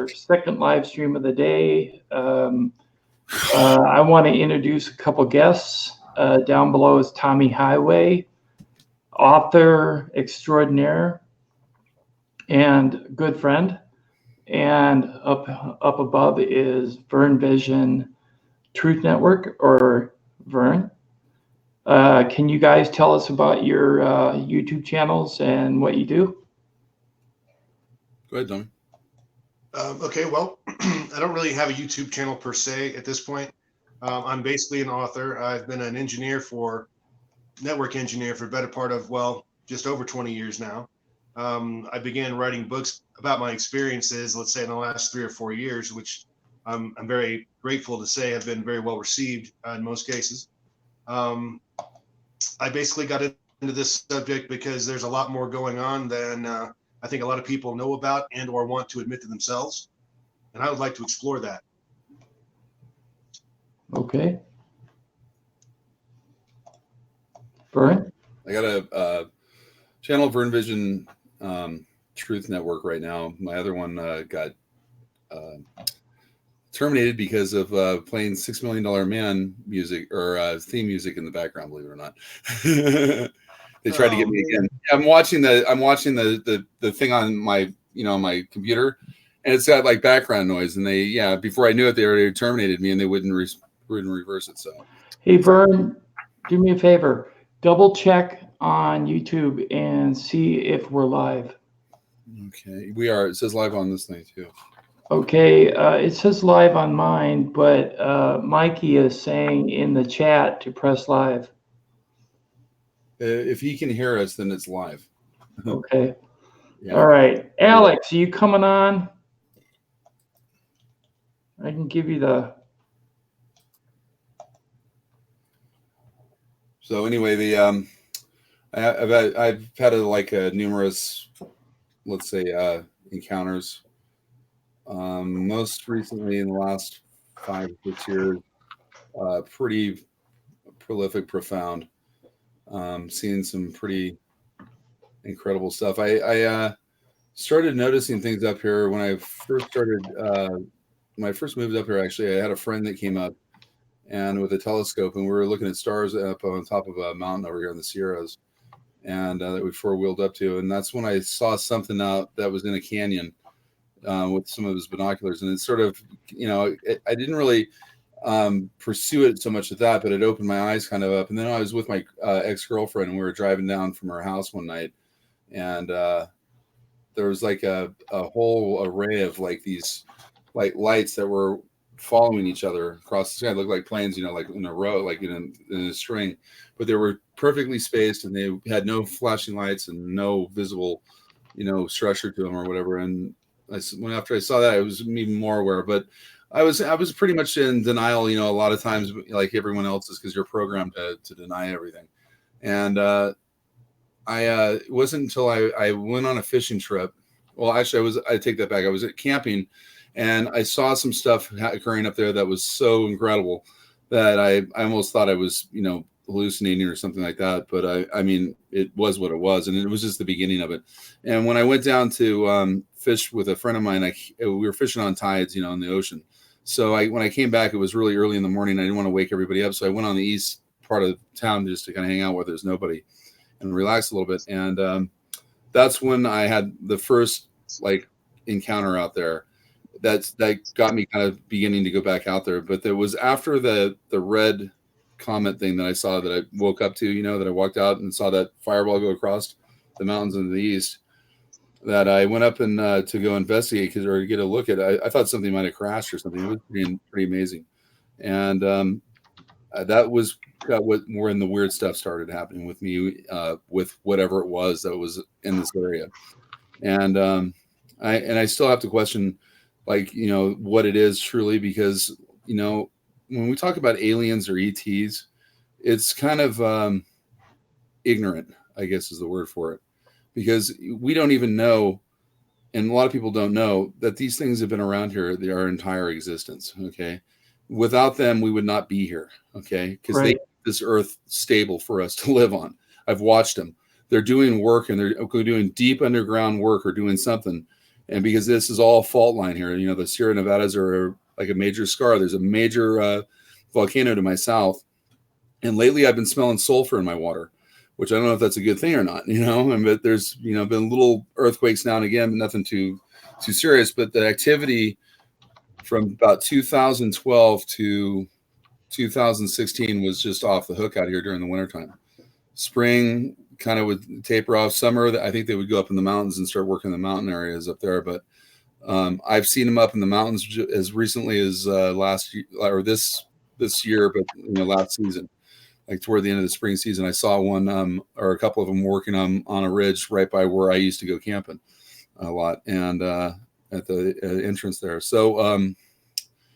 our second live stream of the day. I want to introduce a couple guests. Down below is Tommy Highway, author extraordinaire and good friend. And up above is VERNVISION Truth Network, or Vern. Can you guys tell us about your YouTube channels and what you do? Go ahead, Tommy. Okay, well, I don't really have a YouTube channel per se at this point. I'm basically an author. I've been an network engineer for the better part of, well, just over 20 years now. I began writing books about my experiences, let's say in the last 3 or 4 years, which I'm very grateful to say have been very well received in most cases. I basically got into this subject because there's a lot more going on than I think a lot of people know about and or want to admit to themselves. And I would like to explore that. Okay. Vern? I got a channel, VERNVISION Truth Network right now. My other one got terminated because of playing $6 Million Man music or theme music in the background, believe it or not. They tried to get me again. I'm watching the thing on my my computer, and it's got like background noise. And they before I knew it, they already terminated me, and they wouldn't reverse it. So hey, Vern, do me a favor. Double check on YouTube and see if we're live. Okay, we are. It says live on this thing too. Okay, it says live on mine, but Mikey is saying in the chat to press live. If he can hear us, then it's live. Okay. Yeah. All right. Alex, are you coming on? I can give you the... So anyway, I've had numerous, let's say, encounters. Most recently in the last 5 or 6 years, pretty prolific, profound. Seeing some pretty incredible stuff. I started noticing things up here when I first started. When I first moved up here, actually, I had a friend that came up and with a telescope, and we were looking at stars up on top of a mountain over here in the Sierras, and that we four-wheeled up to. And that's when I saw something out that was in a canyon with some of his binoculars, and it sort of, I didn't really pursue it so much at that, but it opened my eyes kind of up. And then I was with my ex-girlfriend, and we were driving down from her house one night, and there was like a whole array of like these like lights that were following each other across the sky. It looked like planes, like in a row, like in a string, but they were perfectly spaced, and they had no flashing lights and no visible, structure to them or whatever. And after I saw that, I was even more aware, but I was pretty much in denial, a lot of times, like everyone else is, because you're programmed to deny everything. And it wasn't until I went on a fishing trip. Well, actually, I take that back. I was at camping, and I saw some stuff occurring up there that was so incredible that I almost thought I was, hallucinating or something like that. But I mean, it was what it was, and it was just the beginning of it. And when I went down to fish with a friend of mine, we were fishing on tides, in the ocean. So when I came back, it was really early in the morning. I didn't want to wake everybody up, so I went on the east part of town just to kind of hang out where there's nobody and relax a little bit. And that's when I had the first encounter out there. That got me kind of beginning to go back out there. But there was after the red comet thing that I saw, that I woke up to, that I walked out and saw that fireball go across the mountains in the east, that I went up and to go investigate or get a look at it. I thought something might have crashed or something. It was pretty amazing. And that was when the weird stuff started happening with me, with whatever it was that was in this area. And I still have to question, what it is truly, because, when we talk about aliens or ETs, it's kind of ignorant, I guess is the word for it, because we don't even know, and a lot of people don't know, that these things have been around here our entire existence. Okay, without them, we would not be here. Okay, because they make this earth stable for us to live on. I've watched them; they're doing work, and they're doing deep underground work or doing something And because this is all fault line here, you know, the Sierra Nevadas are like a major scar. There's a major volcano to my south. And lately I've been smelling sulfur in my water, which I don't know if that's a good thing or not, you know, and but there's, you know, been little earthquakes now and again, but nothing too serious. But the activity from about 2012 to 2016 was just off the hook out here during the wintertime. Spring kind of would taper off. Summer, I think they would go up in the mountains and start working the mountain areas up there. But I've seen them up in the mountains as recently as last year or this year, but you know, last season. Like toward the end of the spring season, I saw one or a couple of them working on a ridge right by where I used to go camping a lot, and at the entrance there. So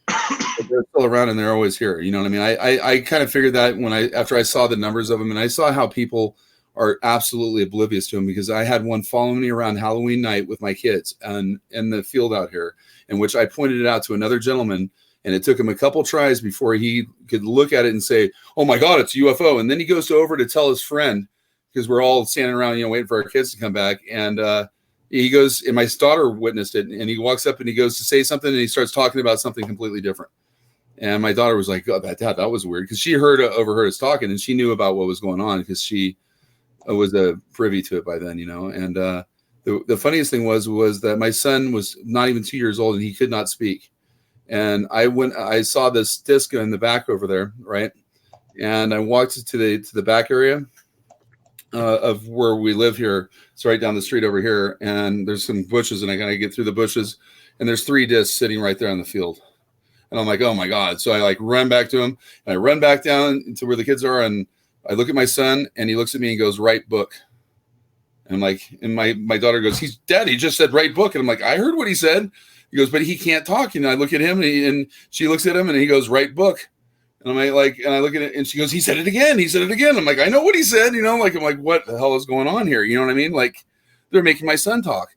they're still around and they're always here. You know what I mean? I kind of figured that after I saw the numbers of them, and I saw how people are absolutely oblivious to them, because I had one following me around Halloween night with my kids and in the field out here, in which I pointed it out to another gentleman. And it took him a couple tries before he could look at it and say, "Oh my God, it's a UFO." And then he goes over to tell his friend, because we're all standing around, you know, waiting for our kids to come back. And he goes, and my daughter witnessed it. And he walks up and he goes to say something, and he starts talking about something completely different. And my daughter was like, "Oh, that was weird," because she overheard us talking, and she knew about what was going on because she was privy to it by then, you know. And the funniest thing was that my son was not even 2 years old, and he could not speak. And I saw this disc in the back over there, right? And I walked to the back area of where we live here. It's right down the street over here. And there's some bushes, and I gotta get through the bushes. And there's 3 discs sitting right there on the field. And I'm like, oh my God. So I like run back to him, and I run back down to where the kids are. And I look at my son, and he looks at me and goes, "Write book." And I'm like, and my daughter goes, "Dad, he just said write book." And I'm like, "I heard what he said." He goes, "But he can't talk." And I look at him, and she looks at him, and he goes, "Write book." And I'm like, and I look at it, and she goes, "He said it again. He said it again." I'm like, "I know what he said," you know, like, I'm like, what the hell is going on here? You know what I mean? Like, they're making my son talk,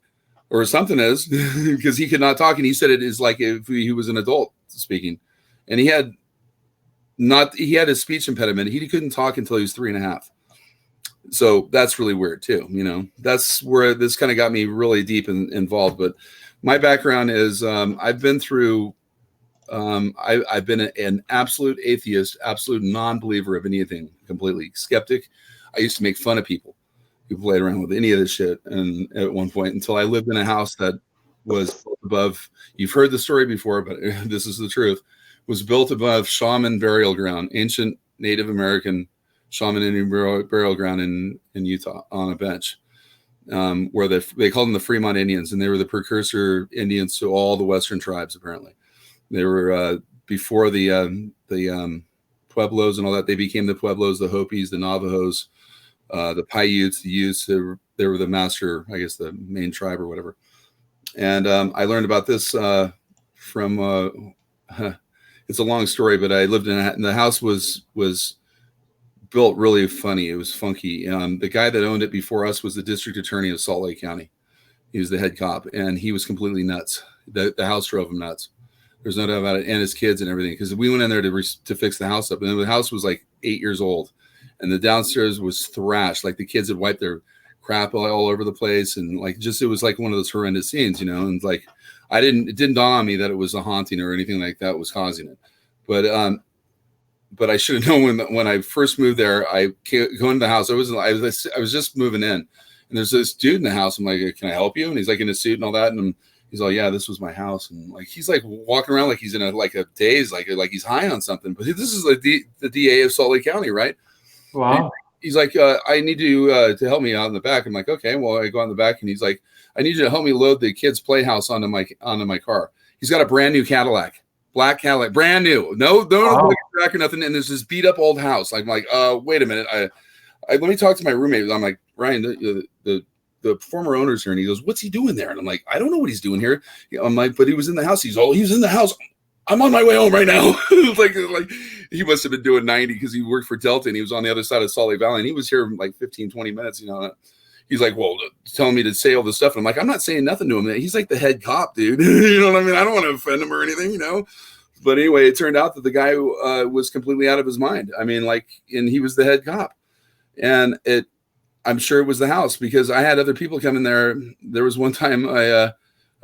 or something is, because he could not talk. And he said it is like if he was an adult speaking, and he had a speech impediment. He couldn't talk until he was 3.5. So that's really weird too. You know, that's where this kind of got me really deep involved. But my background is I've been through, I've been an absolute atheist, absolute non-believer of anything, completely skeptic. I used to make fun of people who played around with any of this shit. And at one point, until I lived in a house that was above, you've heard the story before, but this is the truth, was built above shaman burial ground, ancient Native American shaman Indian burial ground in Utah, on a bench. Where they called them the Fremont Indians, and they were the precursor Indians to all the Western tribes. Apparently, they were before the Pueblos and all that. They became the Pueblos, the Hopis, the Navajos, the Paiutes, the Utes. They were the master, I guess, the main tribe or whatever. And I learned about this from. It's a long story, but I lived and the house was built really funny. It was funky. The guy that owned it before us was the district attorney of Salt Lake County. He was the head cop, and he was completely nuts. The house drove him nuts. There's no doubt about it, and his kids and everything. Because we went in there to fix the house up, and the house was like 8 years old, and the downstairs was thrashed. Like the kids had wiped their crap all over the place, and like it was like one of those horrendous scenes, you know. And like it didn't dawn on me that it was a haunting or anything like that was causing it, but I should have known when I first moved there. I go into the house. I was just moving in, and there's this dude in the house. I'm like, "Can I help you?" And he's like in a suit and all that. And he's like, "Yeah, this was my house." And like he's like walking around like he's in a daze, like he's high on something. But this is like the DA of Salt Lake County, right? Wow. He's like, "I need you to help me out in the back." I'm like, "Okay." Well, I go out in the back, and he's like, "I need you to help me load the kids' playhouse onto my car." He's got a brand new Cadillac. Black Cadillac, brand new, no track or nothing, and there's this beat up old house. I'm like, wait a minute, I let me talk to my roommate. I'm like, "Ryan, the former owner's here," and he goes, "What's he doing there?" And I'm like, "I don't know what he's doing here." I'm like, "But he was in the house." He was in the house. "I'm on my way home right now." like he must have been doing 90 because he worked for Delta, and he was on the other side of Salt Lake Valley, and he was here like 15-20 minutes, you know. He's like, "Well, telling me to say all this stuff." And I'm like, "I'm not saying nothing to him. He's like the head cop, dude." You know what I mean? I don't want to offend him or anything, you know. But anyway, it turned out that the guy was completely out of his mind. I mean, and he was the head cop. And I'm sure it was the house, because I had other people come in there. There was one time I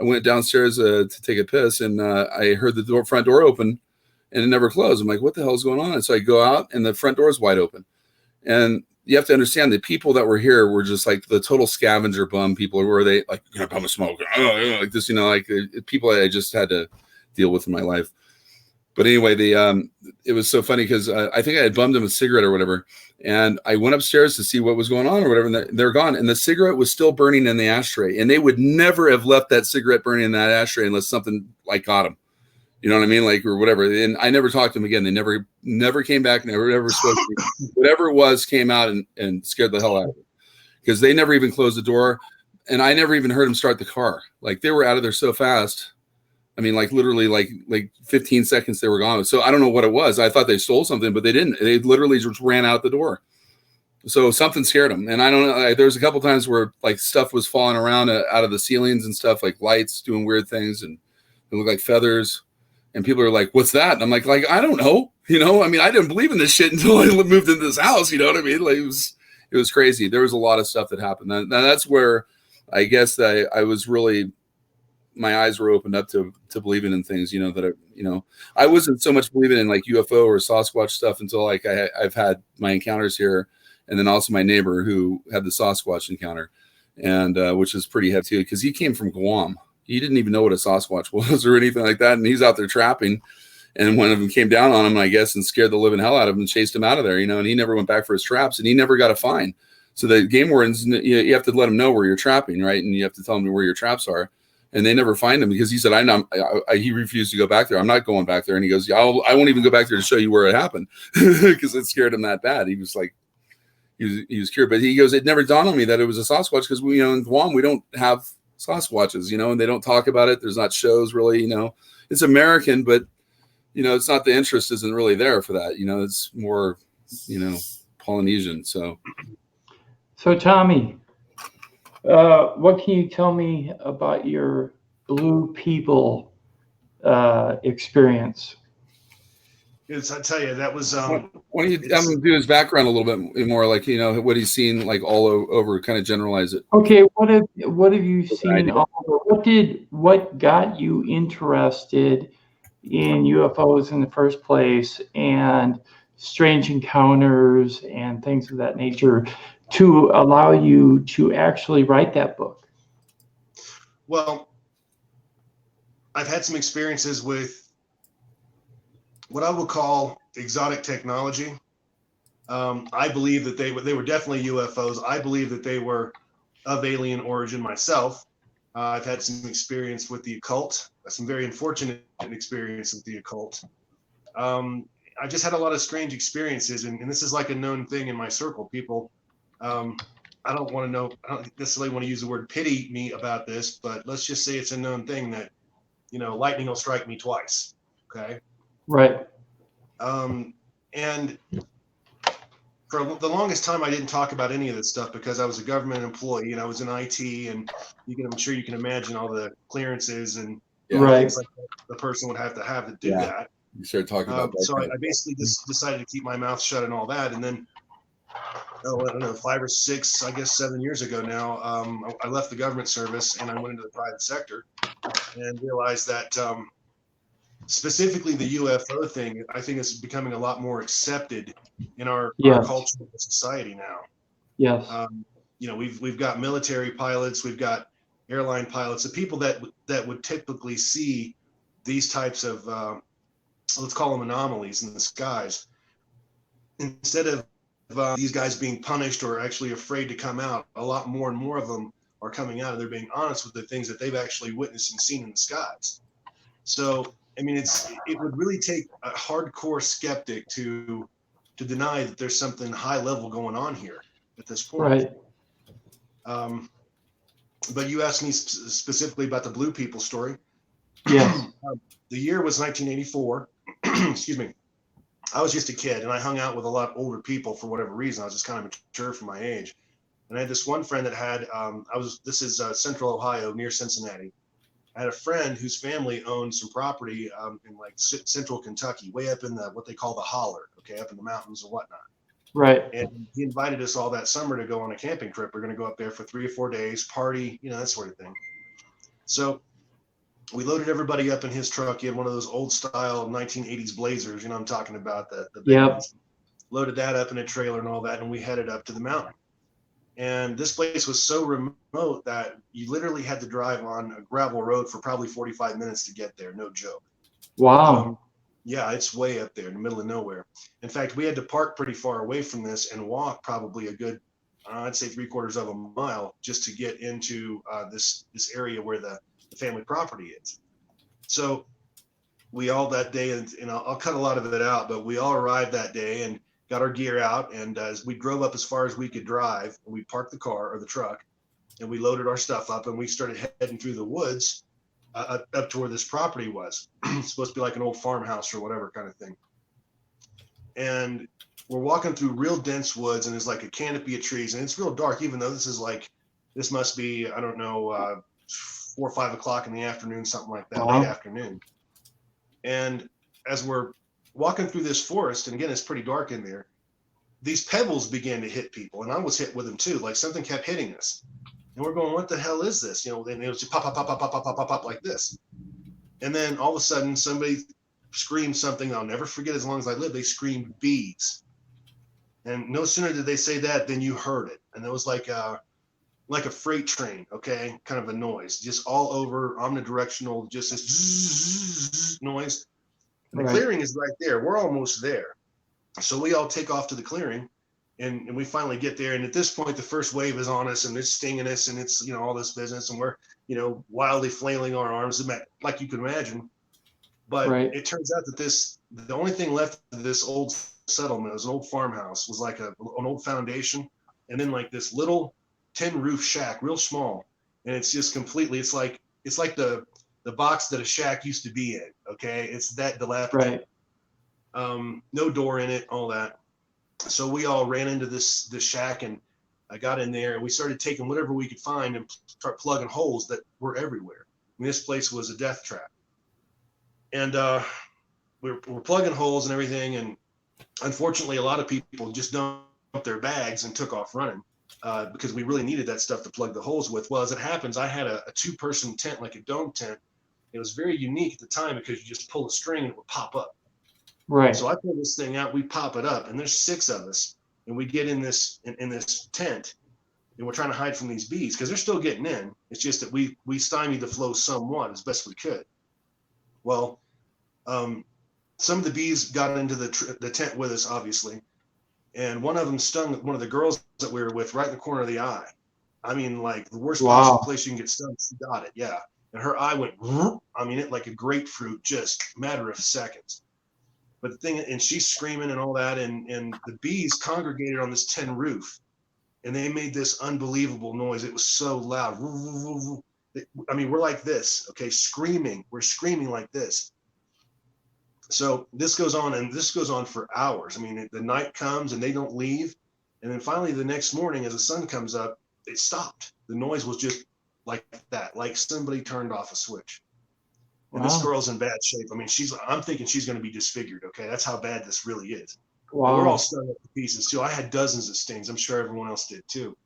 I went downstairs to take a piss, and I heard the front door open, and it never closed. I'm like, what the hell is going on? And so I go out, and the front door is wide open. And you have to understand the people that were here were just like the total scavenger bum people, where they like, you know, bum a smoke, like this, you know, like people I just had to deal with in my life. But anyway, it was so funny because I think I had bummed them a cigarette or whatever. And I went upstairs to see what was going on or whatever. And they're gone. And the cigarette was still burning in the ashtray. And they would never have left that cigarette burning in that ashtray unless something like got them. You know what I mean? Like, or whatever. And I never talked to them again. They never came back, never spoke to me. Whatever it was came out and scared the hell out of me. Because they never even closed the door. And I never even heard them start the car. Like, they were out of there so fast. I mean, like literally like 15 seconds they were gone. So I don't know what it was. I thought they stole something, but they didn't. They literally just ran out the door. So something scared them. And I don't know. There's a couple times where like stuff was falling around out of the ceilings and stuff, like lights doing weird things, and it looked like feathers. And people are like, "What's that?" And I'm like, I don't know. You know, I mean, I didn't believe in this shit until I moved into this house. You know what I mean? Like it was crazy. There was a lot of stuff that happened. Now that's where I guess that I was really. My eyes were opened up to believing in things, you know, that, you know, I wasn't so much believing in like UFO or Sasquatch stuff until like I've had my encounters here. And then also my neighbor who had the Sasquatch encounter, and which is pretty heavy too, because he came from Guam. He didn't even know what a Sasquatch was or anything like that. And he's out there trapping. And one of them came down on him, I guess, and scared the living hell out of him and chased him out of there, you know, and he never went back for his traps, and he never got a fine. So the game wardens, you have to let them know where you're trapping, right? And you have to tell them where your traps are. And they never find him because he said, he refused to go back there. I'm not going back there. And he goes, yeah, I won't even go back there to show you where it happened, because it scared him that bad. He was like, he was cured. But he goes, it never dawned on me that it was a Sasquatch, because we, you know, in Guam, we don't have Sasquatches, you know, and they don't talk about it. There's not shows really, you know, it's American, but, you know, it's not, the interest isn't really there for that. You know, it's more, you know, Polynesian. So Tommy, what can you tell me about your blue people experience? Yes, I tell you, that was. Why don't you do his background a little bit more, like, you know, what he's seen, like all over, kind of generalize it. Okay, what have you seen all over? What got you interested in UFOs in the first place, and strange encounters and things of that nature, to allow you to actually write that book? Well, I've had some experiences with what I would call exotic technology. I believe that they were definitely UFOs. I believe that they were of alien origin myself. I've had some experience with the occult, some very unfortunate experience with the occult. I just had a lot of strange experiences, and this is like a known thing in my circle. People, I don't necessarily want to use the word pity me about this, but let's just say it's a known thing that, you know, lightning will strike me twice. Okay. Right. And for the longest time, I didn't talk about any of this stuff because I was a government employee and I was in IT, and I'm sure you can imagine all the clearances and things like that the person would have to do that. You started talking about that. So I basically just decided to keep my mouth shut and all that. And then, I don't know, 5 or 6, I guess 7 years ago now, I left the government service and I went into the private sector and realized that specifically the UFO thing, I think is becoming a lot more accepted in our culture and society now. Yes. You know, we've got military pilots, we've got airline pilots, the people that would typically see these types of let's call them anomalies in the skies. Instead of these guys being punished or actually afraid to come out, a lot more and more of them are coming out, and they're being honest with the things that they've actually witnessed and seen in the skies. So, I mean, it would really take a hardcore skeptic to deny that there's something high level going on here at this point. Right. But you asked me specifically about the blue people story. Yeah. The year was 1984. Excuse me. I was just a kid, and I hung out with a lot older people for whatever reason. I was just kind of mature for my age. And I had this one friend that had, this is Central Ohio near Cincinnati. I had a friend whose family owned some property in like Central Kentucky, way up in what they call the holler, okay, up in the mountains and whatnot. Right. And he invited us all that summer to go on a camping trip. We're going to go up there for 3 or 4 days, party, you know, that sort of thing. So we loaded everybody up in his truck. He had one of those old style 1980s Blazers. You know, I'm talking about the big Yep. ones. Loaded that up in a trailer and all that, and we headed up to the mountain. And this place was so remote that you literally had to drive on a gravel road for probably 45 minutes to get there. No joke. Wow. Yeah, it's way up there in the middle of nowhere. In fact, we had to park pretty far away from this and walk probably a good, I'd say 3/4 of a mile just to get into this area where the family property is. So we all that day, and I'll cut a lot of it out, but we all arrived that day and got our gear out. And as we drove up as far as we could drive, we parked the car or the truck, and we loaded our stuff up, and we started heading through the woods up to where this property was. It's supposed to be like an old farmhouse or whatever kind of thing. And we're walking through real dense woods, and there's like a canopy of trees, and it's real dark, even though this must be, I don't know, 4 or 5 o'clock in the afternoon, something like that, Wow. late afternoon. And as we're walking through this forest, and again, it's pretty dark in there, these pebbles began to hit people, and I was hit with them too. Like something kept hitting us. And we're going, what the hell is this? You know, and it was just pop, pop, pop, pop, pop, pop, pop, pop, pop, like this. And then all of a sudden, somebody screamed something I'll never forget as long as I live. They screamed bees. And no sooner did they say that than you heard it. And it was like a freight train, okay? Kind of a noise, just all over, omnidirectional, just this zzz noise. And the clearing is right there. We're almost there. So we all take off to the clearing. And we finally get there, and at this point, the first wave is on us, and it's stinging us, and it's, you know, all this business, and we're, you know, wildly flailing our arms, like you can imagine. But it turns out that the only thing left of this old settlement, was an old farmhouse, was like an old foundation, and then like this little tin roof shack, real small, and it's just completely, it's like the box that a shack used to be in. Okay, it's that dilapidated. No door in it, all that. So we all ran into this shack, and I got in there, and we started taking whatever we could find and start plugging holes that were everywhere. I mean, this place was a death trap. And we're plugging holes and everything. And unfortunately, a lot of people just dumped their bags and took off running because we really needed that stuff to plug the holes with. Well, as it happens, I had a 2-person tent, like a dome tent. It was very unique at the time because you just pull a string and it would pop up. Right. So I pull this thing out, we pop it up, and there's 6 of us, and we get in this tent, and we're trying to hide from these bees because they're still getting in. It's just that we stymied the flow somewhat as best we could. Well, some of the bees got into the tent with us, obviously, and one of them stung one of the girls that we were with right in the corner of the eye. I mean, like the worst possible place you can get stung. She got it, yeah, and her eye went. I mean, it like a grapefruit, just a matter of seconds. But the thing, and she's screaming and all that, and the bees congregated on this tin roof, and they made this unbelievable noise. It was so loud. I mean, we're like this, okay, screaming. We're screaming like this. So this goes on, and this goes on for hours. I mean, the night comes, and they don't leave. And then finally, the next morning, as the sun comes up, it stopped. The noise was just like that, like somebody turned off a switch. And this girl's in bad shape. I mean, I'm thinking she's going to be disfigured. Okay. That's how bad this really is. Wow. We're all stung up to pieces too. I had dozens of stings. I'm sure everyone else did too.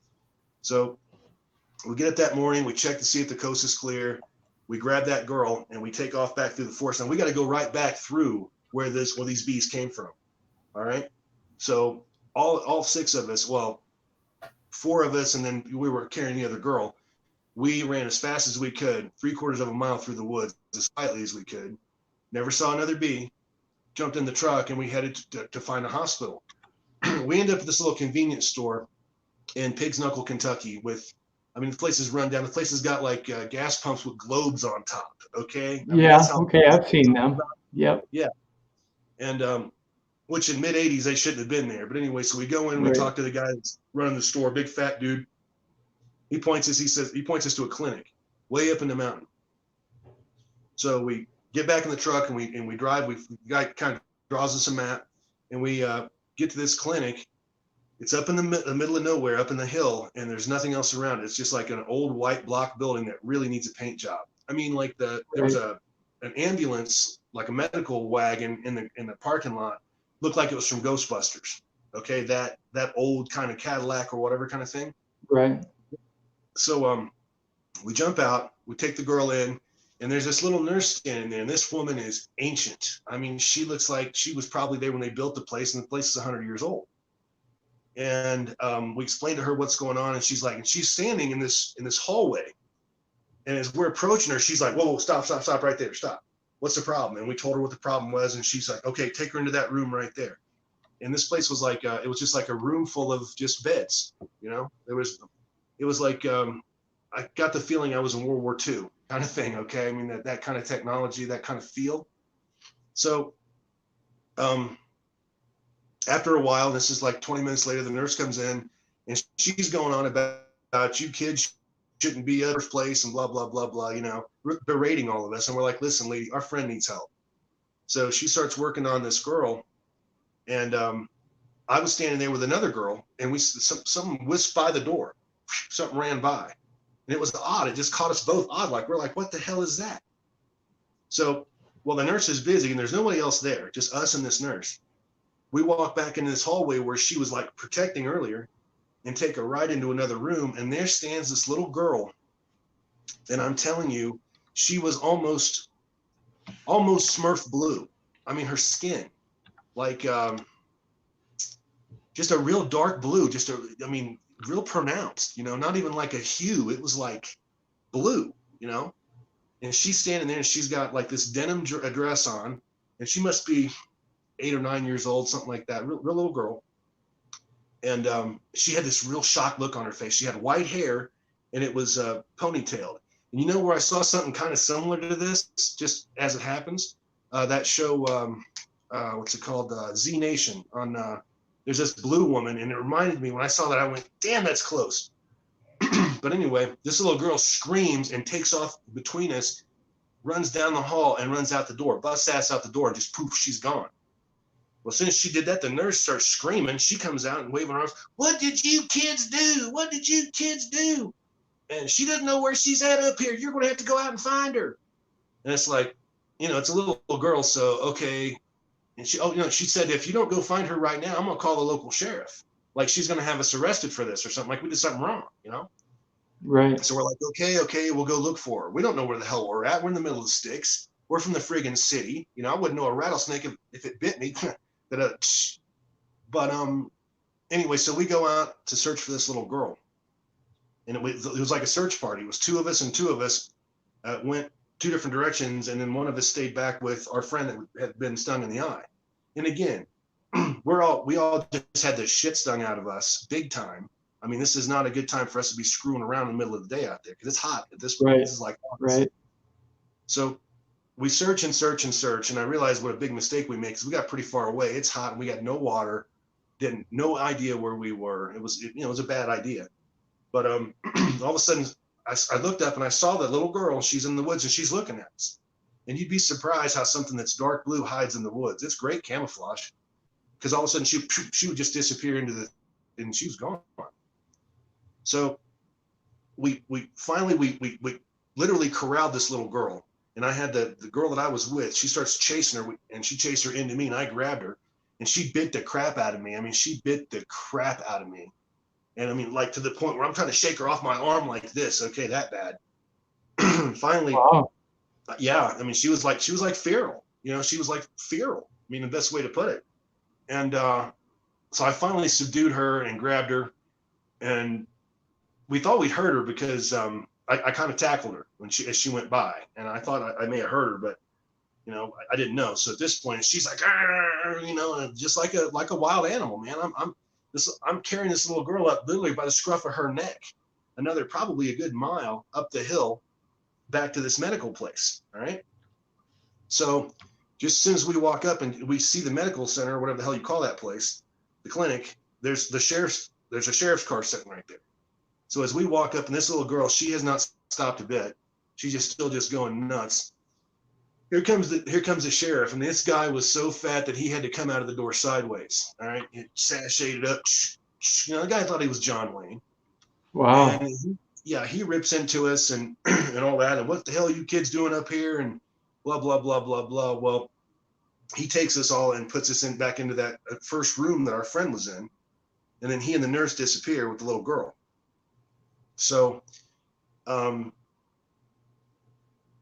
So we get up that morning, we check to see if the coast is clear. We grab that girl and we take off back through the forest. And we got to go right back through where these bees came from. All right. So all 6 of us, well, 4 of us, and then we were carrying the other girl. We ran as fast as we could, 3/4 of a mile through the woods, as quietly as we could. Never saw another bee. Jumped in the truck, and we headed to find a hospital. We ended up at this little convenience store in Pig's Knuckle, Kentucky. The place is run down. The place has got like gas pumps with globes on top. Okay. Okay. I've seen them. Yep. Yeah. And which in mid '80s they shouldn't have been there. But anyway, so we go in, we talk to the guy that's running the store, big fat dude. He points us to a clinic way up in the mountain. So we get back in the truck and we drive. The guy kind of draws us a map, and we get to this clinic. It's up in the middle of nowhere, up in the hill, and there's nothing else around it. It's just like an old white block building that really needs a paint job. I mean, like there was an ambulance, like a medical wagon in the parking lot, looked like it was from Ghostbusters. Okay, that old kind of Cadillac or whatever kind of thing. Right. So we jump out, we take the girl in, And there's this little nurse standing there, and this woman is ancient. I mean, she looks like she was probably there when they built the place, and the place is 100 years old. And we explained to her what's going on, and she's like, and she's standing in this hallway. And as we're approaching her, she's like, whoa, stop right there, stop. What's the problem? And we told her what the problem was, and she's like, okay, take her into that room right there. And this place was like, it was just like a room full of just beds, you know? It was like, I got the feeling I was in World War II kind of thing, okay? I mean, that kind of technology, that kind of feel. So after a while, this is like 20 minutes later, the nurse comes in, and she's going on about you kids shouldn't be at the first place and blah, blah, blah, blah, you know, berating all of us. And we're like, listen, lady, our friend needs help. So she starts working on this girl. And I was standing there with another girl, and something whisked by the door. Something ran by. And it was odd. It just caught us both odd. Like, we're like, what the hell is that? So, well, the nurse is busy, and there's nobody else there, just us and this nurse. We walk back into this hallway where she was like protecting earlier, and take her right into another room. And there stands this little girl. And I'm telling you, she was almost Smurf blue. I mean, her skin, like just a real dark blue, real pronounced, you know, not even like a hue. It was like blue, you know. And she's standing there, and she's got like this denim dress on, and she must be 8 or 9 years old, something like that, real little girl. And she had this real shocked look on her face. She had white hair, and it was ponytailed. And you know where I saw something kind of similar to this, just as it happens? That show, what's it called? Z Nation. On there's this blue woman, and it reminded me, when I saw that, I went, damn, that's close. But anyway, this little girl screams and takes off between us, runs down the hall and runs out the door, busts ass out the door, and just poof, she's gone. Well, as soon as she did that, the nurse starts screaming. She comes out and waving her arms. What did you kids do? What did you kids do? And she doesn't know where she's at up here. You're going to have to go out and find her. And it's like, you know, it's a little girl. So, okay. And she said, if you don't go find her right now, I'm going to call the local sheriff. Like, she's going to have us arrested for this or something. Like, we did something wrong, you know? Right. So we're like, okay, we'll go look for her. We don't know where the hell we're at. We're in the middle of the sticks. We're from the friggin' city. You know, I wouldn't know a rattlesnake if it bit me. But anyway, so we go out to search for this little girl, and it was like a search party. It was two of us, and two of us went two different directions, and then one of us stayed back with our friend that had been stung in the eye. And again, we all just had the shit stung out of us big time. I mean, this is not a good time for us to be screwing around in the middle of the day out there, because it's hot at this point. Right. This is like August. Right. So we search and search and search, and I realized what a big mistake we made, because we got pretty far away. It's hot, and we got no water, no idea where we were. It was a bad idea. But all of a sudden, I looked up and I saw that little girl. She's in the woods, and she's looking at us. And you'd be surprised how something that's dark blue hides in the woods. It's great camouflage, because all of a sudden she would just disappear and she was gone. So we finally literally corralled this little girl. And I had the girl that I was with, she starts chasing her, and she chased her into me, and I grabbed her, and she bit the crap out of me. I mean, she bit the crap out of me. And I mean, like, to the point where I'm trying to shake her off my arm like this. Okay, that bad. Finally, Wow. Yeah, I mean, she was like feral. You know, she was like feral. I mean, the best way to put it. And so I finally subdued her and grabbed her, and we thought we'd hurt her because I kind of tackled her as she went by, and I thought I may have hurt her, but you know, I didn't know. So at this point, she's like, you know, just like a wild animal, man. I'm carrying this little girl up literally by the scruff of her neck, another probably a good mile up the hill, back to this medical place. All right. So just as soon as we walk up and we see the medical center, or whatever the hell you call that place, the clinic, there's a sheriff's car sitting right there. So as we walk up, and this little girl, she has not stopped a bit. She's still going nuts. Here comes the sheriff, and this guy was so fat that he had to come out of the door sideways. All right, it sashayed up. You know, the guy thought he was John Wayne. Wow. And he rips into us and and all that. And what the hell are you kids doing up here? And blah blah blah blah blah. Well, he takes us all and puts us back into that first room that our friend was in, and then he and the nurse disappear with the little girl. So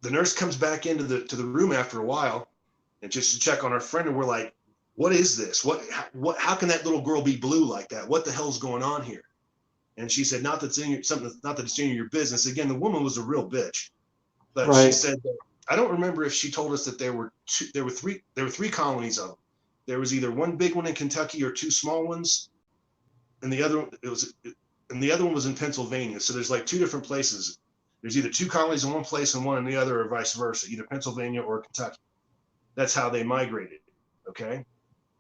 the nurse comes back into the room after a while, and just to check on our friend, and we're like, "What is this? How can that little girl be blue like that? What the hell's going on here?" And she said, "Not that it's in your business." Again, the woman was a real bitch, but Right. she said that, I don't remember if she told us that there were three colonies of them. There was either one big one in Kentucky or two small ones, and the other one was in Pennsylvania. So there's like two different places. There's either two colonies in one place and one in the other, or vice versa, either Pennsylvania or Kentucky. That's how they migrated. Okay,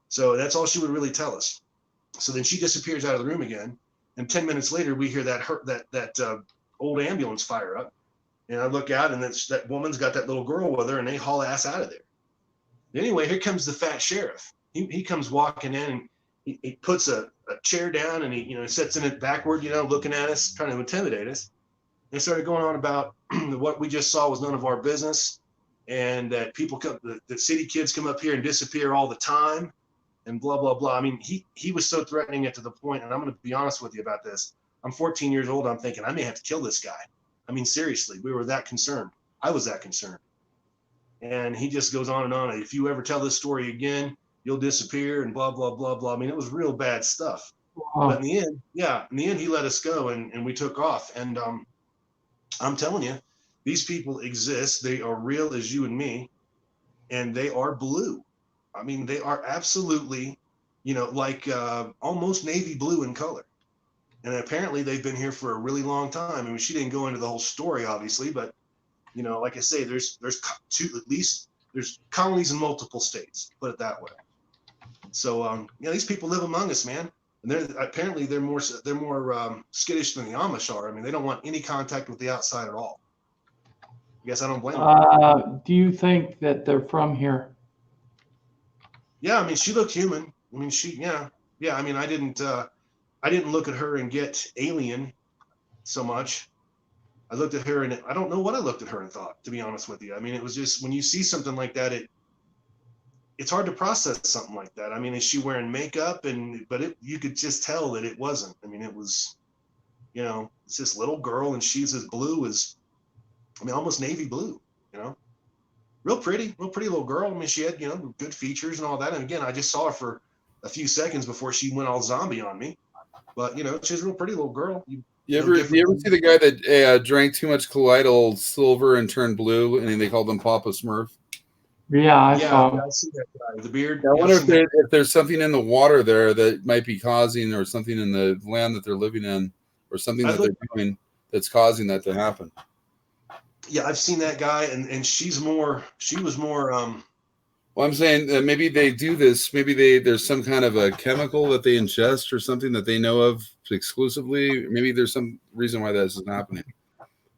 so that's all she would really tell us. So then she disappears out of the room again, and 10 minutes later we hear that old ambulance fire up, and I look out, and that woman's got that little girl with her, and they haul ass out of there. Anyway, here comes the fat sheriff. He comes walking in, and he puts a chair down, and he sits in it backward, looking at us, trying to intimidate us. They started going on about what we just saw was none of our business, and that the city kids come up here and disappear all the time, and blah blah blah. I mean, he was so threatening it to the point, and I'm going to be honest with you about this. I'm 14 years old. I'm thinking I may have to kill this guy. I mean, seriously, we were that concerned. I was that concerned. And he just goes on and on. If you ever tell this story again, you'll disappear, and blah blah blah blah. I mean, it was real bad stuff. Wow. But in the end, he let us go, and we took off. And I'm telling you, these people exist. They are real as you and me, and they are blue. I mean, they are absolutely, like almost navy blue in color. And apparently they've been here for a really long time. I mean, she didn't go into the whole story, obviously, but like I say, there's colonies in multiple states, put it that way. So these people live among us, man. And they're more skittish than the Amish are. I mean, they don't want any contact with the outside at all. I guess I don't blame them. Do you think that they're from here? Yeah, I mean, she looked human. I mean, yeah. I mean, I didn't look at her and get alien so much. I looked at her, and I don't know what I looked at her and thought, to be honest with you. I mean, it was just, when you see something like that, it's hard to process something like that. I mean, is she wearing makeup? But you could just tell that it wasn't. I mean, it was, it's this little girl, and she's as blue as, almost navy blue, real pretty little girl. I mean, she had, good features and all that. And again, I just saw her for a few seconds before she went all zombie on me. But, she's a real pretty little girl. You ever see the guy that drank too much colloidal silver and turned blue, and they called him Papa Smurf? Yeah, I saw him. I see that guy with the beard. I wonder if there's something in the water there that might be causing, or something in the land that they're living in, or something that they're doing that's causing that to happen. Yeah, I've seen that guy, and she was more. Well, I'm saying that maybe they do this. Maybe there's some kind of a chemical that they ingest, or something that they know of exclusively. Maybe there's some reason why this is happening.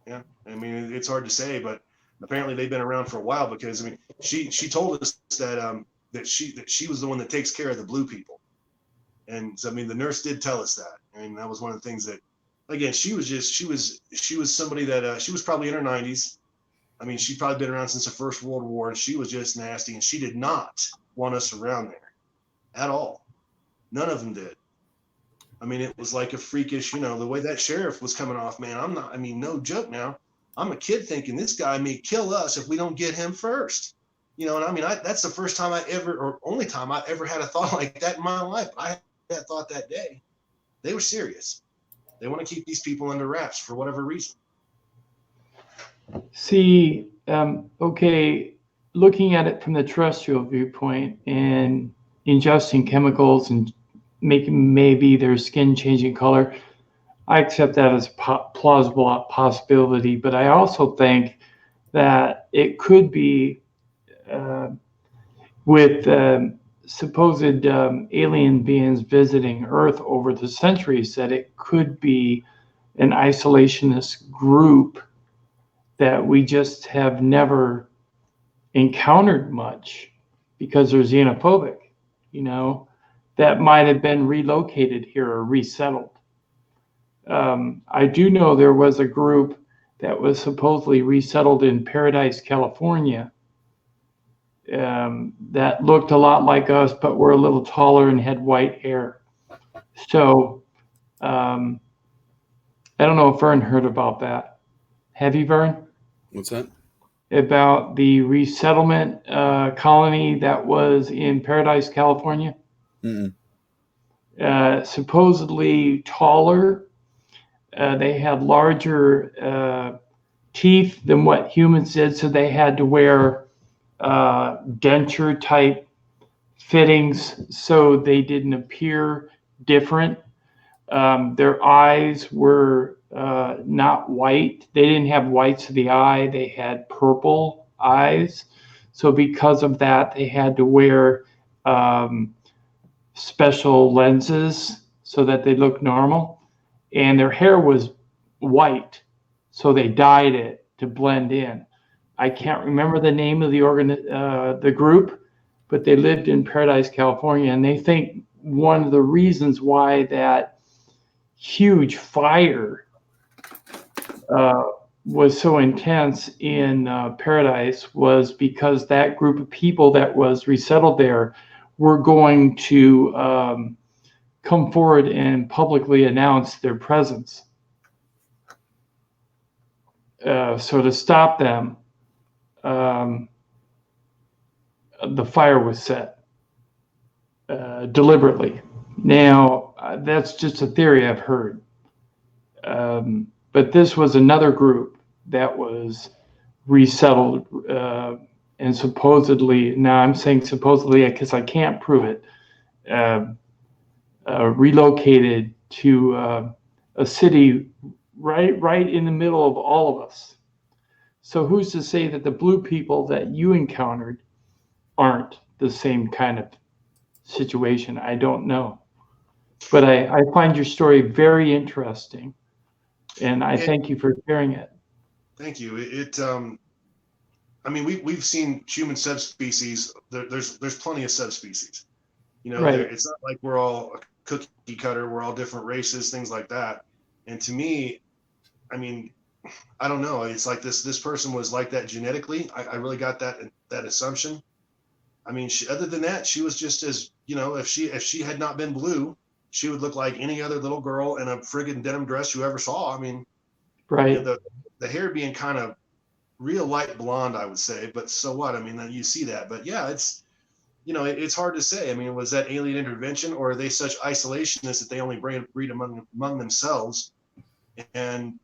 Yeah, I mean, it's hard to say, but apparently they've been around for a while, because she told us that she was the one that takes care of the blue people, and so, the nurse did tell us that, and that was one of the things that, again, she was somebody that she was probably in her 90s. I mean, she'd probably been around since the First World War, and she was just nasty, and she did not want us around there at all. None of them did. I mean, it was like a freakish, the way that sheriff was coming off, man. No joke now. I'm a kid thinking this guy may kill us if we don't get him first. And that's the first time or only time I ever had a thought like that in my life. I had that thought that day. They were serious. They want to keep these people under wraps for whatever reason. See, okay, looking at it from the terrestrial viewpoint and ingesting chemicals and making maybe their skin changing color, I accept that as a plausible possibility. But I also think that it could be with supposed alien beings visiting Earth over the centuries, that it could be an isolationist group that we just have never encountered much because they're xenophobic, that might have been relocated here or resettled. I do know there was a group that was supposedly resettled in Paradise, California, that looked a lot like us, but were a little taller and had white hair. So I don't know if Vern heard about that. Have you, Vern? What's that? about the resettlement colony that was in Paradise, California? Mm-mm. Supposedly taller. They had larger teeth than what humans did, so they had to wear denture type fittings so they didn't appear different. Their eyes were not white. They didn't have whites of the eye. They had purple eyes. So because of that, they had to wear special lenses so that they looked normal. And their hair was white, so they dyed it to blend in. I can't remember the name of the group, but they lived in Paradise, California, and they think one of the reasons why that huge fire was so intense in Paradise was because that group of people that was resettled there were going to come forward and publicly announce their presence. So to stop them, the fire was set deliberately. Now, that's just a theory I've heard. But this was another group that was resettled and supposedly, now I'm saying supposedly because I can't prove it, relocated to a city right in the middle of all of us. So who's to say that the blue people that you encountered aren't the same kind of situation? I don't know. But I find your story very interesting, and I thank you for sharing it. Thank you. I mean, we've seen human subspecies. There's plenty of subspecies. You know, Right. It's not like we're all a cookie cutter. We're all different races, things like that. And to me, I mean, I don't know. It's like this person was like that genetically. I really got that assumption. I mean, other than that, she was just as, you know, if she had not been blue, she would look like any other little girl in a friggin' denim dress you ever saw. I mean, Right. you know, the hair being kind of real light blonde, I would say, but so what? I mean, you see that, but yeah, it's, you know, it's hard to say. I mean, was that alien intervention, or are they such isolationists that they only breed among themselves? And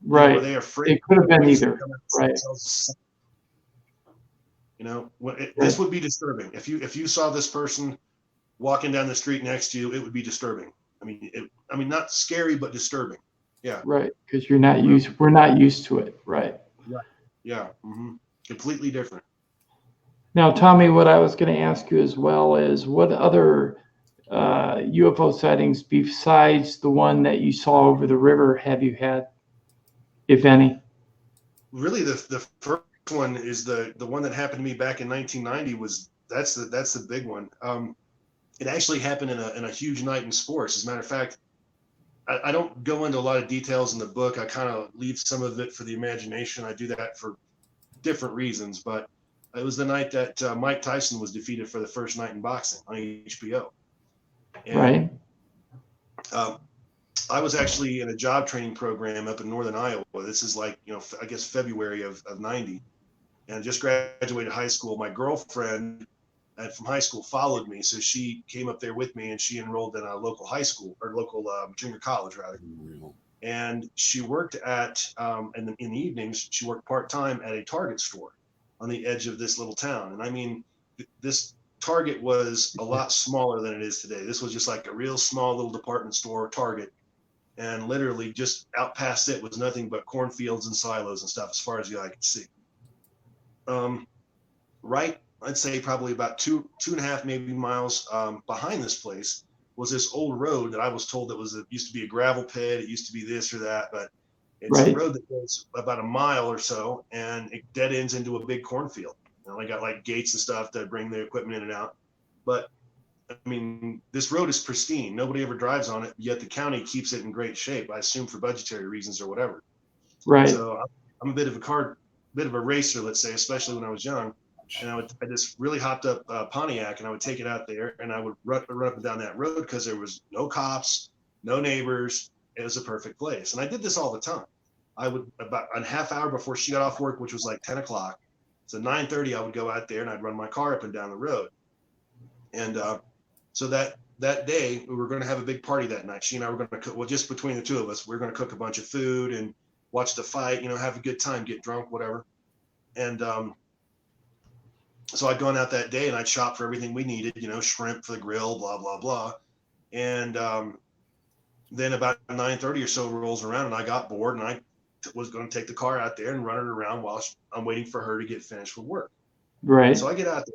Right. you know, are they afraid? It could have been either. Right. You know, this would be disturbing if you saw this person walking down the street next to you. It would be disturbing. I mean, not scary, but disturbing. Yeah. Right, because we're not used to it. Right. Right. Yeah. Mm-hmm. Completely different. Now, Tommy, what I was going to ask you as well is what other UFO sightings besides the one that you saw over the river have you had, if any? Really, the first one is the one that happened to me back in 1990. That's the big one. It actually happened in a huge night in sports. As a matter of fact, I don't go into a lot of details in the book. I kind of leave some of it for the imagination. I do that for different reasons, but it was the night that Mike Tyson was defeated for the first night in boxing on HBO. And, right. I was actually in a job training program up in northern Iowa. This is like, you know, I guess February of 90. And I just graduated high school. My girlfriend from high school followed me. So she came up there with me, and she enrolled in a local high school, or local junior college, rather. And she worked at, in the evenings, she worked part-time at a Target store on the edge of this little town. And I mean, this Target was a lot smaller than it is today. This was just like a real small little department store, Target. And literally just out past it was nothing but cornfields and silos and stuff as far as the eye could see. Right, I'd say probably about two and a half, maybe miles behind this place was this old road that I was told that used to be a gravel pit. It used to be this or that, but it's a road that goes about a mile or so, and it dead ends into a big cornfield. You know, they got like gates and stuff that bring the equipment in and out. But I mean, this road is pristine. Nobody ever drives on it, yet the county keeps it in great shape. I assume for budgetary reasons or whatever. Right. So I'm a bit of a racer, let's say, especially when I was young. And I just really hopped up Pontiac, and I would take it out there, and I would run up and down that road because there was no cops, no neighbors. It was a perfect place, and I did this all the time. I would, about a half hour before she got off work, which was like 10 o'clock. So 9:30, I would go out there and I'd run my car up and down the road. And so that day, we were going to have a big party that night. She and I were going to cook, well, just between the two of us, we were going to cook a bunch of food and watch the fight, you know, have a good time, get drunk, whatever. And so I'd gone out that day and I'd shop for everything we needed, you know, shrimp for the grill, blah, blah, blah. And then about 9:30 or so rolls around and I got bored and I was going to take the car out there and run it around while I'm waiting for her to get finished with work. Right. So I get out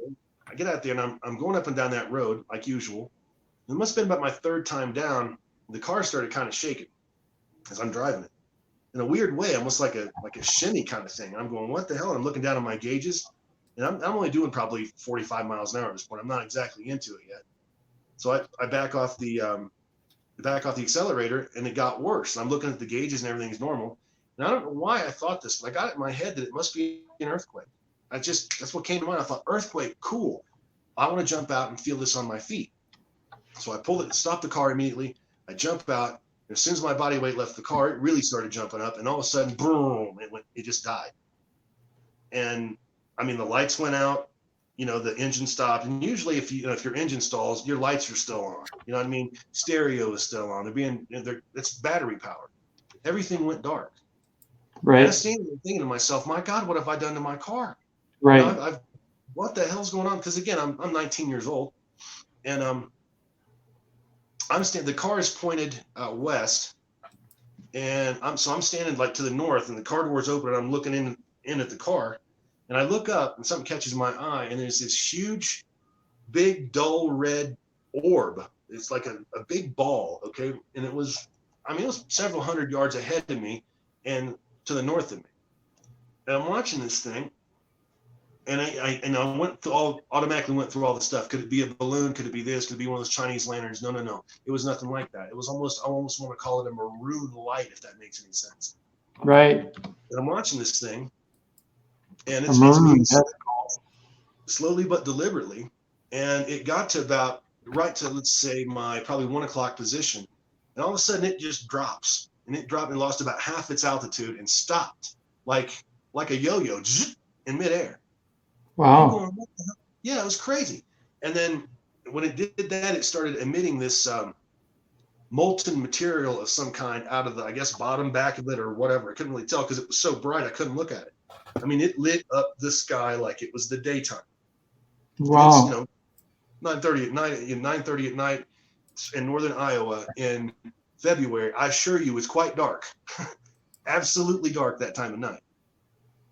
there and I'm going up and down that road like usual. It must have been about my third time down. The car started kind of shaking as I'm driving it in a weird way, almost like a shimmy kind of thing. I'm going, what the hell? And I'm looking down at my gauges and I'm only doing probably 45 miles an hour at this point. I'm not exactly into it yet. So I back off the accelerator and it got worse. And I'm looking at the gauges and everything's normal. And I don't know why I thought this, but I got it in my head that it must be an earthquake. That's what came to mind. I thought, earthquake, cool. I want to jump out and feel this on my feet. So I pulled it, stopped the car immediately. I jump out. And as soon as my body weight left the car, it really started jumping up. And all of a sudden, boom, it just died. And I mean, the lights went out, you know, the engine stopped. And usually if your engine stalls, your lights are still on. You know what I mean? Stereo is still on. It's battery powered. Everything went dark. Right. And I was thinking to myself, my God, what have I done to my car? Right. You know, what the hell's going on? Because again, I'm 19 years old, and the car is pointed west, and I'm standing like to the north, and the car door's open, and I'm looking in at the car, and I look up, and something catches my eye, and there's this huge, big, dull red orb. It's like a big ball, okay, and it was several hundred yards ahead of me, and to the north of me, and I'm watching this thing. And I automatically went through all the stuff. Could it be a balloon? Could it be this? Could it be one of those Chinese lanterns? No. It was nothing like that. It was I almost want to call it a maroon light, if that makes any sense. Right. And I'm watching this thing, and it's moving slowly but deliberately. And it got to about right to, let's say, my probably 1 o'clock position. And all of a sudden it just drops. And it dropped and lost about half its altitude and stopped like a yo-yo in midair. Wow. Going, what the hell? Yeah, it was crazy. And then when it did that, it started emitting this molten material of some kind out of the, I guess, bottom back of it or whatever. I couldn't really tell because it was so bright I couldn't look at it. I mean, it lit up the sky like it was the daytime. Wow. It's, 9:30 at night in northern Iowa in February. I assure you, it's quite dark. Absolutely dark that time of night.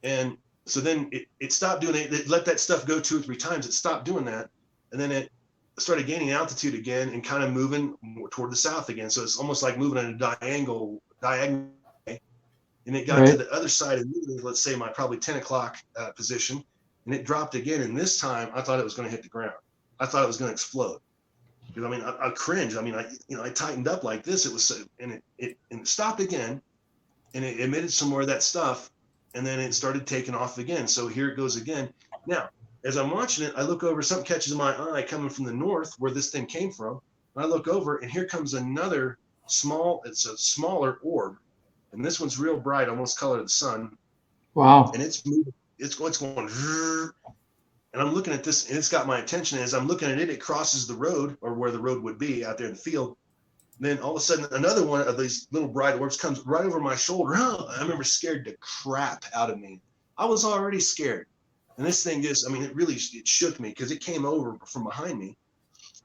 And so then it stopped doing it. It let that stuff go 2 or 3 times. It stopped doing that. And then it started gaining altitude again and kind of moving toward the south again. So it's almost like moving in a diagonal way. And it got to the other side of me, let's say my probably 10 o'clock position. And it dropped again. And this time I thought it was going to hit the ground. I thought it was going to explode. Because I mean, I cringed. I mean, I tightened up like this. It was, and it stopped again. And it emitted some more of that stuff. And then it started taking off again. So here it goes again. Now, as I'm watching it, I look over, something catches my eye coming from the north where this thing came from. And I look over and here comes another it's a smaller orb. And this one's real bright, almost color of the sun. Wow. And it's moving, it's going, and I'm looking at this and it's got my attention. As I'm looking at it, it crosses the road or where the road would be out there in the field. Then all of a sudden, another one of these little bright orbs comes right over my shoulder. I remember scared the crap out of me. I was already scared. And this thing just, I mean, it shook me because it came over from behind me.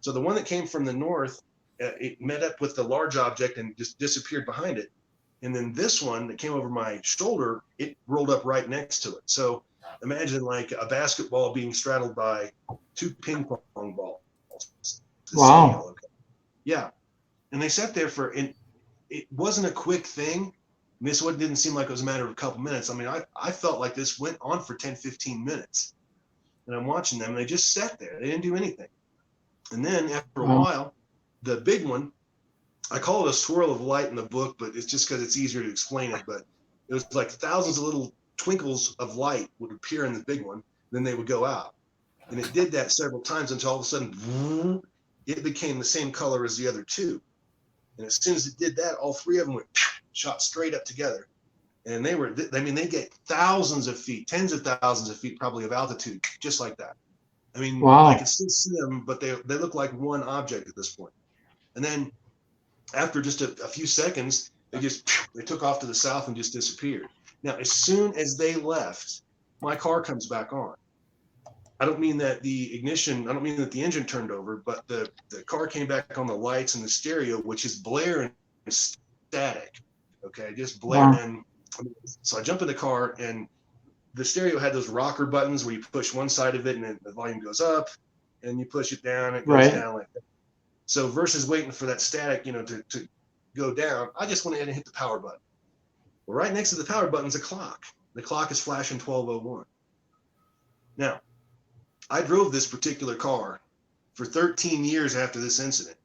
So the one that came from the north, it met up with the large object and just disappeared behind it. And then this one that came over my shoulder, it rolled up right next to it. So imagine like a basketball being straddled by 2 ping pong balls. Wow. Okay. Yeah. And they sat there and it wasn't a quick thing. I mean, this one didn't seem like it was a matter of a couple minutes. I mean, I felt like this went on for 10, 15 minutes. And I'm watching them and they just sat there. They didn't do anything. And then after a while, the big one, I call it a swirl of light in the book, but it's just because it's easier to explain it. But it was like thousands of little twinkles of light would appear in the big one. Then they would go out. And it did that several times until all of a sudden, it became the same color as the other 2. And as soon as it did that, all 3 of them went shot straight up together. And they were, I mean, they get thousands of feet, tens of thousands of feet probably of altitude, just like that. I mean, Wow. I could still see them, but they look like one object at this point. And then after just a few seconds, they took off to the south and just disappeared. Now, as soon as they left, my car comes back on. I don't mean that the engine turned over, but the car came back on, the lights and the stereo, which is blaring static. Okay, just blare. Wow. And so I jump in the car, and the stereo had those rocker buttons where you push one side of it and then the volume goes up, and you push it down, it goes down like that. So versus waiting for that static, to go down, I just went ahead and hit the power button. Well, right next to the power button is a clock. The clock is flashing 12:01. Now, I drove this particular car for 13 years after this incident.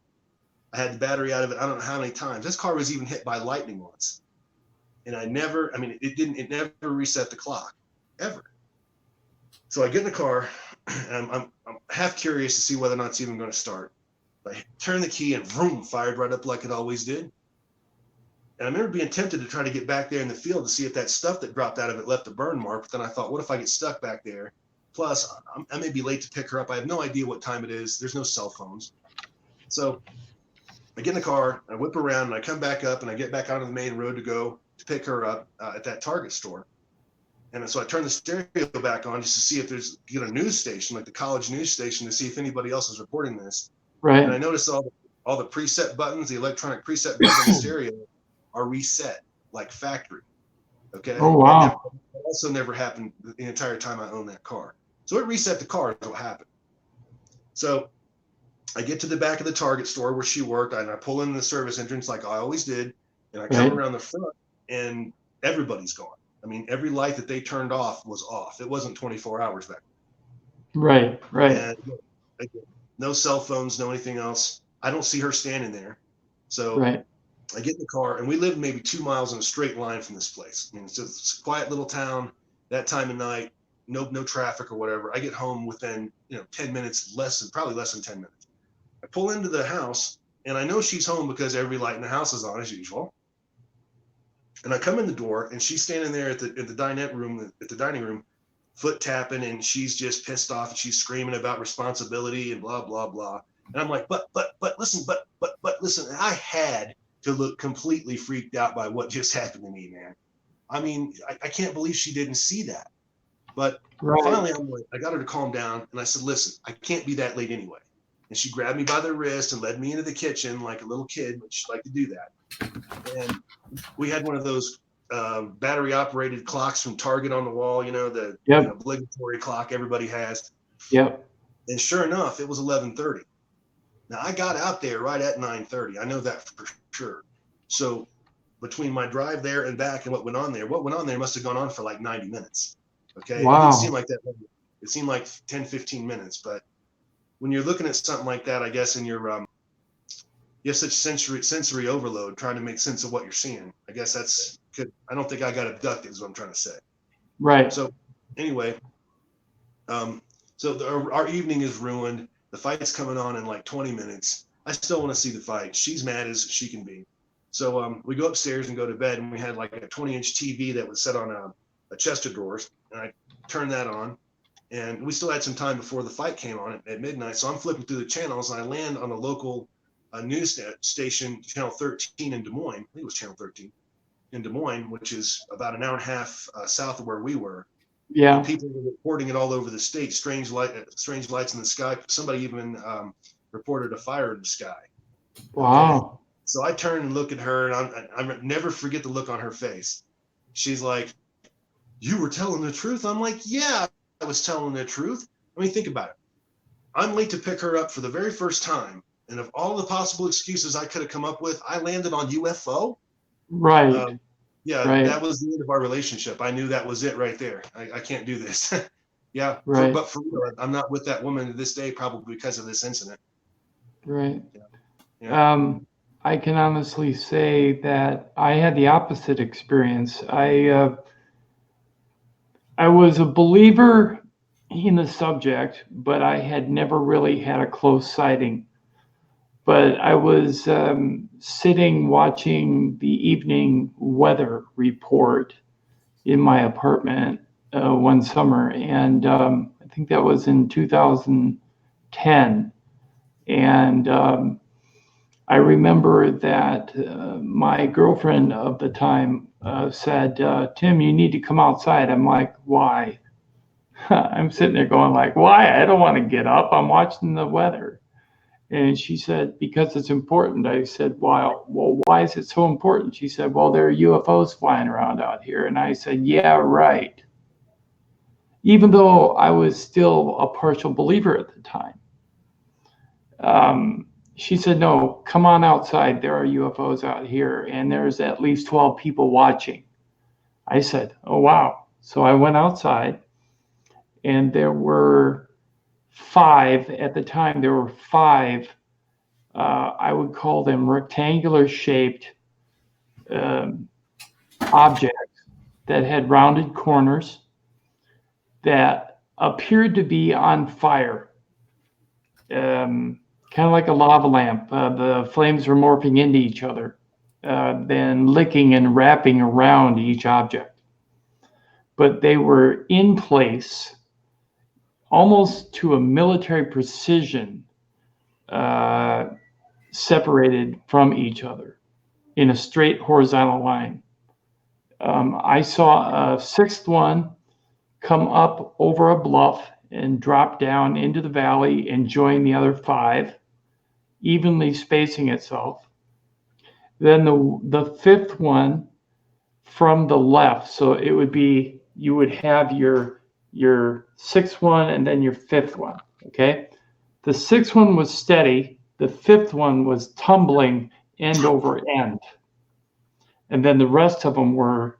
I had the battery out of it, I don't know how many times. This car was even hit by lightning once. And it never reset the clock, ever. So I get in the car, and I'm half curious to see whether or not it's even going to start. I turned the key and vroom, fired right up like it always did. And I remember being tempted to try to get back there in the field to see if that stuff that dropped out of it left a burn mark. But then I thought, what if I get stuck back there? Plus, I may be late to pick her up. I have no idea what time it is. There's no cell phones. So I get in the car, I whip around, and I come back up, and I get back out on the main road to go to pick her up at that Target store. And so I turn the stereo back on just to see if there's a news station, like the college news station, to see if anybody else is reporting this. Right. And I noticed all the preset buttons, the electronic preset buttons on the stereo are reset like factory. Okay. Oh, wow. That also never happened the entire time I owned that car. So it reset the car is what happened. So I get to the back of the Target store where she worked, and I pull in the service entrance like I always did, and I come around the front, and everybody's gone. I mean, every light that they turned off was off. It wasn't 24 hours back then. Right. And no cell phones, no anything else. I don't see her standing there. So I get in the car, and we live maybe 2 miles in a straight line from this place. I mean, it's just a quiet little town, that time of night, no traffic or whatever. I get home within 10 minutes, probably less than 10 minutes. I pull into the house, and I know she's home because every light in the house is on as usual. And I come in the door, and she's standing there at the dining room, foot tapping, and she's just pissed off, and she's screaming about responsibility and blah blah blah. And I'm like, but listen, and I had to look completely freaked out by what just happened to me, man. I mean, I can't believe she didn't see that. But finally, I got her to calm down, and I said, listen, I can't be that late anyway. And she grabbed me by the wrist and led me into the kitchen like a little kid, which she liked to do that. And we had one of those battery-operated clocks from Target on the wall, the obligatory clock everybody has. Yep. And sure enough, it was 11:30. Now, I got out there right at 9:30. I know that for sure. So between my drive there and back and what went on there must have gone on for like 90 minutes. Okay. Wow. It didn't seem like that. It seemed like 10, 15 minutes. But when you're looking at something like that, I guess, and you have such sensory overload trying to make sense of what you're seeing. I guess that's good. I don't think I got abducted is what I'm trying to say. Right. So anyway, our evening is ruined. The fight's coming on in like 20 minutes. I still want to see the fight. She's mad as she can be. So we go upstairs and go to bed, and we had like a 20-inch TV that was set on a chest of drawers, and I turned that on, and we still had some time before the fight came on at midnight. So I'm flipping through the channels, and I land on the local news station, Channel 13 in Des Moines. I think it was Channel 13 in Des Moines, which is about an hour and a half south of where we were. Yeah. And people were reporting it all over the state. Strange lights in the sky. Somebody even reported a fire in the sky. Wow. Okay? So I turn and look at her, and I never forget the look on her face. She's like, "You were telling the truth?" I'm like, "Yeah, I was telling the truth." I mean, think about it. I'm late to pick her up for the very first time, and of all the possible excuses I could have come up with, I landed on UFO. Right. That was the end of our relationship. I knew that was it right there. I can't do this. Yeah. Right. But for real, I'm not with that woman to this day, probably because of this incident. Right. Yeah. I can honestly say that I had the opposite experience. I was a believer in the subject, but I had never really had a close sighting. But I was sitting watching the evening weather report in my apartment one summer, and I think that was in 2010. And I remember that my girlfriend of the time said, Tim, you need to come outside. I'm like, why? I'm sitting there going like, why? I don't want to get up. I'm watching the weather. And she said, because it's important. I said, well, why is it so important? She said, well, there are UFOs flying around out here. And I said, yeah, right. Even though I was still a partial believer at the time. She said, no, come on outside. There are UFOs out here, and there's at least 12 people watching. I said, oh, wow. So I went outside, and there were 5 at the time. There were 5, I would call them rectangular shaped objects that had rounded corners that appeared to be on fire. Kind of like a lava lamp. The flames were morphing into each other, then licking and wrapping around each object. But they were in place, almost to a military precision, separated from each other in a straight horizontal line. I saw a 6th one come up over a bluff and drop down into the valley and join the other 5, evenly spacing itself. Then the 5th one from the left, so it would be, you would have your 6th one and then your 5th one, okay? The 6th one was steady, the 5th one was tumbling end over end. And then the rest of them were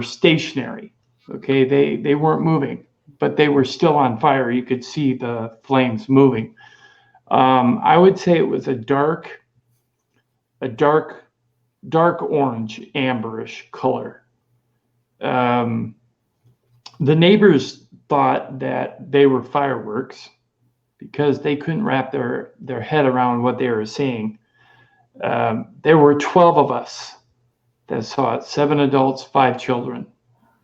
stationary, okay? They weren't moving, but they were still on fire. You could see the flames moving. I would say it was a dark orange, amberish color. The neighbors thought that they were fireworks because they couldn't wrap their head around what they were seeing. There were 12 of us that saw it, 7 adults, 5 children.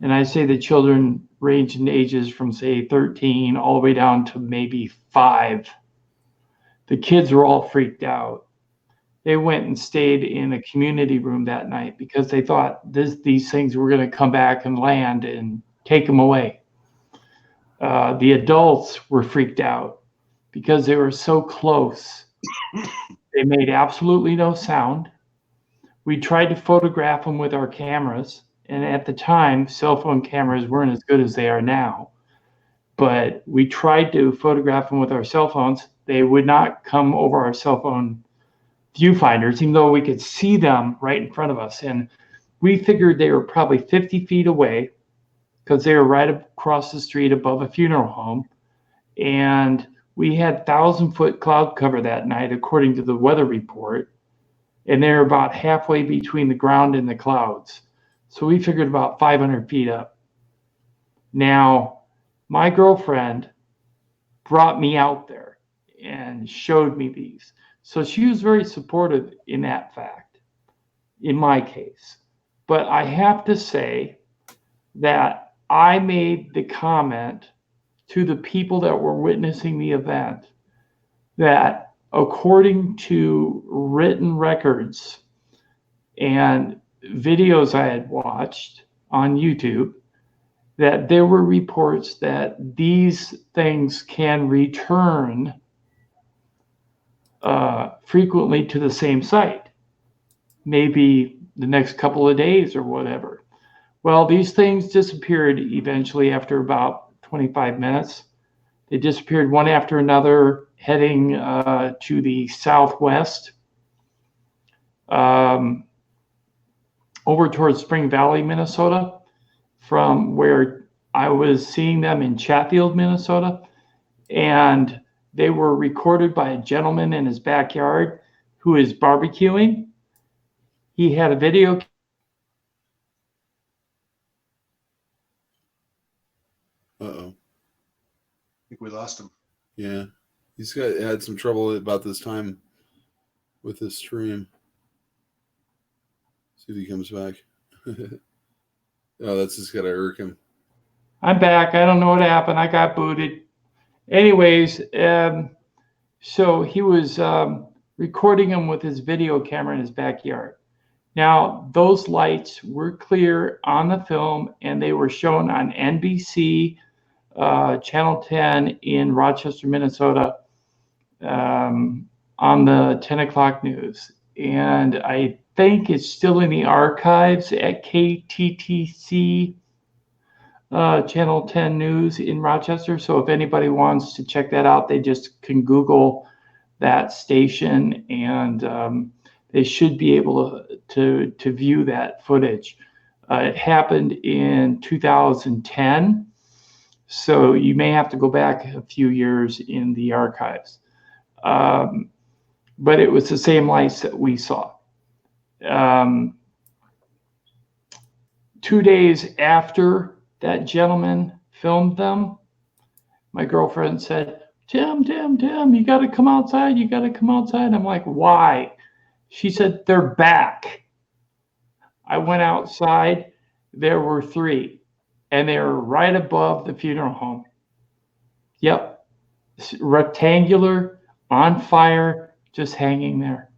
And I say the children ranged in ages from, say, 13 all the way down to maybe 5. The kids were all freaked out. They went and stayed in a community room that night because they thought these things were going to come back and land and take them away. The adults were freaked out because they were so close. They made absolutely no sound. We tried to photograph them with our cameras, and at the time, cell phone cameras weren't as good as they are now. But we tried to photograph them with our cell phones. They would not come over our cell phone viewfinders, even though we could see them right in front of us. And we figured they were probably 50 feet away because they were right across the street above a funeral home. And we had 1,000-foot cloud cover that night, according to the weather report. And they're about halfway between the ground and the clouds. So we figured about 500 feet up. Now, my girlfriend brought me out there and showed me these. So she was very supportive in that fact, in my case. But I have to say that I made the comment to the people that were witnessing the event that according to written records and videos I had watched on YouTube, that there were reports that these things can return frequently to the same site, maybe the next couple of days or whatever. Well, these things disappeared eventually after about 25 minutes. They disappeared one after another, heading to the southwest, over towards Spring Valley, Minnesota, from where I was seeing them in Chatfield, Minnesota. And they were recorded by a gentleman in his backyard who is barbecuing. He had a video. Uh-oh. I think we lost him. Yeah. He's had some trouble about this time with his stream. See if he comes back. Oh, that's just gotta irk him. I'm back. I don't know what happened. I got booted. Anyways, so he was recording him with his video camera in his backyard. Now, those lights were clear on the film, and they were shown on NBC, Channel 10 in Rochester, Minnesota, on the 10 o'clock news. And I think it's still in the archives at KTTC, Channel 10 News in Rochester. So if anybody wants to check that out, they just can Google that station, and they should be able to view that footage. It happened in 2010, so you may have to go back a few years in the archives. But it was the same lights that we saw. 2 days after that gentleman filmed them, my girlfriend said, Tim, you got to come outside. You got to come outside. I'm like, why? She said, they're back. I went outside. There were 3, and they were right above the funeral home. Yep. Rectangular, on fire, just hanging there.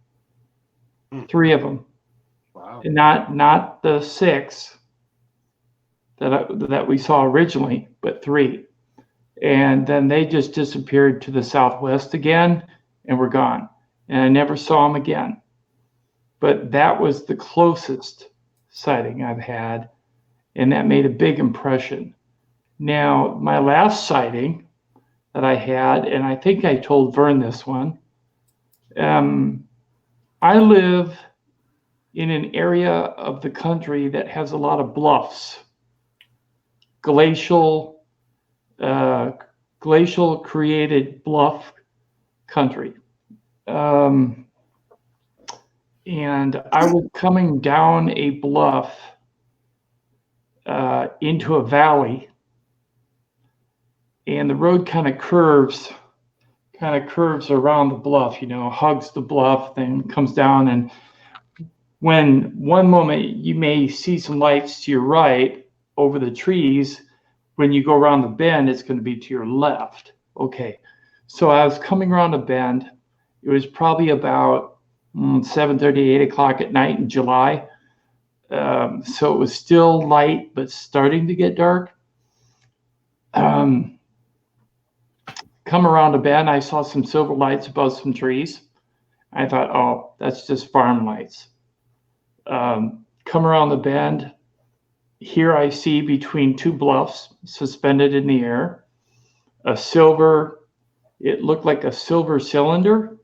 3 of them. Wow. And not the 6 that we saw originally, but 3. And then they just disappeared to the southwest again and were gone. And I never saw them again. But that was the closest sighting I've had, and that made a big impression. Now, my last sighting that I had, and I think I told Vern this one, I live in an area of the country that has a lot of bluffs, glacial created bluff country. And I was coming down a bluff into a valley, and the road kind of curves around the bluff, hugs the bluff, then comes down. And when one moment you may see some lights to your right over the trees, when you go around the bend, it's going to be to your left. Okay. So I was coming around a bend. It was probably about 7:30, 8 o'clock at night in July. So it was still light, but starting to get dark. Come around a bend, I saw some silver lights above some trees. I thought, oh, that's just farm lights. Come around the bend. Here I see between 2 bluffs suspended in the air, it looked like a silver cylinder,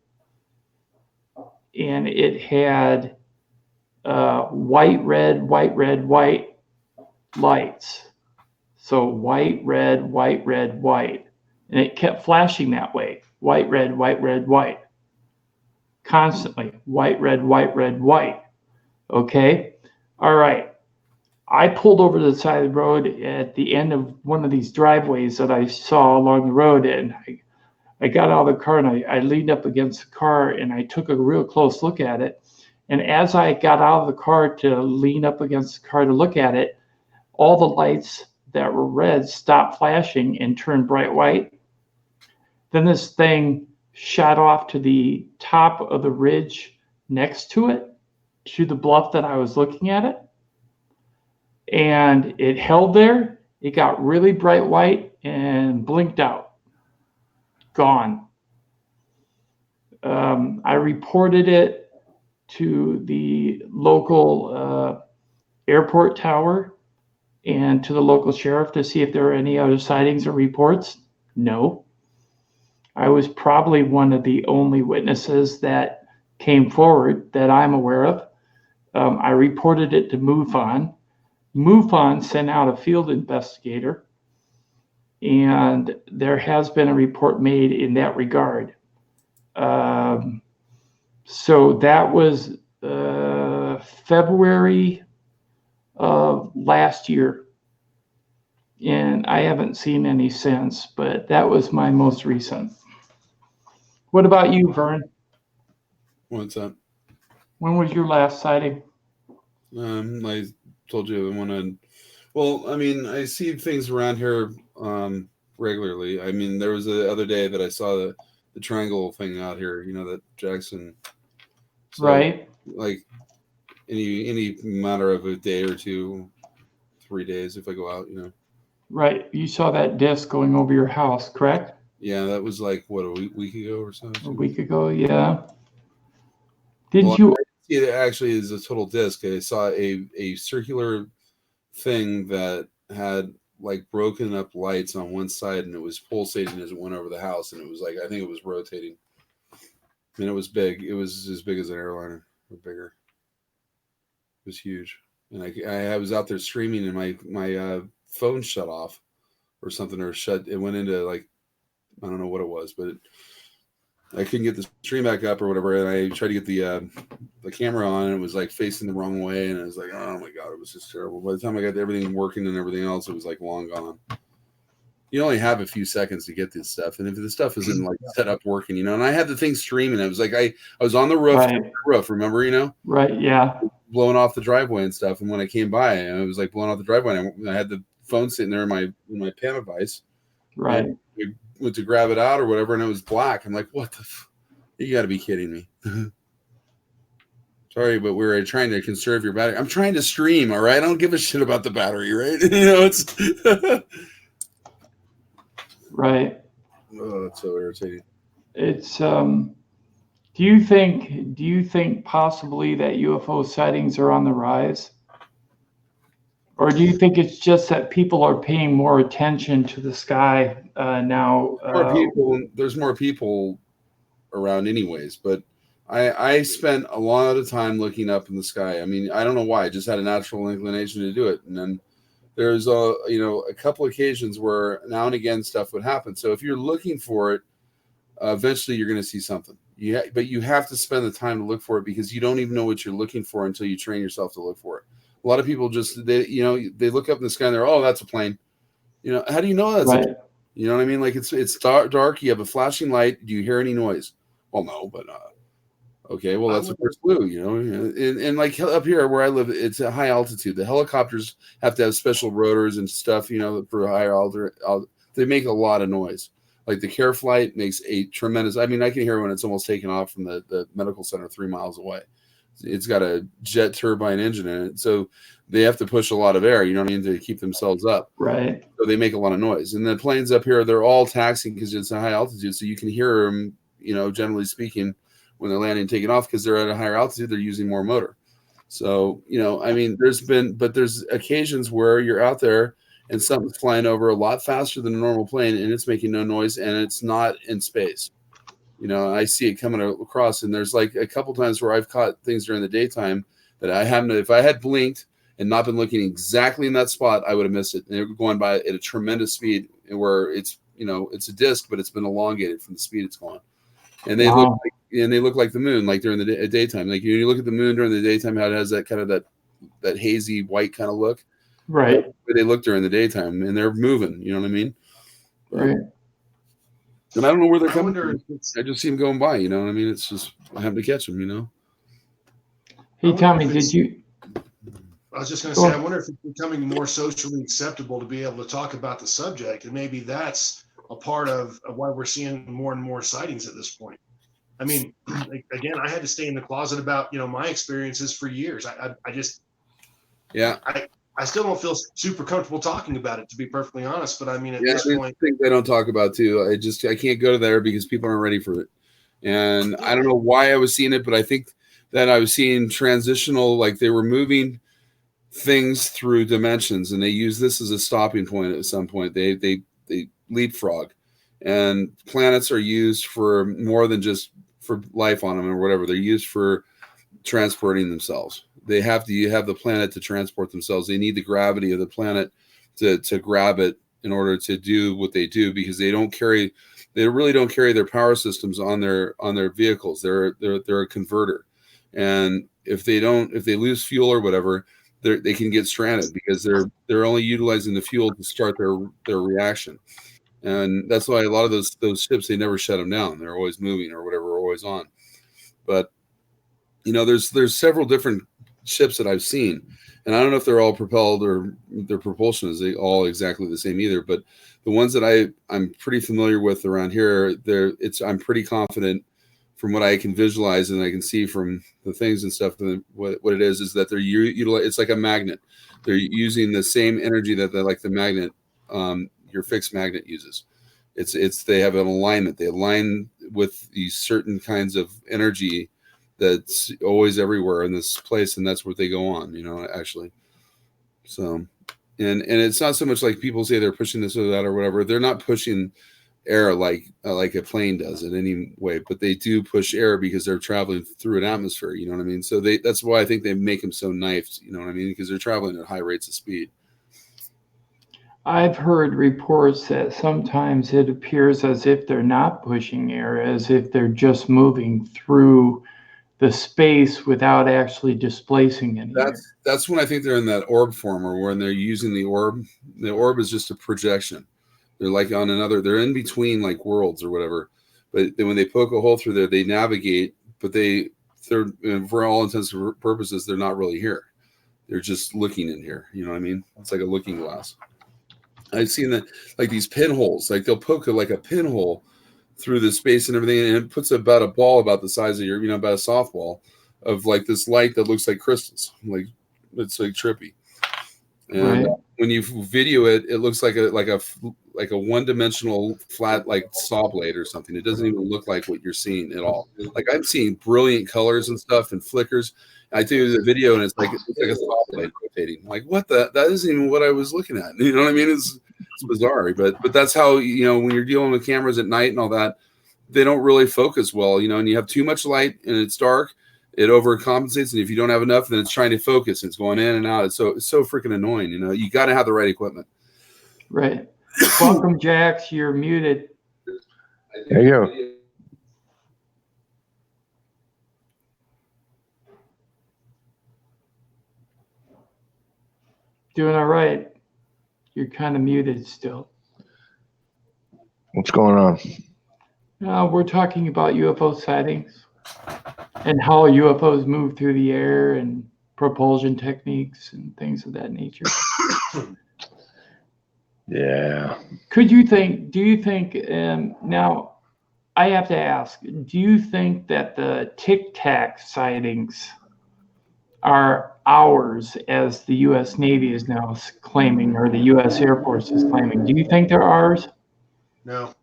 and it had white, red lights. So white, red, white. And it kept flashing that way. White, red, white. Constantly. White, red, white. Okay? All right. I pulled over to the side of the road at the end of one of these driveways that I saw along the road, and I got out of the car, and I leaned up against the car, and I took a real close look at it. And as I got out of the car to lean up against the car to look at it, all the lights that were red stopped flashing and turned bright white. Then this thing shot off to the top of the ridge next to it, to the bluff that I was looking at it. And it held there. It got really bright white and blinked out. Gone. I reported it to the local airport tower and to the local sheriff to see if there were any other sightings or reports. No. I was probably one of the only witnesses that came forward that I'm aware of. I reported it to MUFON. MUFON sent out a field investigator, and there has been a report made in that regard. So that was February of last year, and I haven't seen any since, but that was my most recent. What about you, Vern? What's that? When was your last sighting? I told you the one Well, I mean, I see things around here regularly. I mean, there was the other day that I saw the triangle thing out here. You know, that Jackson. So, Right. like any matter of a day or two, 3 days, if I go out, you know. Right. You saw that disc going over your house, correct? Yeah, that was like what, a week ago or so. A week ago, yeah. Didn't Well, you? it actually is a total disc. I saw a circular thing that had like broken up lights on one side, and it was pulsating as it went over the house, and it was like, I think it was rotating. And it was big. It was as big as an airliner, or bigger. It was huge. And I was out there streaming, and my phone shut off or something, or shut. It went into like, I don't know what it was, but I couldn't get the stream back up or whatever. And I tried to get the camera on, and it was like facing the wrong way. And I was like, oh my God, it was just terrible. By the time I got everything working and everything else, it was like long gone. You only have a few seconds to get this stuff. And if the stuff isn't like set up working, you know, and I had the thing streaming, I was like, I was on the roof, remember, you know? Right. Yeah. Blowing off the driveway and stuff. And when I came by, I was like blowing off the driveway. And I had the phone sitting there in my pen device. Right. And we went to grab it out or whatever, and it was black. I'm like, what the? You got to be kidding me. Sorry, but we're trying to conserve your battery. I'm trying to stream, all right? I don't give a shit about the battery, right? You know, it's right. Oh, it's so irritating. It's do you think possibly that UFO sightings are on the rise? Or do you think it's just that people are paying more attention to the sky now? There's more people around anyways, but I spent a lot of time looking up in the sky. I mean, I don't know why. I just had a natural inclination to do it. And then there's a couple occasions where now and again stuff would happen. So if you're looking for it, eventually you're going to see something. But you have to spend the time to look for it, because you don't even know what you're looking for until you train yourself to look for it. A lot of people they look up in the sky and they're, oh, that's a plane. You know, how do you know that's right. a plane? You know what I mean? Like it's dark. You have a flashing light. Do you hear any noise? Well, no, but okay. Well, that's the first clue. You know, and like up here where I live, it's a high altitude. The helicopters have to have special rotors and stuff. You know, for higher altitude, they make a lot of noise. Like the care flight makes a tremendous. I mean, I can hear when it's almost taken off from the medical center 3 miles away. It's got a jet turbine engine in it, so they have to push a lot of air, you know what I mean, to keep themselves up. Right. So they make a lot of noise. And the planes up here, they're all taxiing because it's a high altitude, so you can hear them, you know, generally speaking, when they're landing and taking off, because they're at a higher altitude, they're using more motor. So, you know, I mean, there's occasions where you're out there and something's flying over a lot faster than a normal plane, and it's making no noise, and it's not in space. You know, I see it coming across, and there's like a couple times where I've caught things during the daytime that I haven't. If I had blinked and not been looking exactly in that spot, I would have missed it. And they're going by at a tremendous speed, where it's, you know, it's a disc, but it's been elongated from the speed it's going. And they look like the moon, like during the daytime. Like you look at the moon during the daytime, how it has that kind of that hazy white kind of look. Right. But they look during the daytime, and they're moving. You know what I mean? Right. And I don't know where they're coming from. I just see them going by, you know what I mean? It's just, I have to catch them, you know? Hey, Tommy, did you? I was just going to say, I wonder if it's becoming more socially acceptable to be able to talk about the subject. And maybe that's a part of why we're seeing more and more sightings at this point. I mean, again, I had to stay in the closet about, you know, my experiences for years. I just, yeah. I still don't feel super comfortable talking about it, to be perfectly honest. But I mean, at this point, things I don't talk about too. I can't go there because people aren't ready for it. And I don't know why I was seeing it, but I think that I was seeing transitional, like they were moving things through dimensions, and they use this as a stopping point at some point. They leapfrog, and planets are used for more than just for life on them or whatever. They're used for transporting themselves. They have to have the planet to transport themselves. They need the gravity of the planet to grab it in order to do what they do, because they really don't carry their power systems on their vehicles. They're a converter. And if they lose fuel or whatever, they can get stranded because they're only utilizing the fuel to start their reaction. And that's why a lot of those ships, they never shut them down. They're always moving or whatever, always on. But you know, there's several different ships that I've seen, And I don't know if they're all propelled or their propulsion is all exactly the same either. But the ones that I'm pretty familiar with around here, I'm pretty confident from what I can visualize and I can see from the things and stuff. What it is that they're it's like a magnet. They're using the same energy that like the magnet, your fixed magnet uses. They have an alignment. They align with these certain kinds of energy that's always everywhere in this place, and that's where they go on, actually. So, and it's not so much like people say they're pushing this or that or whatever. They're not pushing air like a plane does in any way, but they do push air because they're traveling through an atmosphere. You know what I mean? So that's why I think they make them so knifed. You know what I mean? Because they're traveling at high rates of speed. I've heard reports that sometimes it appears as if they're not pushing air, as if they're just moving through the space without actually displacing any air. That's when I think they're in that orb form, or when they're using the orb. The orb is just a projection. They're like on another, they're in between like worlds or whatever. But then when they poke a hole through there, they navigate, but they're for all intents and purposes, they're not really here. They're just looking in here. You know what I mean? It's like a looking glass. I've seen that, like these pinholes, like they'll poke like a pinhole through the space and everything, and it puts about a ball about the size of your, about a softball of like this light that looks like crystals. Like it's like trippy. And when you video it, it looks like a one-dimensional flat like saw blade or something. It doesn't even look like what you're seeing at all. Like I'm seeing brilliant colors and stuff and flickers. I do the video and it's like a saw blade rotating. I'm like, what that isn't even what I was looking at. You know what I mean? It's bizarre, but that's how, when you're dealing with cameras at night and all that, they don't really focus well, and you have too much light and it's dark, it overcompensates. And if you don't have enough, then it's trying to focus. It's going in and out. It's so freaking annoying. You got to have the right equipment. Right. Welcome, Jax. You're muted. There you go. Doing all right. You're kind of muted still. What's going on? We're talking about UFO sightings and how UFOs move through the air and propulsion techniques and things of that nature. Yeah. Do you think, now I have to ask, do you think that the Tic Tacs sightings are ours, as the U.S. Navy is now claiming, or the U.S. Air Force is claiming? Do you think they're ours? No.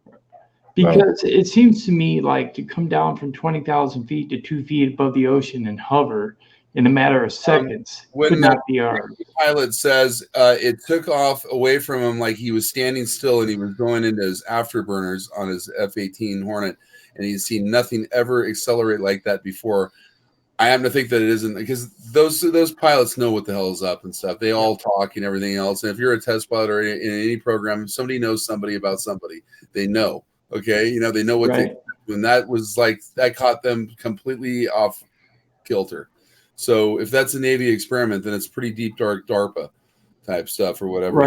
Because it seems to me like to come down from 20,000 feet to 2 feet above the ocean and hover in a matter of seconds could not be ours. The pilot says it took off away from him like he was standing still and he was going into his afterburners on his F-18 Hornet, and he's seen nothing ever accelerate like that before. I happen to think that it isn't, because those pilots know what the hell is up and stuff. They all talk and everything else. And if you're a test pilot or in any program, somebody knows somebody about somebody. They know. Okay, they know what they. When that was like, that caught them completely off kilter. So if that's a Navy experiment, then it's pretty deep, dark DARPA type stuff or whatever.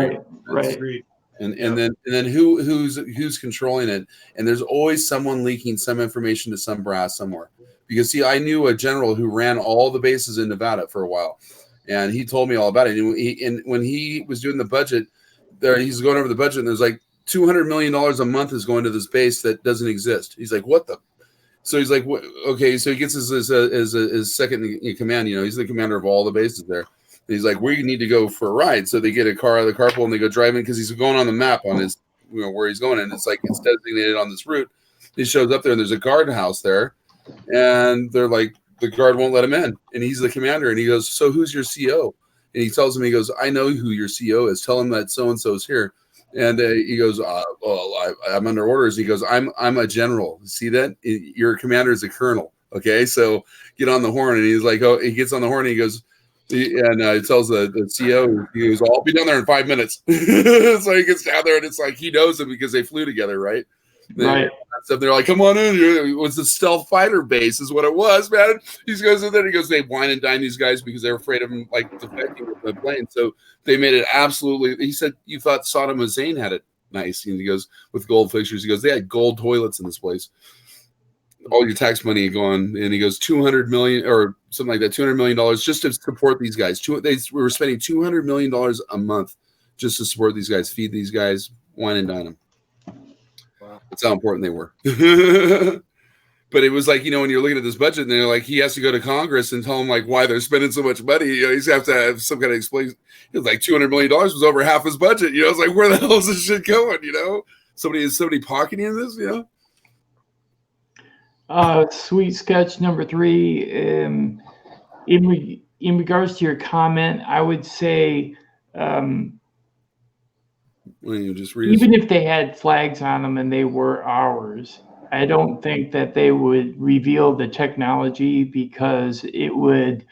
Right. And then who's controlling it? And there's always someone leaking some information to some brass somewhere. Because see, I knew a general who ran all the bases in Nevada for a while, and he told me all about it. And when he was doing the budget, he's going over the budget, and there's like $200 million a month is going to this base that doesn't exist. He's like, what the? So he's like, okay. So he gets his second in command. He's the commander of all the bases there. And he's like, we need to go for a ride. So they get a car out of the carpool and they go driving, because he's going on the map on his, where he's going, and it's like it's designated on this route. He shows up there, and there's a guardhouse there. And they're like, the guard won't let him in. And he's the commander. And he goes, so who's your CO? And he tells him, he goes, I know who your CO is. Tell him that so-and-so's here. And he goes, well, I'm under orders. He goes, I'm a general. See that? Your commander is a colonel. Okay, so get on the horn. And he's like, he gets on the horn and he goes, he tells the CO, he goes, I'll be down there in 5 minutes. So he gets down there, and it's like he knows him because they flew together, right? Right. So they're like, come on in. It was a stealth fighter base, is what it was, man. He goes in there. He goes, they wine and dine these guys because they're afraid of him, like defecting with the plane. So they made it absolutely. He said, you thought Saddam Hussein had it nice. And he goes, with gold fixtures. He goes, they had gold toilets in this place. all your tax money gone. And he goes, 200 million or something like that, $200 million just to support these guys. We were spending $200 million a month just to support these guys, feed these guys, wine and dine them. Wow. That's how important they were. But it was like, you know, when you're looking at this budget and they're like, he has to go to Congress and tell them like why they're spending so much money. You know, he's have to have some kind of explanation. It was like $200 million was over half his budget. You know, it's like, where the hell is this shit going? You know, is somebody pocketing this? You know. Sweet sketch number 3. In regards to your comment, I would say, You just read even if they had flags on them and they were ours, I don't think that they would reveal the technology because it would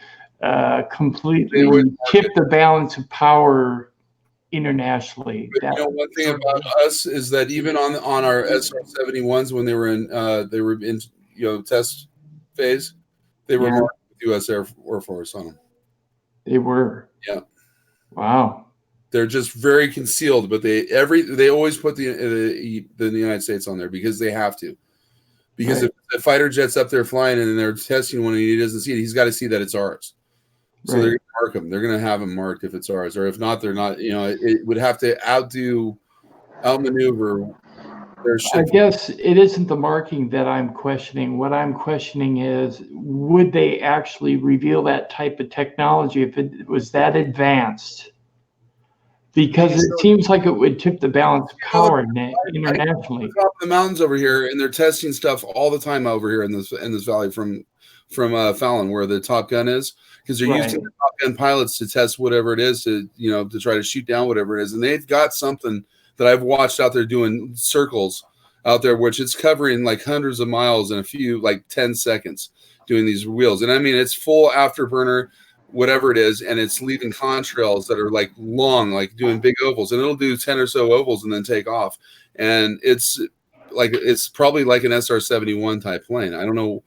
completely tip the balance of power internationally. But you know, one thing about us is that even on our SR-71s when they were in test phase, they were marked with U.S. Air Force on them. They were. Yeah. Wow. They're just very concealed, but they always put the United States on there because they have to. Because if the fighter jet's up there flying and they're testing one and he doesn't see it, he's got to see that it's ours. So they're going to mark them. They're going to have them marked if it's ours, or if not, they're not. You know, it would have to outmaneuver their ship. I guess it isn't the marking that I'm questioning. What I'm questioning is, would they actually reveal that type of technology if it was that advanced? Because it seems like it would tip the balance of power internationally. Up in the mountains over here, and they're testing stuff all the time over here in this valley from Fallon, where the Top Gun is, because they're using the Top Gun pilots to test whatever it is to try to shoot down whatever it is, and they've got something that I've watched out there doing circles out there, which it's covering like hundreds of miles in a few 10 seconds doing these wheels, and I mean it's full afterburner. Whatever it is, and it's leaving contrails that are like long, like doing big ovals, and it'll do 10 or so ovals and then take off. And it's probably like an SR-71 type plane. I don't know,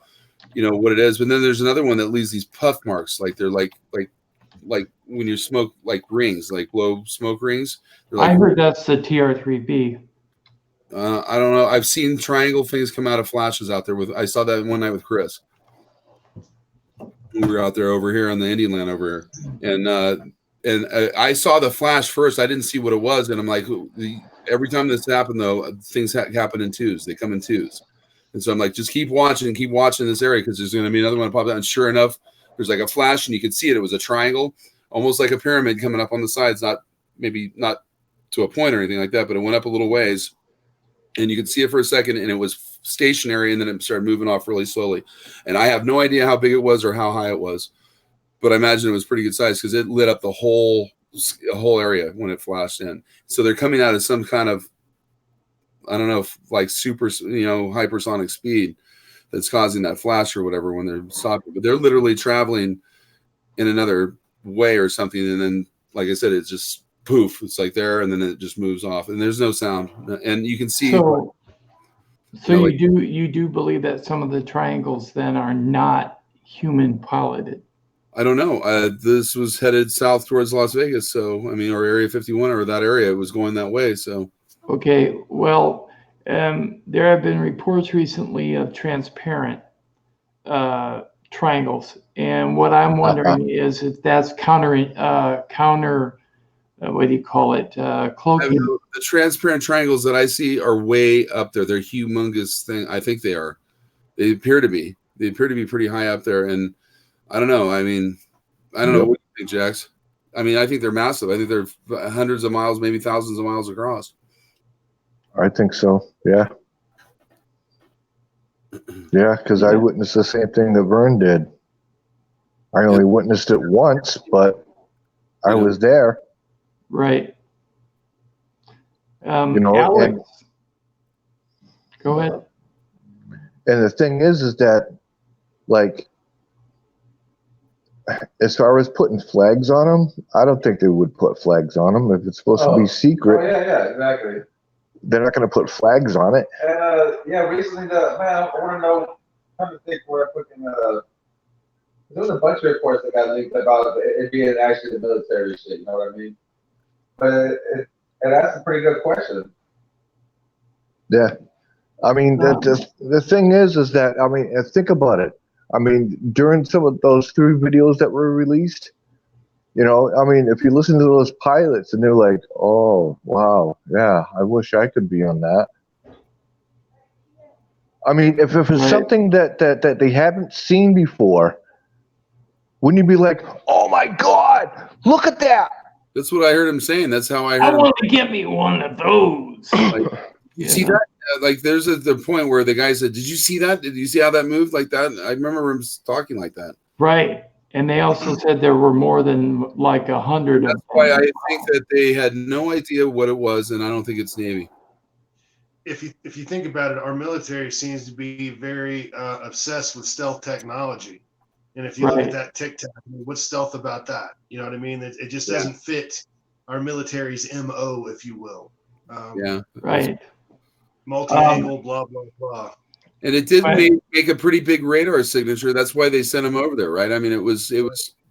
what it is, but then there's another one that leaves these puff marks, like they're like when you smoke like rings, like low smoke rings. I heard that's the TR-3B. I don't know. I've seen triangle things come out of flashes out there. I saw that one night with Chris. We were out there over here on the Indian land over here, and I saw the flash first. I didn't see what it was, and I'm like, every time this happened though, things happen in twos. They come in twos, and so I'm like, just keep watching this area because there's going to be another one pop out. And sure enough, there's like a flash, and you could see it. It was a triangle, almost like a pyramid coming up on the sides. Not to a point or anything like that, but it went up a little ways, and you could see it for a second, and it was stationary, and then it started moving off really slowly. And I have no idea how big it was or how high it was, but I imagine it was pretty good size because it lit up the whole area when it flashed in. So they're coming out of some kind of, I don't know, like super, hypersonic speed that's causing that flash or whatever when they're stopping. But they're literally traveling in another way or something, and then, like I said, it's just poof. It's like there, and then it just moves off, and there's no sound, and you can see. So you do believe that some of the triangles then are not human piloted? I don't know. This was headed south towards Las Vegas, so I mean, or Area 51 or that area, it was going that way. So okay, well, there have been reports recently of transparent triangles, and what I'm wondering is if that's counter. What do you call it? Cloaking. The transparent triangles that I see are way up there. They're humongous thing. I think they are. They appear to be. They appear to be pretty high up there. And I don't know. I mean, I don't know. What do you think, Jax? I mean, I think they're massive. I think they're hundreds of miles, maybe thousands of miles across. I think so. Yeah. Yeah, because I witnessed the same thing that Vern did. I only witnessed it once, but I was there. Right. Alex, go ahead. And the thing is that, like, as far as putting flags on them, I don't think they would put flags on them if it's supposed to be secret. Oh, yeah, exactly. They're not going to put flags on it. Recently, I want to know, I'm to think where I put in there was a bunch of reports that got leaked about it being actually the military shit, you know what I mean? But it asked a pretty good question. Yeah. I mean, the thing is that, I mean, think about it. I mean, during some of those 3 videos that were released, you know, I mean, if you listen to those pilots and they're like, oh, wow, yeah, I wish I could be on that. I mean, if it's something that they haven't seen before, wouldn't you be like, oh my God, look at that? That's what I heard him saying. That's how I heard I him. want to get me one of those. Like, you see that? Like, there's the point where the guy said, did you see that? Did you see how that moved like that? I remember him talking like that. Right. And they also said there were more than like 100 of them. That's why I think that they had no idea what it was, and I don't think it's Navy. If you think about it, our military seems to be very obsessed with stealth technology. And if you look at that Tic Tac, I mean, what's stealth about that? You know what I mean? It just doesn't fit our military's MO, if you will. Right. Multi-angle, blah, blah, blah. And it did make a pretty big radar signature. That's why they sent him over there, right? I mean, it was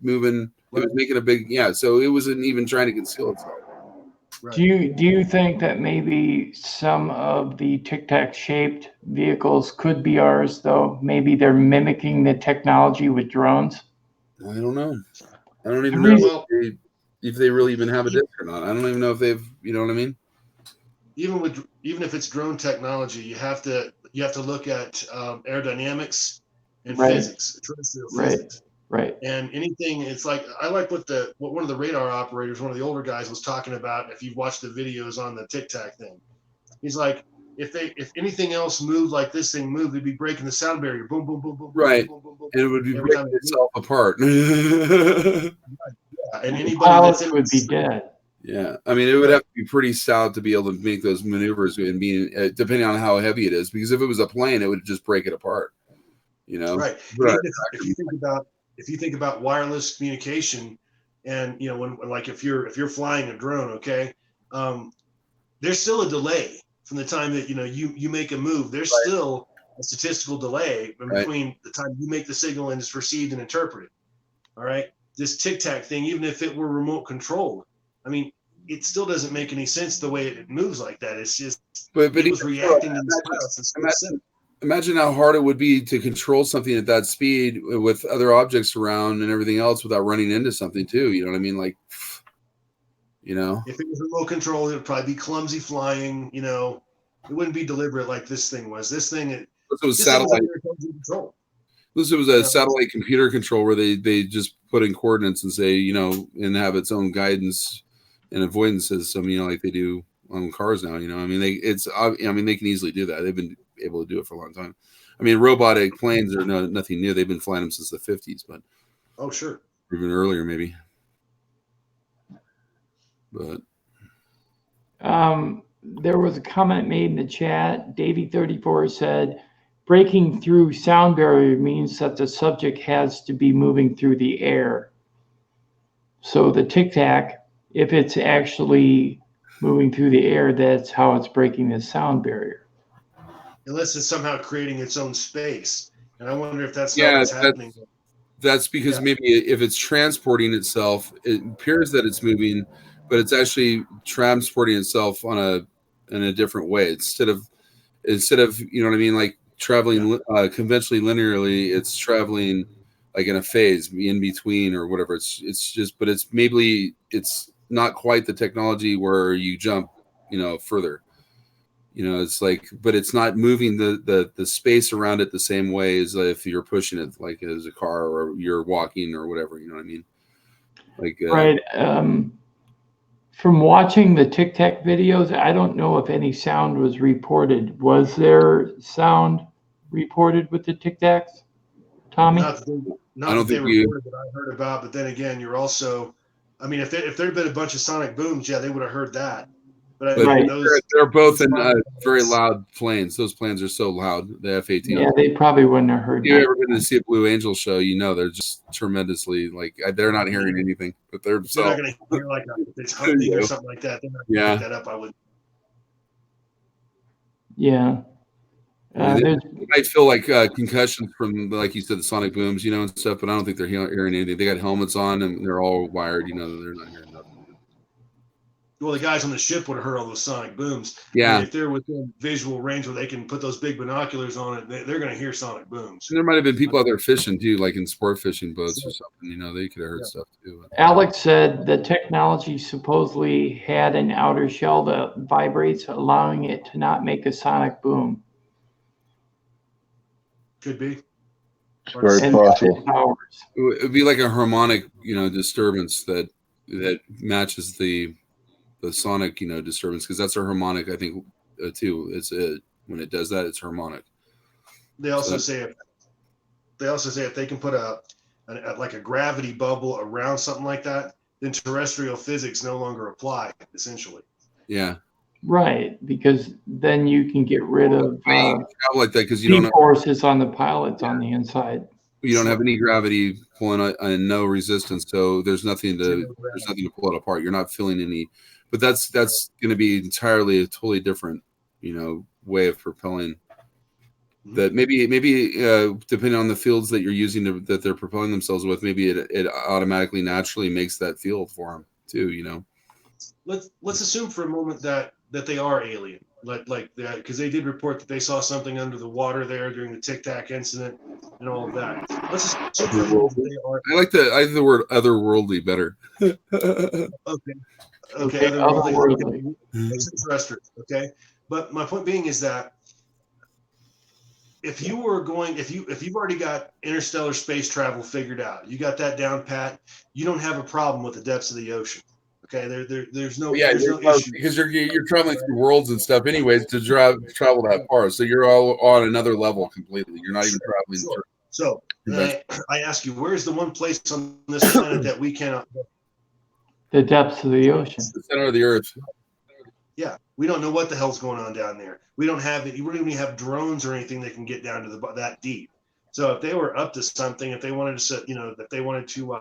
moving, it was making a big, so it wasn't even trying to conceal itself. Right. Do you think that maybe some of the Tic Tac shaped vehicles could be ours, though? Maybe they're mimicking the technology with drones? I don't know. I don't even know if they really even have a disc or not. I don't even know if they've, you know what I mean? Even if it's drone technology, you have to look at aerodynamics and physics, terrestrial physics. Right. And anything, it's like, I like what one of the radar operators, one of the older guys, was talking about. If you've watched the videos on the Tic Tac thing, he's like, if anything else moved like this thing moved, it'd be breaking the sound barrier. Boom, boom, boom, boom. Right. Boom, boom, boom, and it would be breaking itself apart. And anybody pilots would be dead. Yeah, I mean, it would have to be pretty stout to be able to make those maneuvers, and being depending on how heavy it is. Because if it was a plane, it would just break it apart. You know, right? If you think about wireless communication, and you know, when like if you're flying a drone, okay, there's still a delay from the time that you make a move. There's still a statistical delay in between the time you make the signal and it's received and interpreted. All right, this Tic Tac thing, even if it were remote controlled, I mean, it still doesn't make any sense the way it moves like that. It's just, it was reacting to the Imagine how hard it would be to control something at that speed with other objects around and everything else without running into something too. You know what I mean? Like, you know, if it was remote control, it would probably be clumsy flying. You know, it wouldn't be deliberate like this thing was. This thing, it was satellite control. This was a satellite computer control where they just put in coordinates and say, you know, and have its own guidance and avoidance system, you know, like they do on cars now. You know, I mean, they can easily do that. They've been able to do it for a long time. I mean, robotic planes are nothing new. They've been flying them since the 50s, but sure, even earlier maybe. But there was a comment made in the chat. Davey34 said, breaking through sound barrier means that the subject has to be moving through the air. So the Tic Tac, if it's actually moving through the air, that's how it's breaking the sound barrier. Unless it's somehow creating its own space. And I wonder if that's not what's happening. That's because maybe if it's transporting itself, it appears that it's moving, but it's actually transporting itself in a different way. Instead of, you know what I mean, like traveling conventionally linearly, it's traveling like in a phase in between or whatever. It's just, but it's not quite the technology where you jump, you know, further. You know, it's like, but it's not moving the space around it the same way as if you're pushing it like as a car or you're walking or whatever. You know what I mean? Like right. From watching the Tic Tac videos, I don't know if any sound was reported. Was there sound reported with the Tic Tacs, Tommy? Not that they reported that I heard about, but then again, you're also, I mean, if there'd been a bunch of sonic booms, they would have heard that. But they're both in very loud planes. Those planes are so loud. The F-18. Yeah, they probably wouldn't have heard. If you've ever been to see a Blue Angel show, you know they're just tremendously like they're not hearing anything, but they're not going to hear like it's hunting or something like that. They're not going to pick that up. I would. Yeah. They might feel like concussions from, like you said, the sonic booms, you know, and stuff. But I don't think they're hearing anything. They got helmets on and they're all wired. You know, they're not hearing nothing. Well, the guys on the ship would have heard all those sonic booms. Yeah. I mean, if they're within visual range where they can put those big binoculars on it, they're going to hear sonic booms. And there might have been people out there fishing too, like in sport fishing boats or something. You know, they could have heard stuff too. Alex said the technology supposedly had an outer shell that vibrates, allowing it to not make a sonic boom. Could be. Very And possible. It would be like a harmonic, disturbance that matches the sonic, disturbance, because that's a harmonic. I think too. When it does that, it's harmonic. They also say if they can put like a gravity bubble around something like that, then terrestrial physics no longer apply. Essentially. Yeah. Right, because then you can get rid of like that because you don't have forces on the pilots on the inside. You don't have any gravity pulling and no resistance, so there's nothing to pull it apart. You're not feeling any, but that's going to be entirely a totally different, way of propelling. That maybe depending on the fields that you're using that they're propelling themselves with, maybe it automatically naturally makes that field for them too. Let's assume for a moment that they are alien, like that, because they did report that they saw something under the water there during the Tic Tac incident and all of that. Let's assume for a moment that they are. I like the word otherworldly better. Okay, otherworldly. Extraterrestrials. Okay, but my point being is that if you've already got interstellar space travel figured out, you got that down pat, you don't have a problem with the depths of the ocean. Okay, there's no issue because you're traveling through worlds and stuff anyways to travel that far, so you're all on another level completely. You're not even traveling. Sure. So I ask you, where's the one place on this planet that we cannot go? The depths of the ocean. The center of the earth. Yeah, we don't know what the hell's going on down there. We don't even have drones or anything that can get down to that deep. So if they were up to something, if they wanted to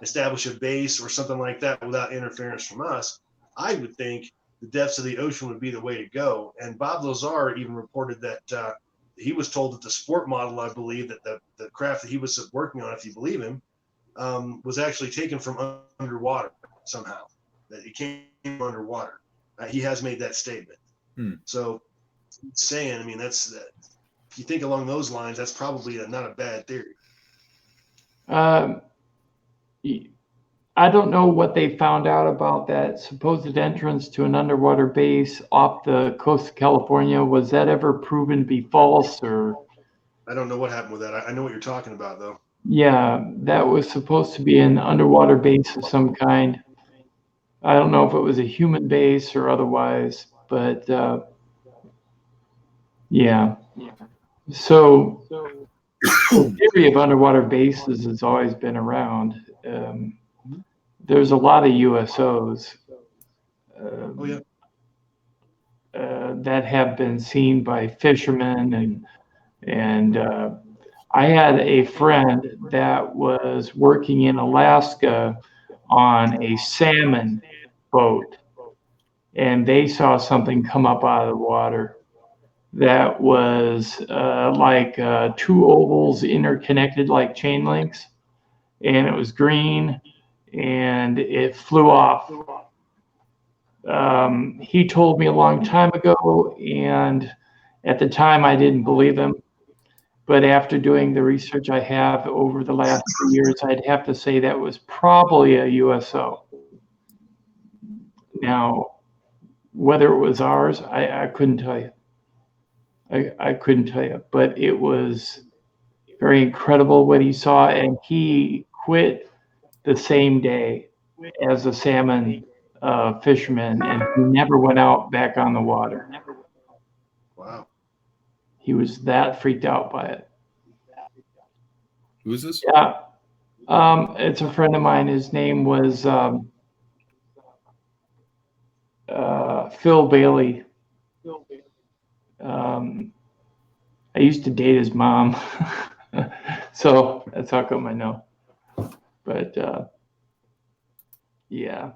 establish a base or something like that without interference from us, I would think the depths of the ocean would be the way to go. And Bob Lazar even reported that he was told that the sport model, I believe, that the craft that he was working on, if you believe him, was actually taken from underwater somehow, that it came underwater. He has made that statement. So saying, I mean, if you think along those lines, that's probably not a bad theory. I don't know what they found out about that supposed entrance to an underwater base off the coast of California. Was that ever proven to be false, or? I don't know what happened with that. I know what you're talking about, though. Yeah, that was supposed to be an underwater base of some kind. I don't know if it was a human base or otherwise, but yeah. So the theory of underwater bases has always been around. There's a lot of USOs that have been seen by fishermen, and I had a friend that was working in Alaska on a salmon boat, and they saw something come up out of the water that was like two ovals interconnected like chain links, and it was green, and it flew off. He told me a long time ago, and at the time I didn't believe him. But after doing the research I have over the last 2 years, I'd have to say that was probably a USO. Now, whether it was ours, I couldn't tell you. I couldn't tell you, but it was very incredible what he saw, and he quit the same day as a salmon fisherman, and he never went out back on the water. Wow. He was that freaked out by it. Who is this? Yeah. It's a friend of mine. His name was Phil Bailey. I used to date his mom, so that's how come I know. But yeah,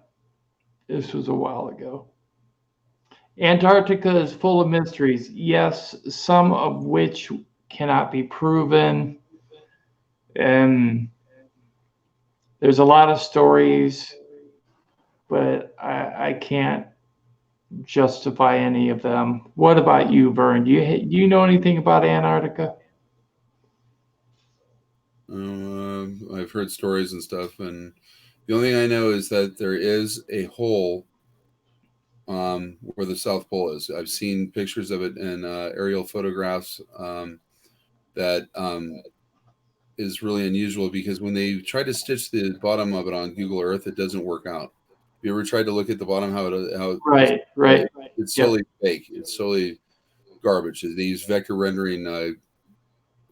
this was a while ago. Antarctica is full of mysteries. Yes, some of which cannot be proven. And there's a lot of stories but I can't justify any of them. What about you, Vern? Do you know anything about Antarctica? I've heard stories and stuff, and the only thing I know is that there is a hole where the South Pole is. I've seen pictures of it in aerial photographs that is really unusual, because when they try to stitch the bottom of it on Google Earth, it doesn't work out. Have you ever tried to look at the bottom, how Right. it's solely fake. It's solely garbage. They use vector rendering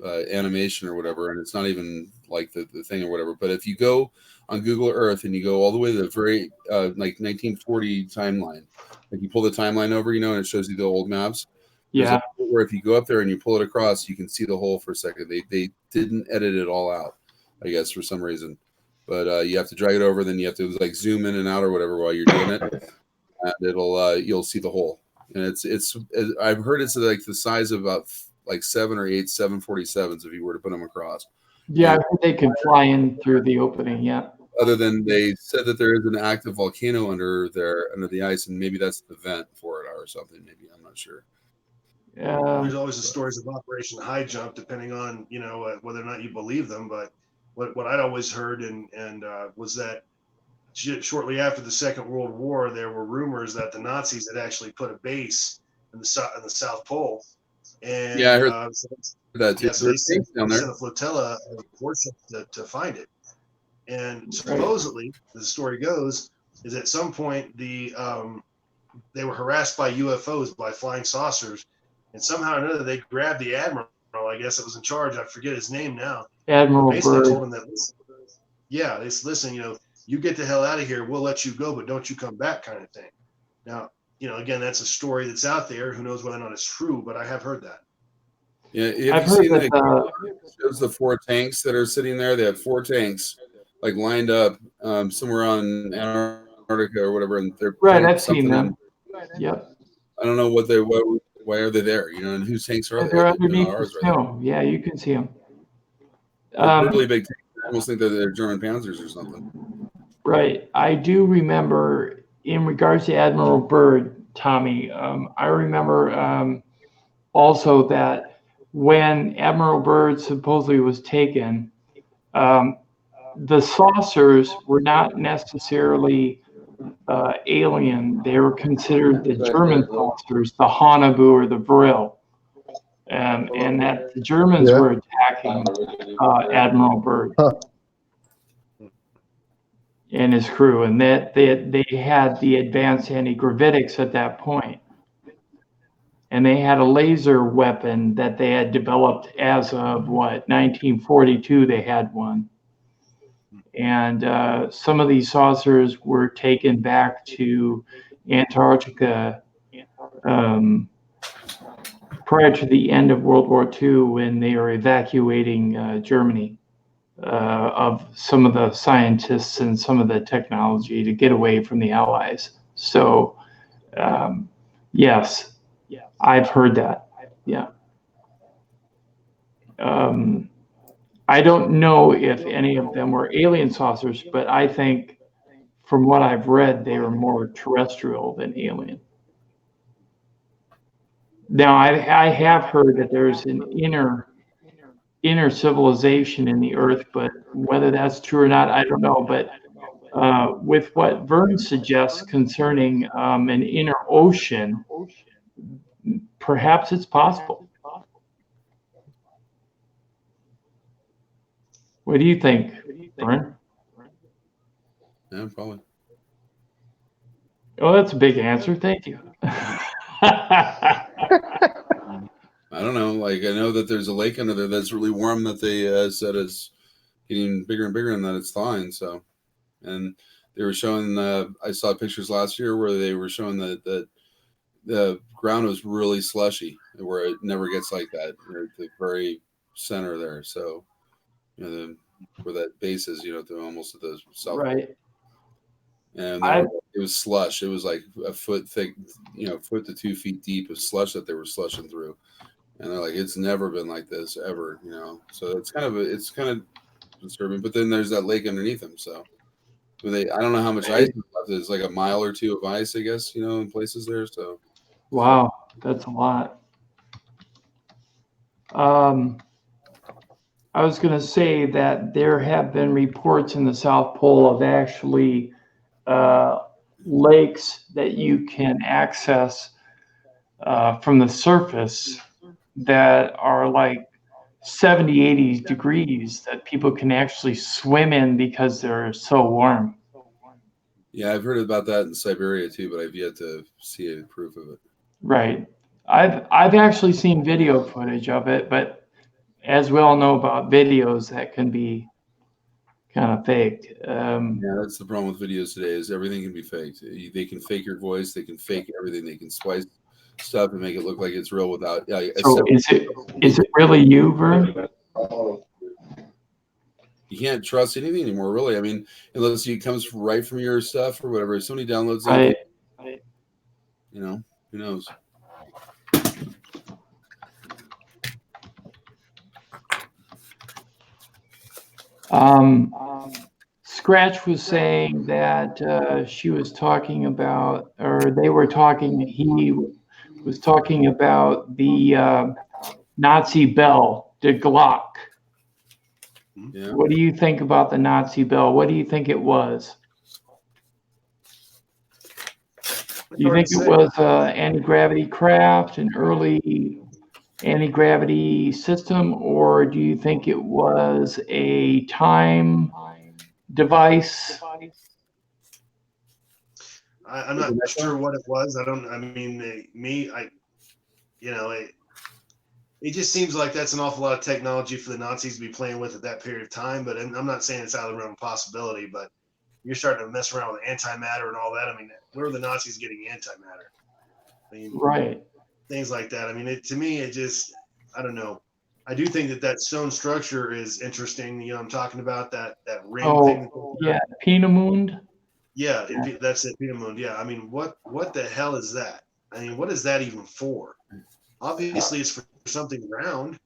animation or whatever, and it's not even like the thing or whatever. But if you go on Google Earth and you go all the way to the very like 1940 timeline, like you pull the timeline over, and it shows you the old maps. Yeah. Where if you go up there and you pull it across, you can see the hole for a second. They didn't edit it all out, I guess, for some reason. But you have to drag it over, then you have to like zoom in and out or whatever while you're doing it, and you'll see the hole. And it's I've heard it's like the size of about like 7 or 8 747s if you were to put them across. Yeah, I think they can fly in through the opening. Yeah. Other than they said that there is an active volcano under the ice, and maybe that's the vent for it or something. Maybe, I'm not sure. There's always the stories of Operation High Jump, depending on whether or not you believe them. But what I'd always heard and was that shortly after the Second World War, there were rumors that the Nazis had actually put a base in the South Pole. And yeah, I heard that too. Yeah, so they sent a flotilla of warships to find it. And supposedly, the story goes, is at some point they were harassed by UFOs, by flying saucers, and somehow or another they grabbed the admiral. I guess it was in charge. I forget his name now. Admiral basically Byrd. told him that. Yeah, they said, listen, you get the hell out of here. We'll let you go, but don't you come back, kind of thing. Now, again, that's a story that's out there. Who knows whether or not it's true, but I have heard that. Yeah, I've heard that. It shows the 4 tanks that are sitting there. They have 4 tanks like lined up somewhere on Antarctica or whatever, and they're Right. I've seen them. Yep. I don't know why are they there? And whose tanks are They're they? underneath the snow. Yeah, you can see them. They're really big tanks. I almost think that they're German Panzers or something. Right. I do remember, in regards to Admiral Byrd, Tommy, I remember also that when Admiral Byrd supposedly was taken, the saucers were not necessarily alien. They were considered the German saucers, the Haunebu or the Vril. And that the Germans were attacking Admiral Byrd and his crew, and that they had the advanced anti-gravitics at that point. And they had a laser weapon that they had developed as of 1942, they had one. And some of these saucers were taken back to Antarctica prior to the end of World War II, when they were evacuating Germany of some of the scientists and some of the technology to get away from the Allies. So, yes, I've heard that. Yeah. I don't know if any of them were alien saucers, but I think from what I've read, they were more terrestrial than alien. Now, I have heard that there's an inner civilization in the earth, but whether that's true or not, I don't know. But with what Vern suggests concerning an inner ocean, perhaps it's possible. What do you think, Vern? Yeah, probably. Oh, that's a big answer. Thank you. I don't know. Like, I know that there's a lake under there that's really warm that they said is getting bigger and bigger, and that it's thawing. So, and they were showing. I saw pictures last year where they were showing that the ground was really slushy, where it never gets like that. At the very center there. So, where that base is, almost at the south. Right. And it was slush. It was like a foot thick, foot to 2 feet deep of slush that they were slushing through. And they're like, it's never been like this ever, So it's kind of disturbing. But then there's that lake underneath them. So I don't know how much ice is left. There's like a mile or two of ice, I guess, in places there. So Wow, that's a lot. I was going to say that there have been reports in the South Pole of actually lakes that you can access from the surface that are like 70, 80 degrees that people can actually swim in because they're so warm. yeah, I've heard about that in Siberia too, but I've yet to see any proof of it. Right. I've actually seen video footage of it, but as we all know about videos, that can be kind of faked. Yeah, that's the problem with videos today is everything can be faked. They can fake your voice. They can fake everything. They can splice stuff and make it look like it's real without. So is it really you, Vern? You can't trust anything anymore, really. I mean, unless it comes right from your stuff or whatever. If somebody downloads Right. it, who knows? Scratch was saying that she was talking about, or they were talking, he was talking about the Nazi bell, the Glock. Yeah. What do you think about the Nazi bell? What do you think it was? Do you think it was anti-gravity craft, an early anti-gravity system, or do you think it was a time device? I'm not sure what it was. It just seems like that's an awful lot of technology for the Nazis to be playing with at that period of time. But I'm not saying it's out of the realm of possibility, but you're starting to mess around with antimatter and all that. I mean, where are the Nazis getting antimatter? I mean, Right. Things like that. I mean, to me, it just, I don't know. I do think that stone structure is interesting. I'm talking about that ring thing. Yeah, Peenemund. Yeah, that's it, Peenemund. Yeah, I mean, what the hell is that? I mean, what is that even for? Obviously, it's for something round.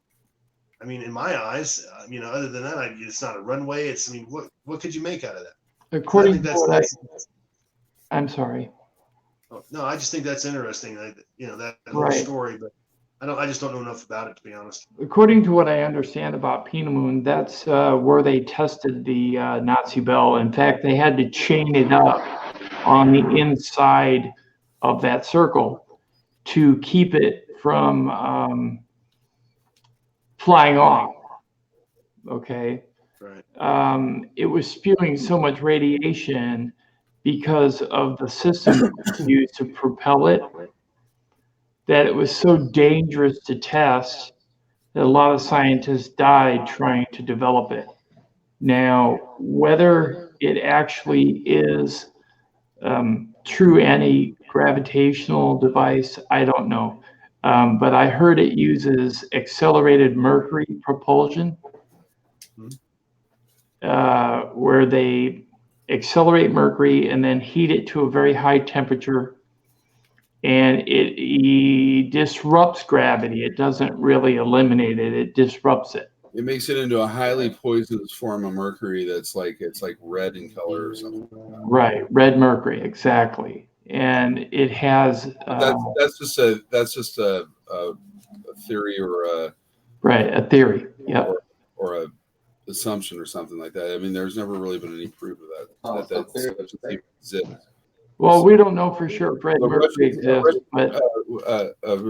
I mean, in my eyes, other than that, it's not a runway. What could you make out of that? According to what I'm sorry. Oh, no, I just think that's interesting. That whole Right. story, but I just don't know enough about it, to be honest. According to what I understand about Peenemund, that's where they tested the Nazi bell. In fact, they had to chain it up on the inside of that circle to keep it from flying off. Okay. Right. It was spewing so much radiation because of the system used to propel it that it was so dangerous to test that a lot of scientists died trying to develop it. Now, whether it actually is true anti-gravitational device, I don't know. But I heard it uses accelerated mercury propulsion, where they accelerate mercury and then heat it to a very high temperature, and it disrupts gravity. It doesn't really eliminate it. It disrupts it. It makes it into a highly poisonous form of mercury it's like red in color or something. Right, red mercury, exactly. And it has that's just a theory or a theory, yep, or a assumption or something like that. I mean, there's never really been any proof of that exists. Well, we don't know for sure if red mercury exists, but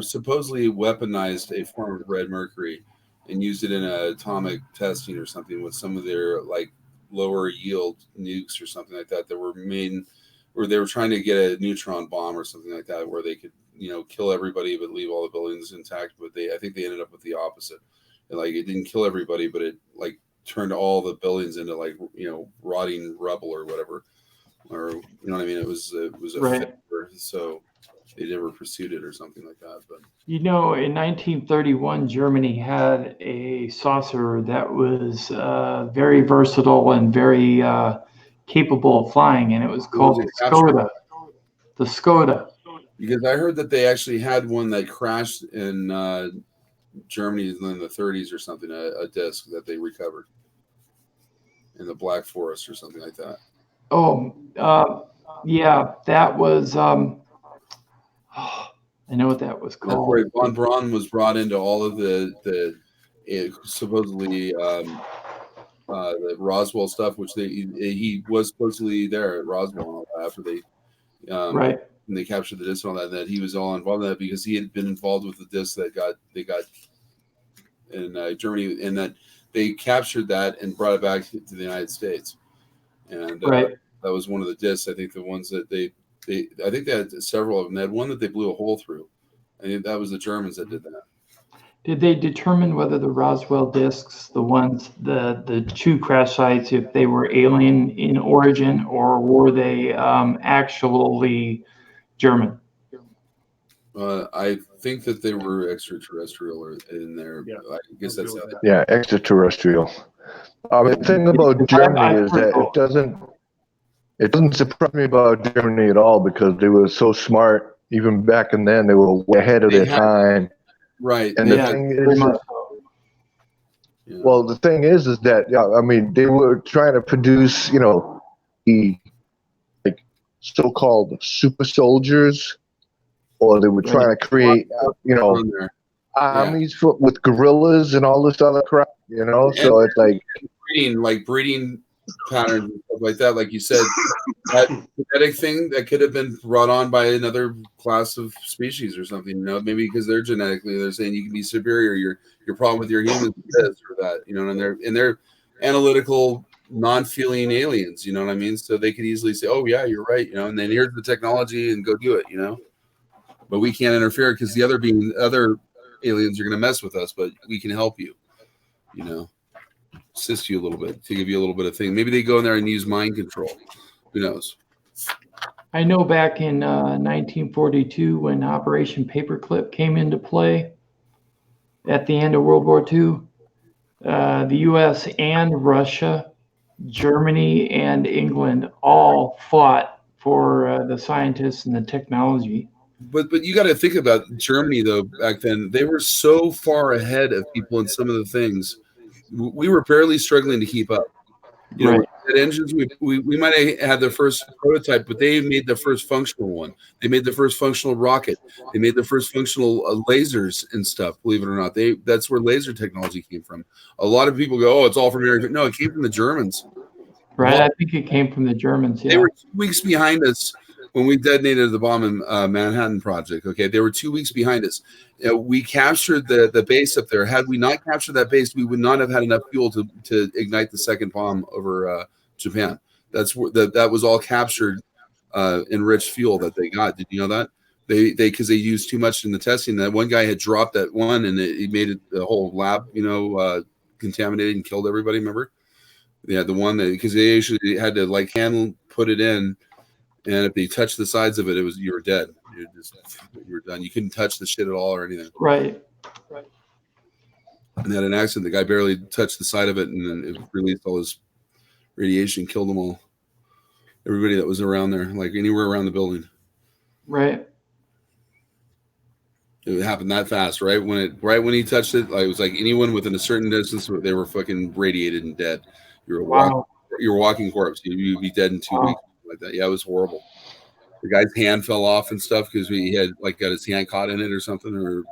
supposedly weaponized a form of red mercury and used it in atomic testing or something with some of their like lower yield nukes or something like that were made, where they were trying to get a neutron bomb or something like that, where they could kill everybody but leave all the buildings intact. But I think they ended up with the opposite. And, like, it didn't kill everybody, but it like turned all the buildings into like rotting rubble or whatever, or what I mean. It was a right. failure, so they never pursued it or something like that. But in 1931, Germany had a saucer that was very versatile and very capable of flying, and it was called the Skoda. The Skoda. Because I heard that they actually had one that crashed in Germany in the 30s or something, a disc that they recovered in the Black Forest or something like that. Oh, yeah, that was. I know what that was That's called. where von Braun was brought into all of the supposedly the Roswell stuff, which he was supposedly there at Roswell and all that after they Right. when they captured the disc and all that. That he was all involved in that because he had been involved with the disc that they got in Germany, and that they captured that and brought it back to the United States. And Right. that was one of the discs. I think the ones that I think they had several of them. They had one that they blew a hole through. I think that was the Germans that did that. Did they determine whether the Roswell discs, the two crash sites, if they were alien in origin or were they actually German? I think that they were extraterrestrial in there. Yeah, I guess that's how they. Yeah, extraterrestrial. The thing about Germany is that it doesn't surprise me about Germany at all because they were so smart. Even back in then, they were way ahead of their time. Right. And the thing is, well, the thing is that I mean, they were trying to produce, the like so-called super soldiers, or they were trying to create, armies with gorillas and all this other crap. So it's like breeding patterns and stuff like that. Like you said, that genetic thing that could have been brought on by another class of species or something. Maybe because they're saying you can be superior. Your problem with your humans is this or that. And they're analytical, non-feeling aliens. You know what I mean? So they could easily say, "Oh yeah, you're right." And then here's the technology and go do it. But we can't interfere because the other aliens are going to mess with us. But we can help you. Assist you a little bit to give you a little bit of thing. Maybe they go in there and use mind control. Who knows? I know back in 1942 when Operation Paperclip came into play at the end of World War II, the U.S. and Russia, Germany and England all fought for the scientists and the technology. But you got to think about Germany though. Back then, they were so far ahead of people in some of the things. We were barely struggling to keep up. Right. Engines, we might have had the first prototype, but they made the first functional one. They made the first functional rocket. They made the first functional lasers and stuff. Believe it or not, that's where laser technology came from. A lot of people go, "Oh, it's all from America." No, it came from the Germans. Right. Well, I think it came from the Germans. Yeah. They were 2 weeks behind us when we detonated the bomb in Manhattan Project. Okay, they were 2 weeks behind us. We captured the base up there. Had we not captured that base, we would not have had enough fuel to ignite the second bomb over Japan. That was all captured enriched fuel that they got. Did you know that? Because they used too much in the testing. That one guy had dropped that one, and it made it the whole lab, contaminated and killed everybody. Remember? Yeah, the one that because they actually had to hand put it in. And if they touched the sides of it, you were dead. You were done. You couldn't touch the shit at all or anything. Right. And they had an accident. The guy barely touched the side of it, and then it released all this radiation, killed them all. Everybody that was around there, anywhere around the building. Right. It happened that fast, right? When he touched it, it was like anyone within a certain distance, they were fucking radiated and dead. You were a walking corpse. You'd be dead in 2 weeks. Like that. Yeah, it was horrible. The guy's hand fell off and stuff because he had got his hand caught in it or something, or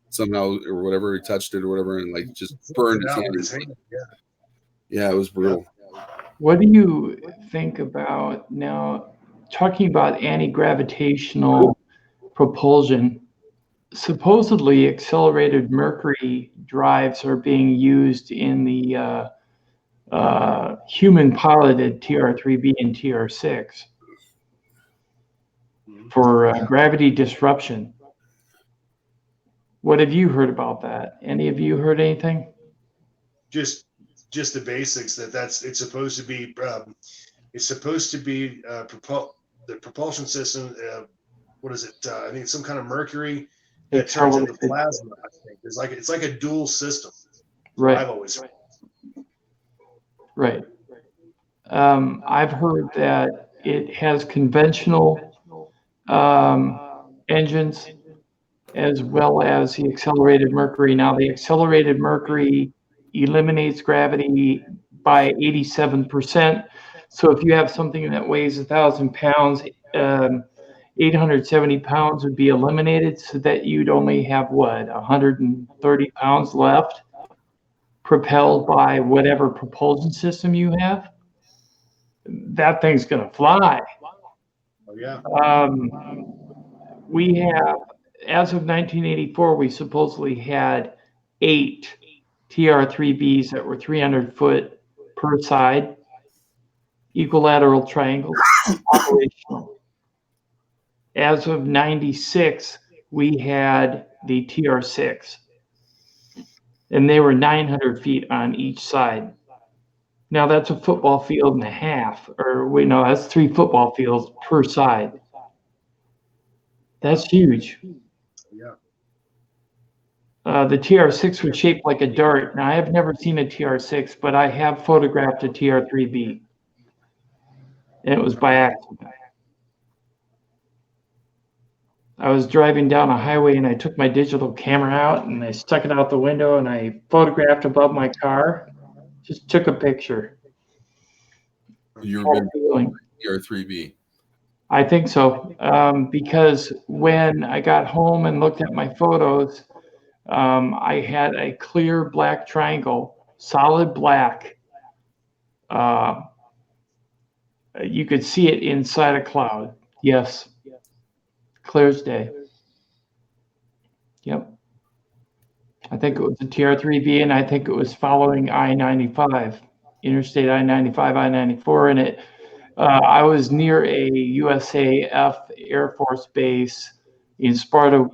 somehow or whatever, he touched it or whatever, and just burned his hand. Yeah, it was brutal. What do you think about now talking about anti-gravitational propulsion? Supposedly accelerated mercury drives are being used in the human piloted TR-3B and TR-6 for gravity disruption. What have you heard about that? Any of you heard anything? Just the basics it's supposed to be the propulsion system. What is it? I think it's some kind of mercury that turns into plasma. I think it's like a dual system. Right. I've always heard. Right. I've heard that it has conventional engines as well as the accelerated mercury. Now, the accelerated mercury eliminates gravity by 87%, So if you have something that weighs 1,000 pounds, 870 pounds would be eliminated, so that you'd only have, what, 130 pounds left, propelled by whatever propulsion system you have. That thing's going to fly. Oh, yeah. We have, as of 1984, we supposedly had 8 TR-3Bs that were 300 foot per side, equilateral triangles, operational. As of 96, we had the TR-6, and they were 900 feet on each side. Now that's a football field and a half, or wait, no, that's 3 football fields per side. That's huge. Yeah. The TR-6 was shaped like a dart. Now, I have never seen a TR-6, but I have photographed a TR-3B, and it was by accident. I was driving down a highway, and I took my digital camera out, and I stuck it out the window, and I photographed above my car. Just took a picture. You're TR-3B. I think so, because when I got home and looked at my photos, I had a clear black triangle, solid black. You could see it inside a cloud. Yes. Clear as day. Yep. I think it was a TR-3B, and I think it was following I-95, Interstate I-95, I-94, and it. I was near a USAF Air Force base in Sparta,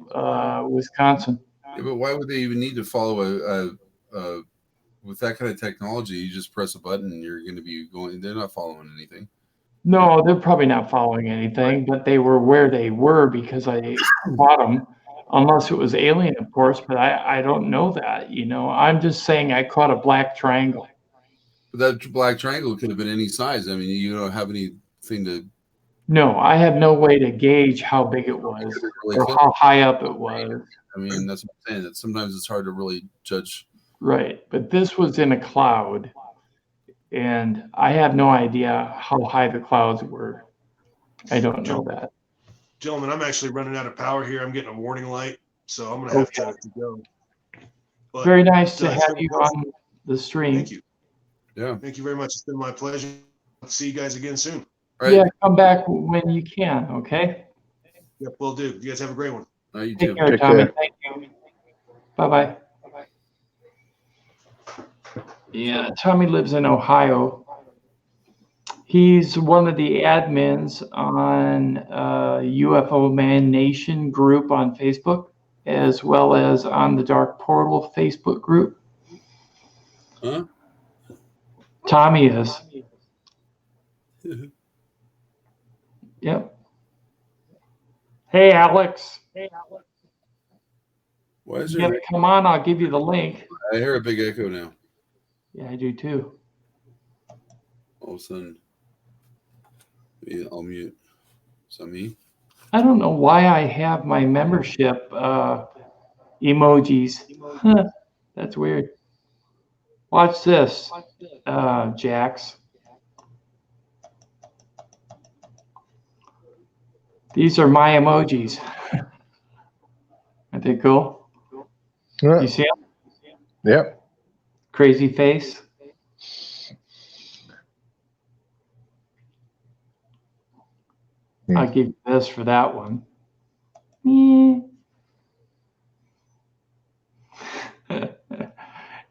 Wisconsin. Yeah, but why would they even need to follow with that kind of technology? You just press a button and you're going to be going. They're not following anything. No, they're probably not following anything, but they were where they were because I bought them, unless it was alien, of course, but I don't know that, you know. I'm just saying I caught a black triangle. But that black triangle could have been any size. I mean, you don't have anything to. No, I have no way to gauge how big it was or how high up it was. I mean, that's what I'm saying. That sometimes it's hard to really judge. Right, but this was in a cloud, and I have no idea how high the clouds were. I don't know that. Gentlemen, I'm actually running out of power here. I'm getting a warning light, so I'm going to have to go. But very nice to have you on the stream. Thank you. Yeah. Thank you very much. It's been my pleasure. I'll see you guys again soon. Right. Yeah, come back when you can, okay? Yep, will do. You guys have a great one. You Take too. care, Tommy. Thank you. Bye-bye. Yeah, Tommy lives in Ohio. He's one of the admins on UFO Man Nation group on Facebook, as well as on the Dark Portal Facebook group. Huh? Tommy is. Yep. Hey, Alex. Why is You there? gotta come on, I'll give you the link. I hear a big echo now. Yeah, I do too. All of a sudden, I'll mute. Is that me? I don't know why I have my membership emojis. Huh, that's weird. Watch this, Jax. These are my emojis. Aren't they cool? Yeah. You see them? Yep. Crazy face. I'll give you this for that one.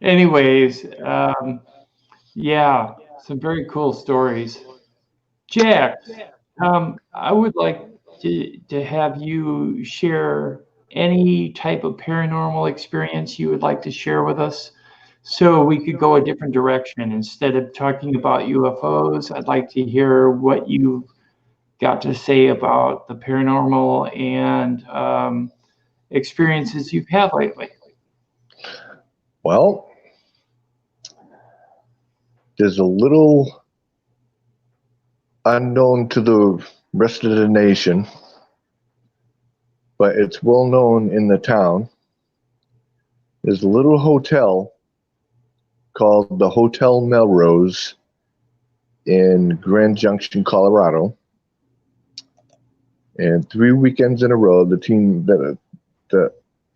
Anyways, yeah, some very cool stories. Jack, I would like to have you share any type of paranormal experience you would like to share with us, so we could go a different direction. Instead of talking about UFOs, I'd like to hear what you got to say about the paranormal and experiences you've had lately. Well, there's a little unknown to the rest of the nation, but it's well known in the town. There's a little hotel called the Hotel Melrose in Grand Junction, Colorado. And 3 weekends in a row, the team that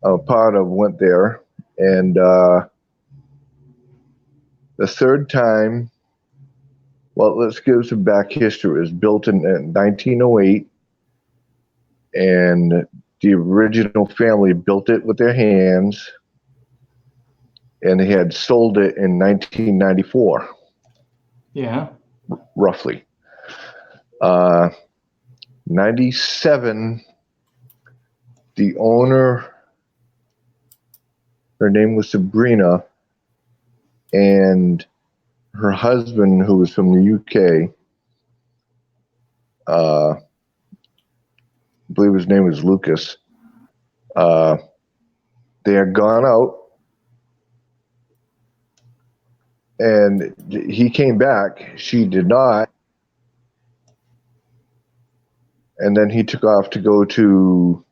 I'm part of went there. And the third time, well, let's give some back history. It was built in 1908, and the original family built it with their hands, and they had sold it in 1994. Yeah. Roughly. 97, the owner, her name was Sabrina, and her husband, who was from the UK, I believe his name was Lucas, they had gone out, and he came back. She did not. And then he took off to go to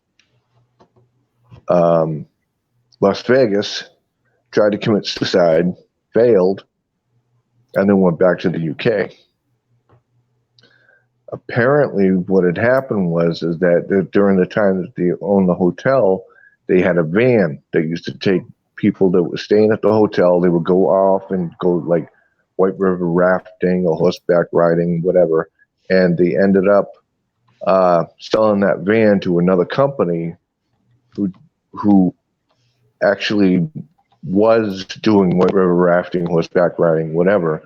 Las Vegas, tried to commit suicide, failed, and then went back to the UK. Apparently, what had happened was that during the time that they owned the hotel, they had a van that used to take people that were staying at the hotel. They would go off and go like White River rafting or horseback riding, whatever. And they ended up selling that van to another company who actually was doing White River rafting, horseback riding, whatever.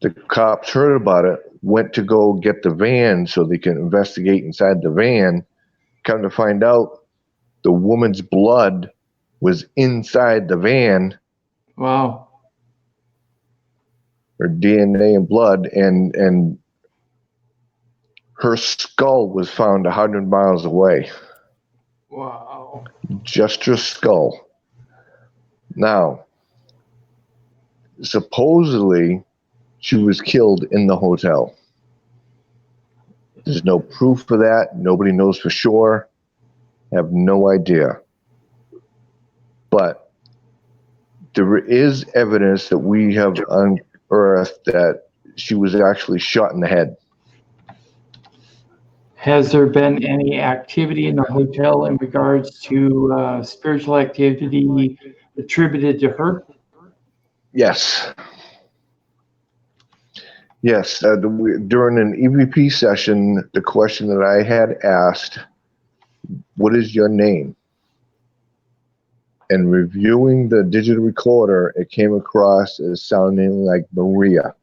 The cops heard about it, went to go get the van so they can investigate inside the van. Come to find out, the woman's blood was inside the van. Wow. Her DNA and blood, and her skull was found 100 miles away. Wow. Just her skull. Now, supposedly, she was killed in the hotel. There's no proof for that. Nobody knows for sure. Have no idea. But there is evidence that we have unearthed that she was actually shot in the head. Has there been any activity in the hotel in regards to spiritual activity attributed to her? Yes. Yes. During an EVP session, the question that I had asked, what is your name? And reviewing the digital recorder, it came across as sounding like Maria,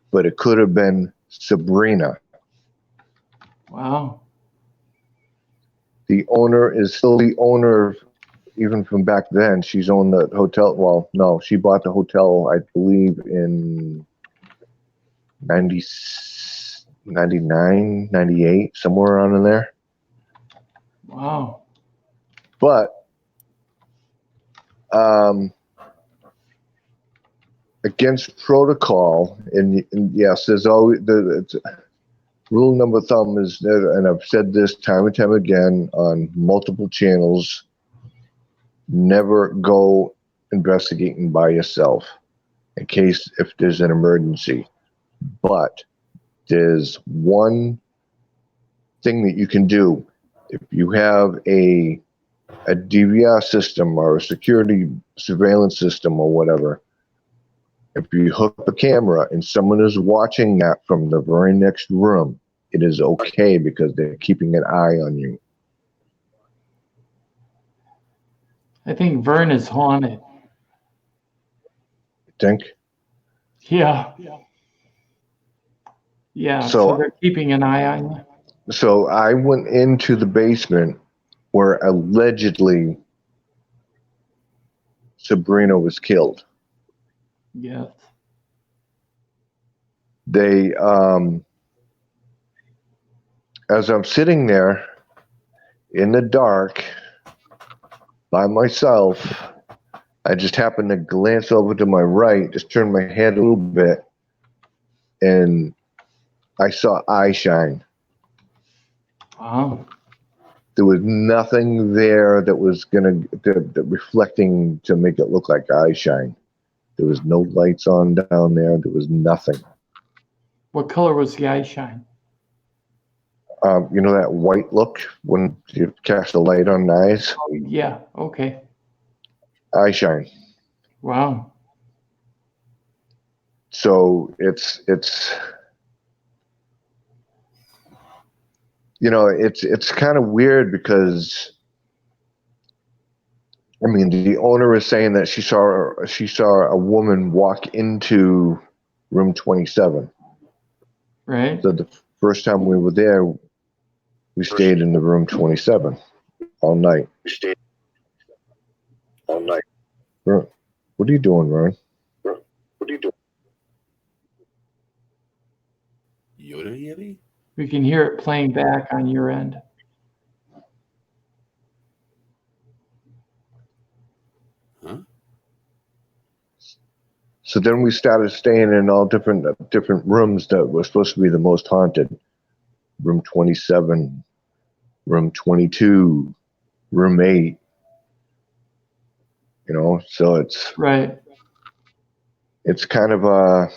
but it could have been Sabrina. Wow. The owner is still the owner, even from back then. She's owned the hotel. Well, no, she bought the hotel, I believe, in 99, 98, somewhere around in there. Wow. But against protocol, and yes, there's always rule number thumb is that, and I've said this time and time again on multiple channels, never go investigating by yourself in case if there's an emergency. But there's one thing that you can do. If you have a DVR system or a security surveillance system or whatever, if you hook up a camera and someone is watching that from the very next room, it is okay because they're keeping an eye on you. I think Vern is haunted. Think? Yeah. Yeah. So they're keeping an eye on you. So I went into the basement where allegedly Sabrina was killed. Yes. They, as I'm sitting there in the dark by myself, I just happened to glance over to my right, just turn my head a little bit, and I saw eye shine. Wow. There was nothing there that was that reflecting to make it look like eye shine. There was no lights on down there. There was nothing. What color was the eye shine? You know that white look when you cast the light on the eyes? Oh, yeah. Okay. Eye shine. Wow. So it's it's kind of weird because I mean the owner is saying that she saw a woman walk into room 27. Right. So the first time we were there, we stayed in the room 27 all night. What are you doing, Ron? Yoda Yeti? We can hear it playing back on your end. Huh? So then we started staying in all different rooms that were supposed to be the most haunted. Room 27, room 22, room 8. You know, so it's Right. kind of a,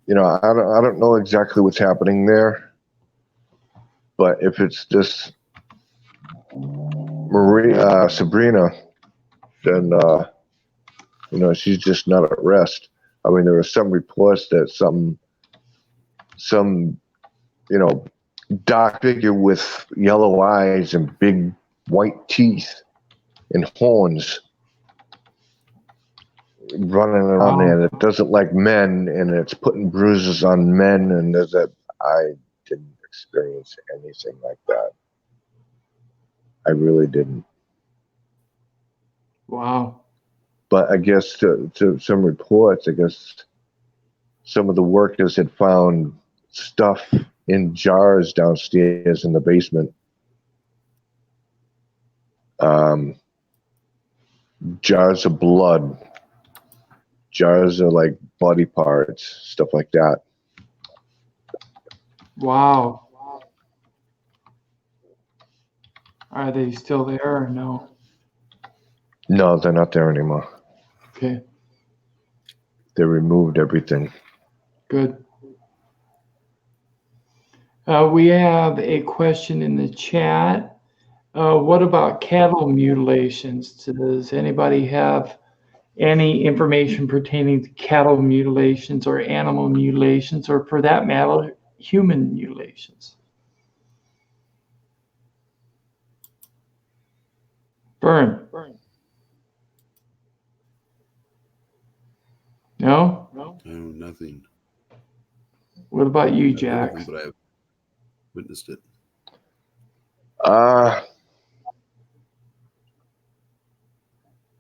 you know, I don't know exactly what's happening there, but if it's this Sabrina, then you know, she's just not at rest. I mean, there were some reports that some you know, dark figure with yellow eyes and big white teeth and horns running around there that doesn't like men, and it's putting bruises on men, and there's that. I didn't experience anything like that. I really didn't. Wow. But I guess to some reports, I guess some of the workers had found stuff in jars downstairs in the basement. Jars of blood, jars of like body parts, stuff like that. Wow. Are they still there or no? No, they're not there anymore. Okay. They removed everything. Good. We have a question in the chat. What about cattle mutilations? Does anybody have any information pertaining to cattle mutilations or animal mutilations, or for that matter, human mutilations? Burn. No? No, nothing. What about you, I've heard of Jack? them, but I've witnessed it.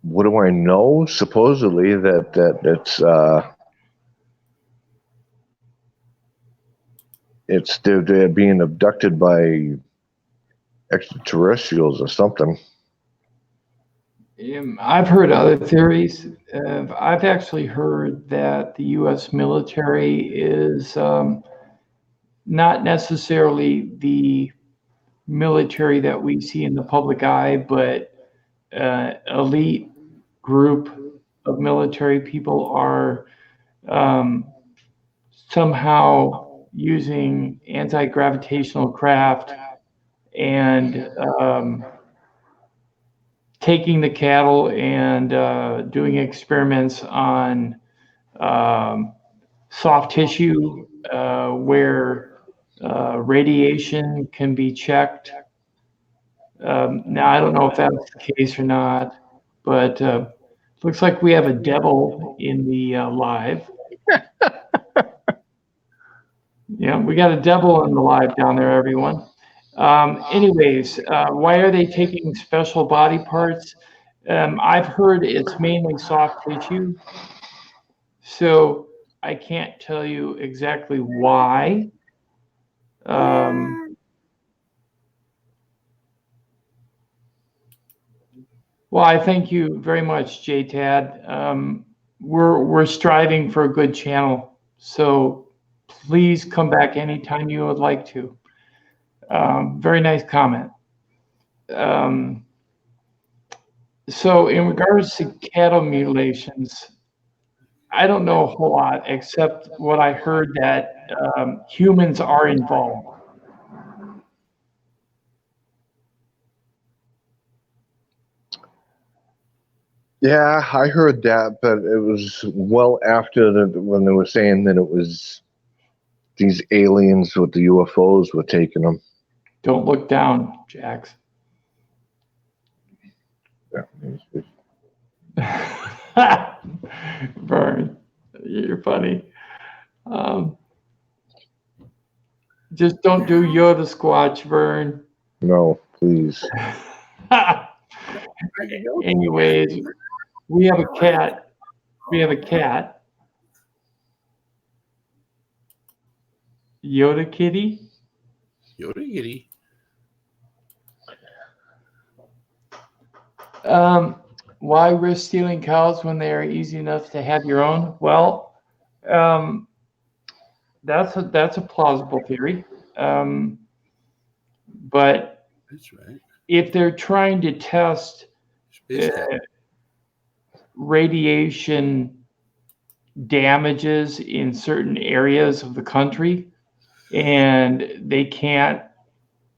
What do I know? Supposedly it's they're being abducted by extraterrestrials or something. I've heard other theories. I've actually heard that the U.S. military is not necessarily the military that we see in the public eye, but elite group of military people are somehow using anti-gravitational craft and taking the cattle and doing experiments on soft tissue where radiation can be checked. Now, I don't know if that's the case or not, but looks like we have a devil in the live. Yeah, we got a devil in the live down there, everyone. Anyways, why are they taking special body parts? I've heard it's mainly soft tissue, so I can't tell you exactly why. Well, I thank you very much, JTAD. We're striving for a good channel, so please come back anytime you would like to. Very nice comment. So in regards to cattle mutilations, I don't know a whole lot except what I heard that humans are involved. Yeah, I heard that, but it was well after when they were saying that it was these aliens with the UFOs were taking them. Don't look down, Jax. Vern, you're funny. Just don't do Yoda squatch, Vern. No, please. Anyways, we have a cat. We have a cat. Yoda kitty. Yoda kitty. Why risk stealing cows when they are easy enough to have your own? Well, that's a plausible theory. But That's right. if they're trying to test radiation damages in certain areas of the country, and they can't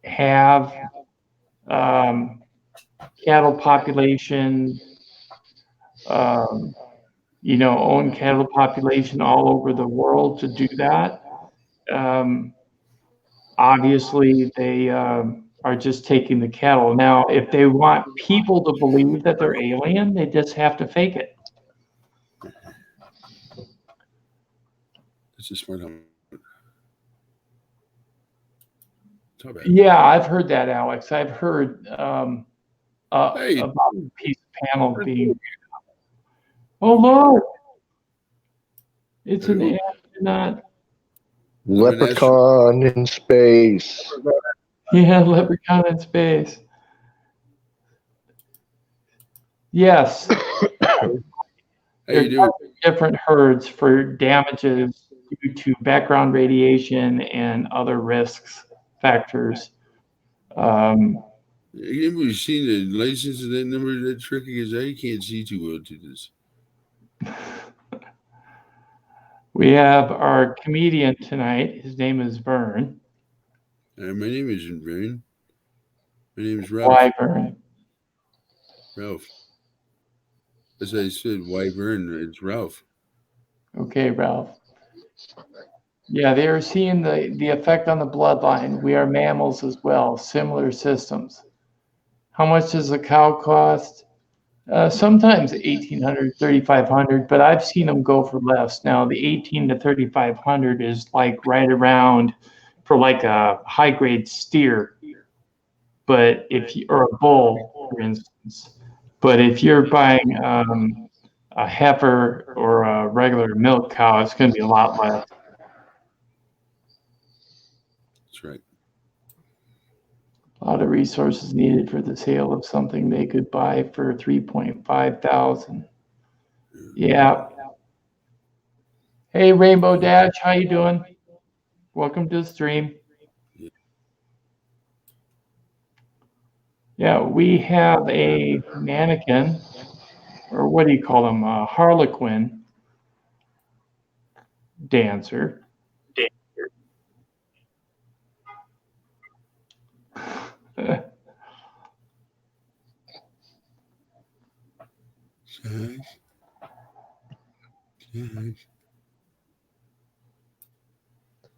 have cattle population, own cattle population all over the world to do that. Obviously, they are just taking the cattle. Now, if they want people to believe that they're alien, they just have to fake it. It's a smart helmet. Yeah, I've heard that, Alex. I've heard about Hey. a piece of panel being. Oh Lord! It's an astronaut. Leprechaun in space. Yeah, leprechaun in space. Yes. There's different herds for damages due to background radiation and other risks factors. We've seen the license of that number that tricky as I can't see too well to this. We have our comedian tonight. His name is Vern. My name isn't Vern. My name is Ralph. Why Vern? Ralph. As I said, why Vern? It's Ralph. Okay, Ralph. Yeah, they are seeing the effect on the bloodline. We are mammals as well, similar systems. How much does a cow cost? Sometimes 1,800, 3,500, but I've seen them go for less. Now, the 18 to 3,500 is like right around for like a high grade steer, but or a bull, for instance. But if you're buying a heifer or a regular milk cow, it's going to be a lot less. That's right. A lot of resources needed for the sale of something they could buy for 3.5 thousand. Yeah. Hey, Rainbow Dash, how you doing? Welcome to the stream. Yeah, we have a mannequin, or what do you call them? A harlequin dancer.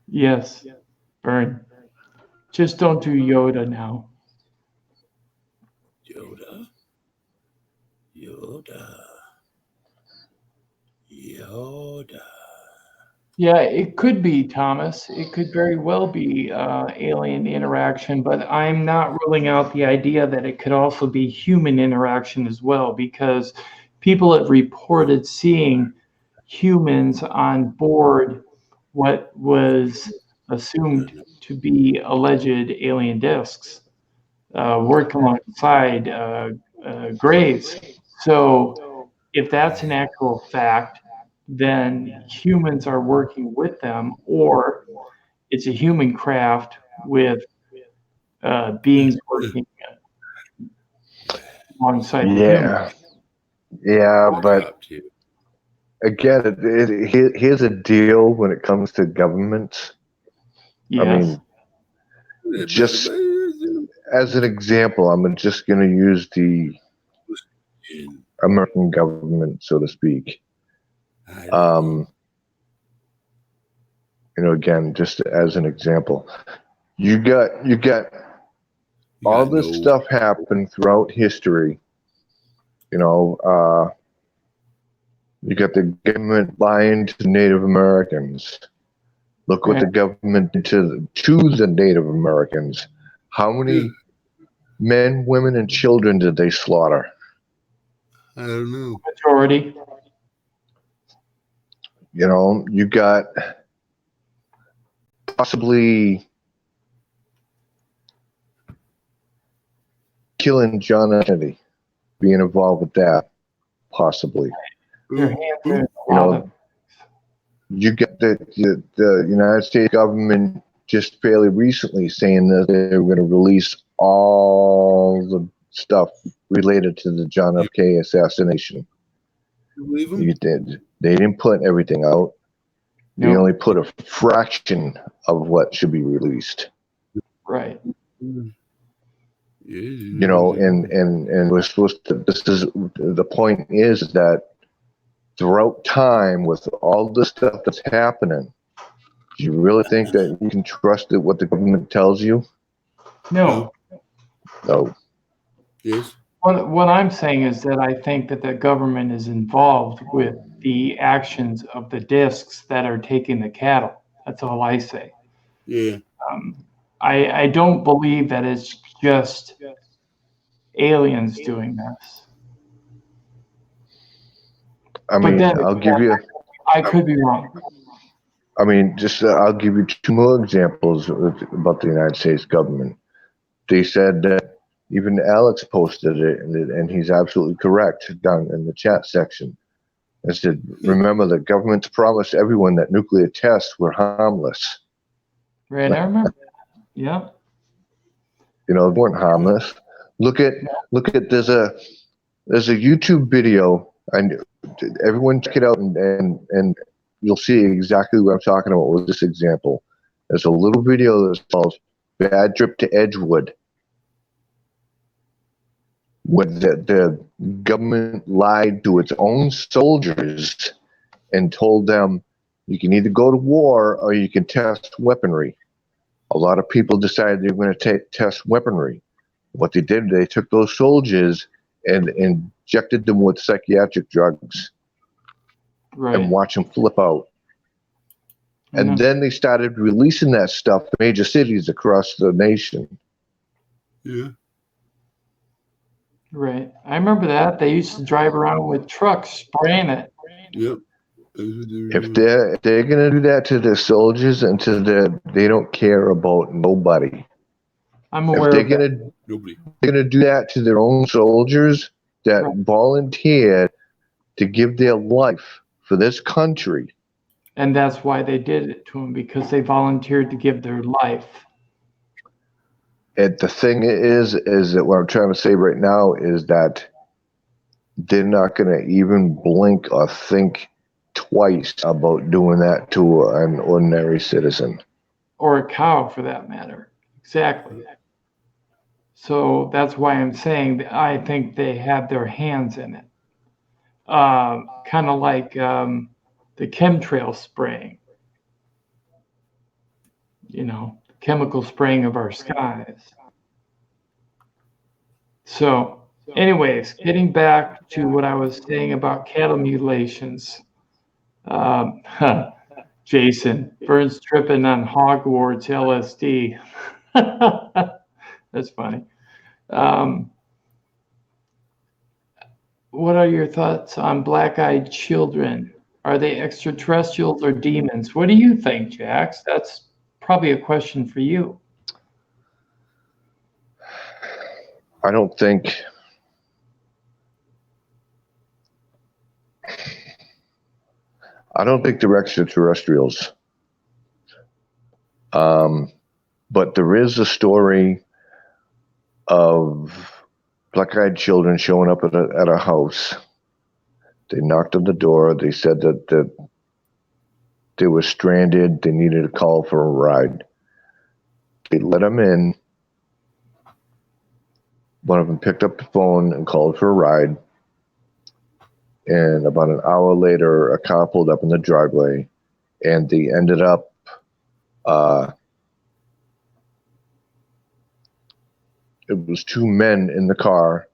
Yes, Vern. Just don't do Yoda now. Yoda. Yeah, it could be, Thomas. It could very well be alien interaction, but I'm not ruling out the idea that it could also be human interaction as well, because people have reported seeing humans on board what was assumed to be alleged alien discs working alongside grays. So if that's an actual fact, then humans are working with them, or it's a human craft with beings working alongside the human. Yeah, but again, here's a deal when it comes to governments. Yes. I mean, just as an example, I'm just going to use the American government, so to speak. Again, just as an example, you got all this stuff happen throughout history. You got the government lying to Native Americans. Look what the government did to the Native Americans. How many men, women, and children did they slaughter? I don't know. Majority. You got possibly killing John F. Kennedy, being involved with that, possibly. You get the United States government just fairly recently saying that they were going to release all the stuff related to the John F. Kennedy assassination. You believe them? They didn't put everything out. They only put a fraction of what should be released. Right. And we're supposed to. The point is that throughout time, with all the stuff that's happening, do you really think that you can trust what the government tells you? No. Yes. What I'm saying is that I think that the government is involved with the actions of the discs that are taking the cattle. That's all I say. Yeah. I don't believe that it's just aliens doing this. I mean, I'll give you. I could be wrong. I mean, I'll give you two more examples about the United States government. They said that even Alex posted it, and he's absolutely correct down in the chat section. It said, remember, the government's promised everyone that nuclear tests were harmless. Right, I remember. Yeah. They weren't harmless. Look at there's a YouTube video, and everyone check it out, and you'll see exactly what I'm talking about with this example. There's a little video that's called "Bad Trip to Edgewood," when the government lied to its own soldiers and told them you can either go to war or you can test weaponry. A lot of people decided they were going to test weaponry. What they did, they took those soldiers and injected them with psychiatric drugs and watched them flip out. And then they started releasing that stuff in major cities across the nation. Yeah. Right. I remember that. They used to drive around with trucks spraying it. Yep. If they're gonna do that to their soldiers and they don't care about nobody. I'm aware if of that. They're gonna do that to their own soldiers that volunteered to give their life for this country. And that's why they did it to them, because they volunteered to give their life. And the thing is that what I'm trying to say right now is that they're not going to even blink or think twice about doing that to an ordinary citizen. Or a cow, for that matter. Exactly. So that's why I'm saying that I think they have their hands in it. Kind of like the chemtrail spraying. Chemical spraying of our skies. So, anyways, getting back to what I was saying about cattle mutilations. Jason, Vern's tripping on Hogwarts LSD. That's funny. What are your thoughts on black-eyed children? Are they extraterrestrials or demons? What do you think, Jax? That's probably a question for you. I don't think they're extraterrestrials. But there is a story of black-eyed children showing up at a house They knocked on the door. They said that they were stranded. They needed a call for a ride. They let them in. One of them picked up the phone and called for a ride. And about an hour later, a car pulled up in the driveway, and they ended up it was two men in the car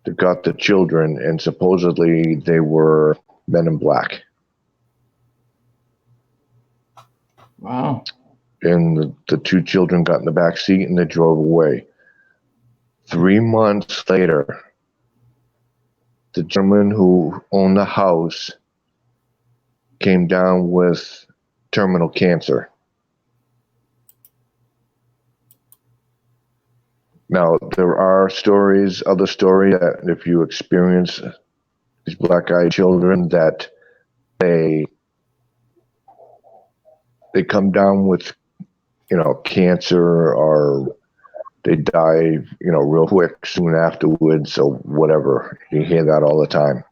that got the children, and supposedly they were men in black. Wow. And the two children got in the back seat and they drove away. 3 months later, the gentleman who owned the house came down with terminal cancer. Now, there are other stories that if you experience these black-eyed children, that they come down with, cancer, or they die, real quick soon afterwards, or whatever. You hear that all the time.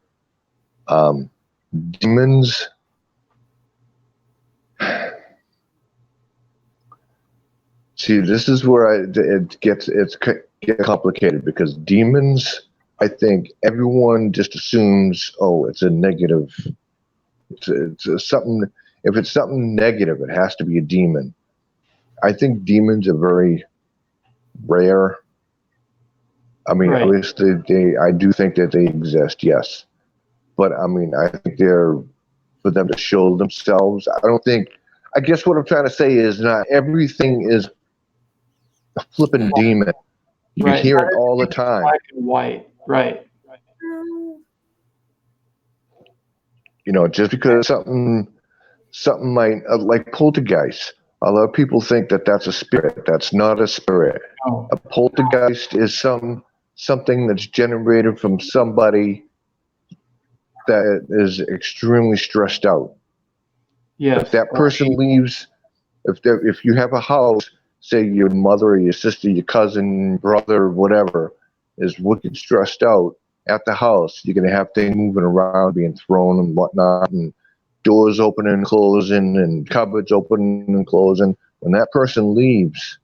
Demons. See, this is where it gets complicated, because demons, I think everyone just assumes, it's a negative. It's something. If it's something negative, it has to be a demon. I think demons are very rare. I mean, Right. obviously, I do think that they exist, yes. But I mean, I think they're for them to show themselves. I guess what I'm trying to say is not everything is a flipping demon. You Right. hear it all the time. Black and white. Right. Just because something might, like poltergeist. A lot of people think that that's a spirit. That's not a spirit. Oh. A poltergeist is something that's generated from somebody that is extremely stressed out. Yes. If that person leaves, if you have a house, say your mother or your sister, your cousin, brother, whatever, is wicked stressed out at the house, you're going to have things moving around, being thrown and whatnot, and doors opening and closing, and cupboards opening and closing. When that person leaves,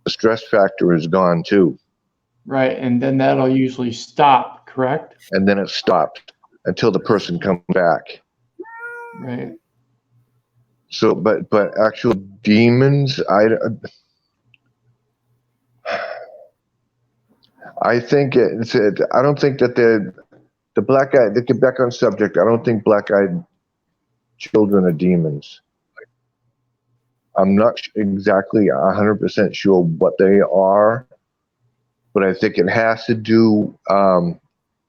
the stress factor is gone too. Right, and then that'll usually stop, correct? And then it stops until the person comes back. Right. So, but actual demons, I think I don't think that the black-eyed. To get back on subject, I don't think black-eyed children are demons. I'm not exactly 100% sure what they are, but I think it has to do.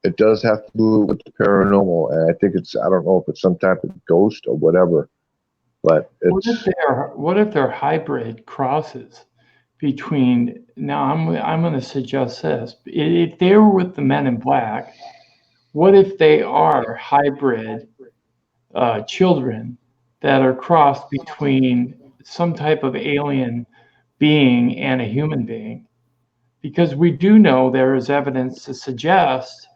It does have to do with the paranormal, and I think I don't know if it's some type of ghost or whatever, but it's. What if they're hybrid crosses between? Now I'm going to suggest this: if they were with the Men in Black, what if they are hybrid children that are crossed between some type of alien being and a human being? Because we do know there is evidence to suggest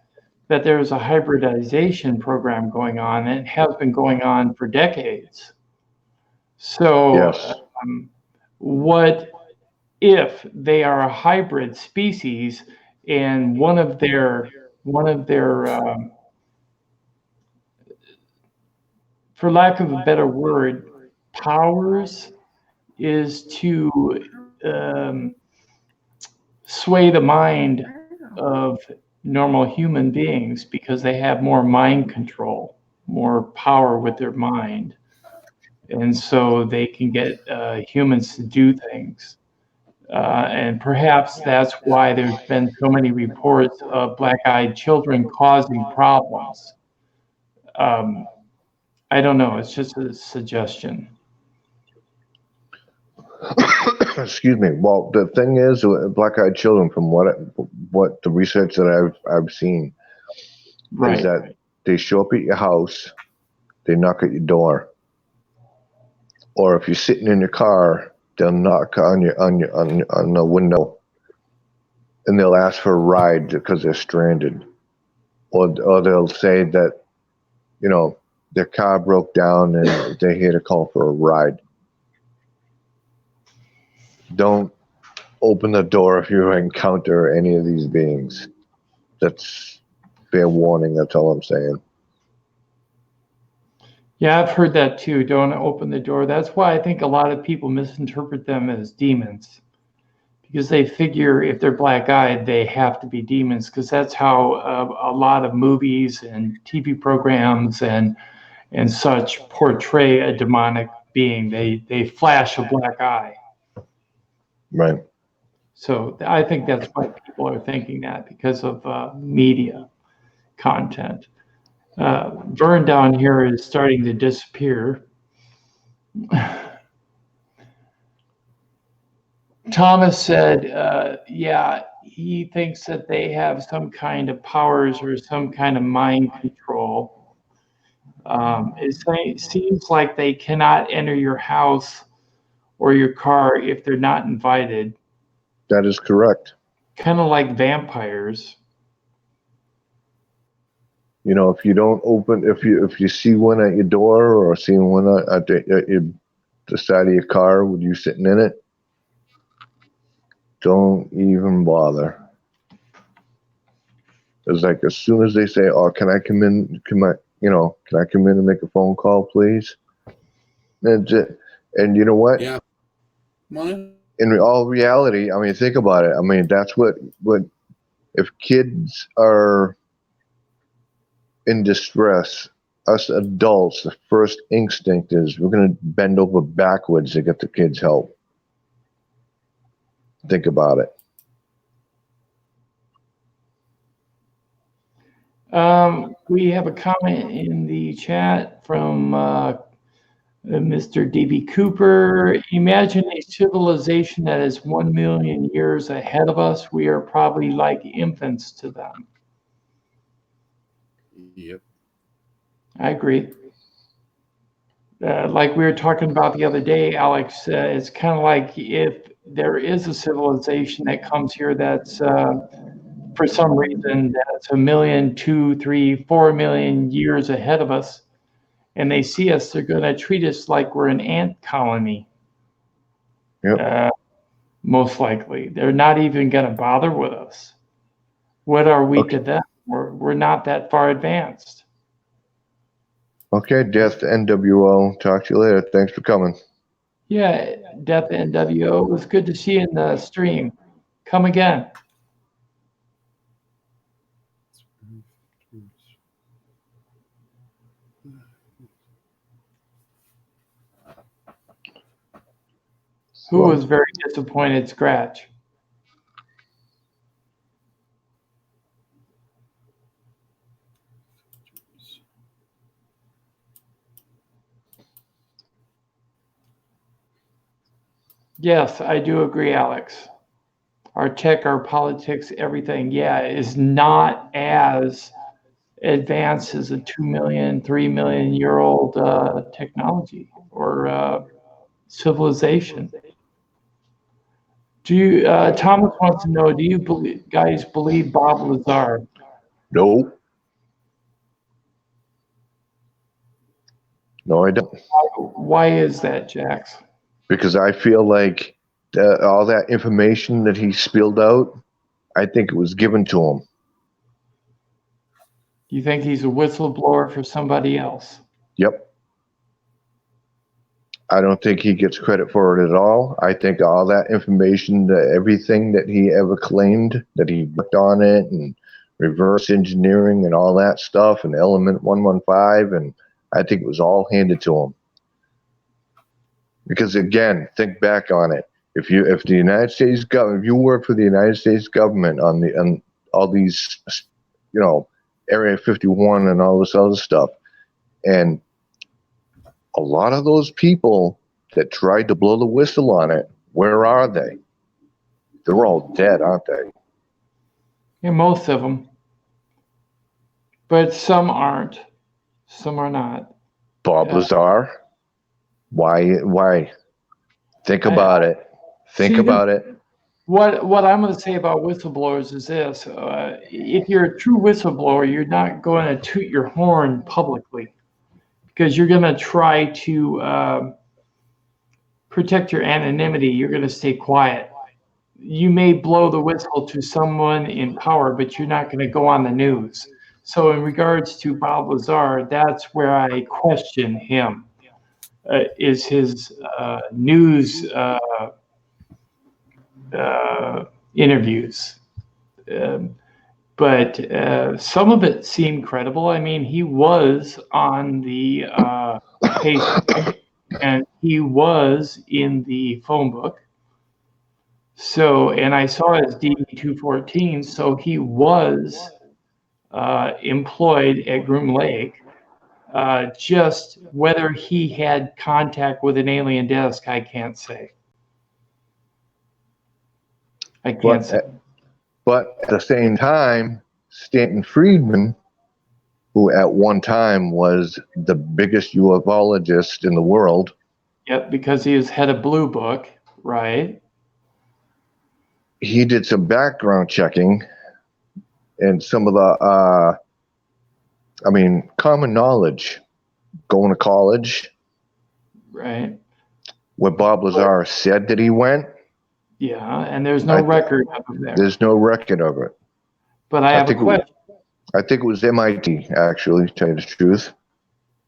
that there is a hybridization program going on, and it has been going on for decades. So, Yes. what if they are a hybrid species, and one of their for lack of a better word, powers is to sway the mind of normal human beings because they have more mind control, more power with their mind. And so they can get humans to do things. And perhaps that's why there's been so many reports of black-eyed children causing problems. I don't know. It's just a suggestion. Excuse me. Well, the thing is, black-eyed children, from what the research that I've seen, Right. is that they show up at your house, they knock at your door, or if you're sitting in your car, they'll knock on the window, and they'll ask for a ride because they're stranded, or they'll say that you know, their car broke down and they had to call for a ride. Don't open the door if you encounter any of these beings. That's fair warning. That's all I'm saying. Yeah, I've heard that too. Don't open the door. That's why I think a lot of people misinterpret them as demons, because they figure if they're black-eyed, they have to be demons, because that's how a lot of movies and TV programs and such portray a demonic being. They flash a black eye. Right. So I think that's why people are thinking that, because of media content. Vern down here is starting to disappear. Thomas said, yeah, he thinks that they have some kind of powers or some kind of mind control. It seems like they cannot enter your house or your car if they're not invited. That is correct. Kind of like vampires. You know, if you don't open, if you see one at your door or see one at the side of your car with you sitting in it, don't even bother. It's like as soon as they say, "Oh, can I come in? Can I come in and make a phone call, please?" That's it. And you know what? Yeah. In all reality, I mean, think about it. I mean, that's what if kids are in distress, us adults, the first instinct is we're going to bend over backwards to get the kids help. Think about it. We have a comment in the chat from Mr. D.B. Cooper. Imagine a civilization that is 1 million years ahead of us. We are probably like infants to them. Yep. I agree. Like we were talking about the other day, Alex, it's kind of like if there is a civilization that comes here that's for some reason that's 1 million, 2, 3, 4 million years ahead of us, and they see us, they're going to treat us like we're an ant colony. Yep. Most likely. They're not even going to bother with us. What are we Okay. to them? We're not that far advanced. Okay, Death NWO. Talk to you later. Thanks for coming. Yeah, Death NWO. It was good to see you in the stream. Come again. Who was very disappointed? Scratch. Yes, I do agree, Alex. Our tech, our politics, everything, yeah, is not as advanced as a 2 million, 3 million year old technology or civilization. Do you, Thomas wants to know, do you guys believe Bob Lazar? No. No, I don't. Why is that, Jax? Because I feel like all that information that he spilled out, I think it was given to him. You think he's a whistleblower for somebody else? Yep. I don't think he gets credit for it at all. I think all that information, everything that he ever claimed, that he worked on it and reverse engineering and all that stuff and element 115, and I think it was all handed to him. Because again, think back on it. If the United States government, if you work for the United States government on all these, Area 51 and all this other stuff, and a lot of those people that tried to blow the whistle on it, where are they? They're all dead, aren't they? Yeah, most of them. But some aren't. Some are not. Bob Lazar. Why? Think about it. Think about it. What I'm going to say about whistleblowers is this: if you're a true whistleblower, you're not going to toot your horn publicly because you're going to try to protect your anonymity. You're going to stay quiet. You may blow the whistle to someone in power, but you're not going to go on the news. So in regards to Bob Lazar, that's where I question him, is his news interviews. But some of it seemed credible. I mean, he was on the case and he was in the phone book. So, and I saw his DD-214, so he was employed at Groom Lake. Just whether he had contact with an alien desk, I can't say. I can't say. But at the same time, Stanton Friedman, who at one time was the biggest ufologist in the world. Yep, because he was head of Blue Book, right? He did some background checking and some of the, common knowledge, going to college. Right. What Bob Lazar said that he went. Yeah, and there's no record of it there. There's no record of it. But I have a question. I think it was MIT, actually, to tell you the truth.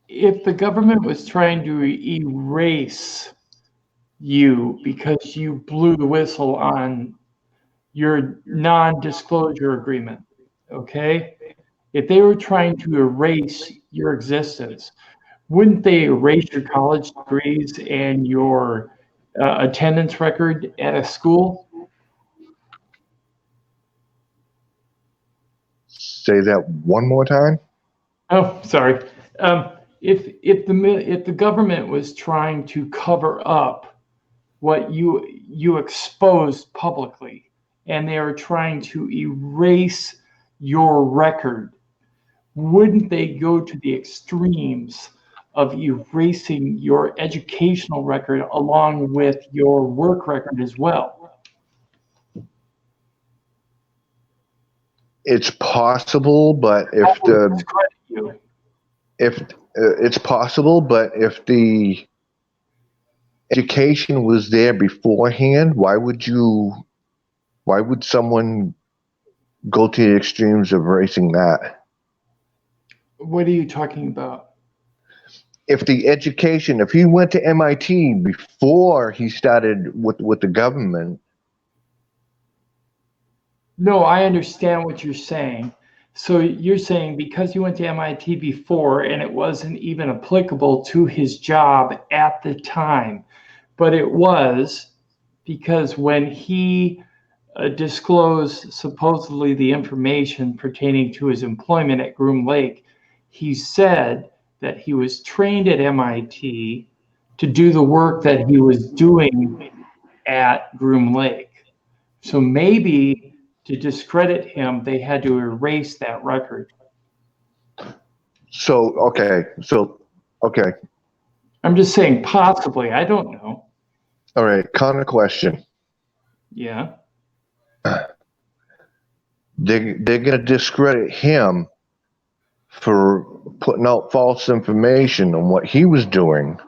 If the government was trying to erase you because you blew the whistle on your non-disclosure agreement, okay? If they were trying to erase your existence, wouldn't they erase your college degrees and your attendance record at a school? Say that one more time. Oh, sorry. If the government was trying to cover up what you exposed publicly, and they are trying to erase your record, wouldn't they go to the extremes of erasing your educational record along with your work record as well? It's possible, but if it's possible, but if the education was there beforehand, why would someone go to the extremes of erasing that? What are you talking about? If he went to MIT before he started with the government. No, I understand what you're saying. So you're saying because he went to MIT before and it wasn't even applicable to his job at the time, but it was because when he disclosed supposedly the information pertaining to his employment at Groom Lake, he said that he was trained at MIT to do the work that he was doing at Groom Lake. So maybe to discredit him, they had to erase that record. Okay. I'm just saying possibly. I don't know. All right. Kind of question. Yeah. They're going to discredit him for putting out false information on what he was doing,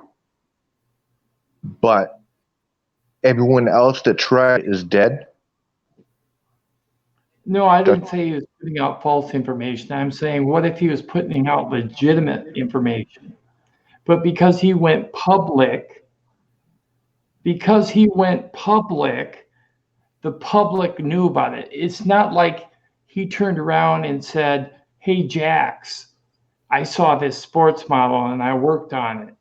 but everyone else that tried is dead? No, I didn't say he was putting out false information. I'm saying, what if he was putting out legitimate information? But because he went public, the public knew about it. It's not like he turned around and said, "Hey, Jax, I saw this sports model and I worked on it.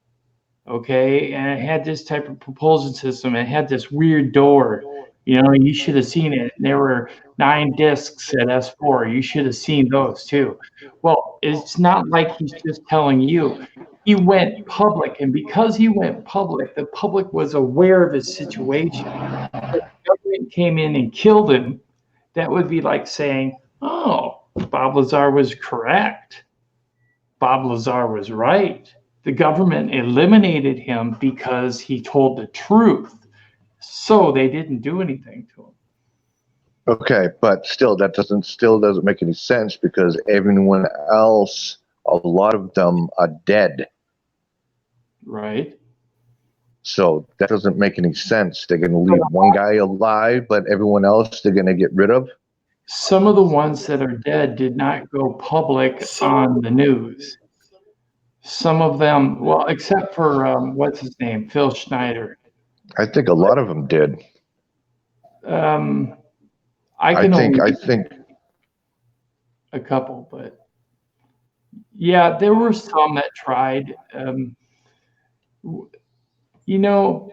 Okay, and it had this type of propulsion system. It had this weird door. You know, you should have seen it. And there were 9 discs at S4. You should have seen those too." Well, it's not like he's just telling you. He went public, and because he went public, the public was aware of his situation. If the government came in and killed him, that would be like saying, "Oh, Bob Lazar was correct. Bob Lazar was right. The government eliminated him because he told the truth. So they didn't do anything to him." Okay, but still, that doesn't make any sense because everyone else, a lot of them are dead. Right. So that doesn't make any sense. They're going to leave one guy alive, but everyone else they're going to get rid of. Some of the ones that are dead did not go public on the news. Some of them, well, except for what's his name, Phil Schneider. I think a lot of them did. I think I a couple, but yeah, there were some that tried. You know,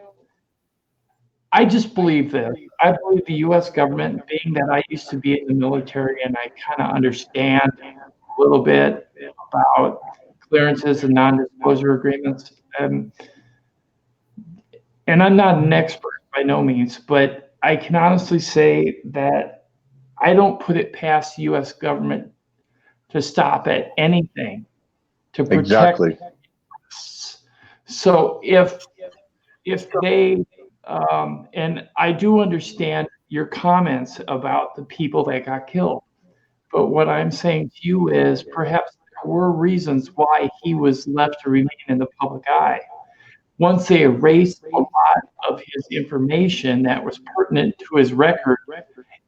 I just believe this. I believe the U.S. government, being that I used to be in the military and I kind of understand a little bit about clearances and non-disclosure agreements. And I'm not an expert by no means, but I can honestly say that I don't put it past the U.S. government to stop at anything to protect. Exactly. So if they and I do understand your comments about the people that got killed, but what I'm saying to you is perhaps there were reasons why he was left to remain in the public eye. Once they erased a lot of his information that was pertinent to his record,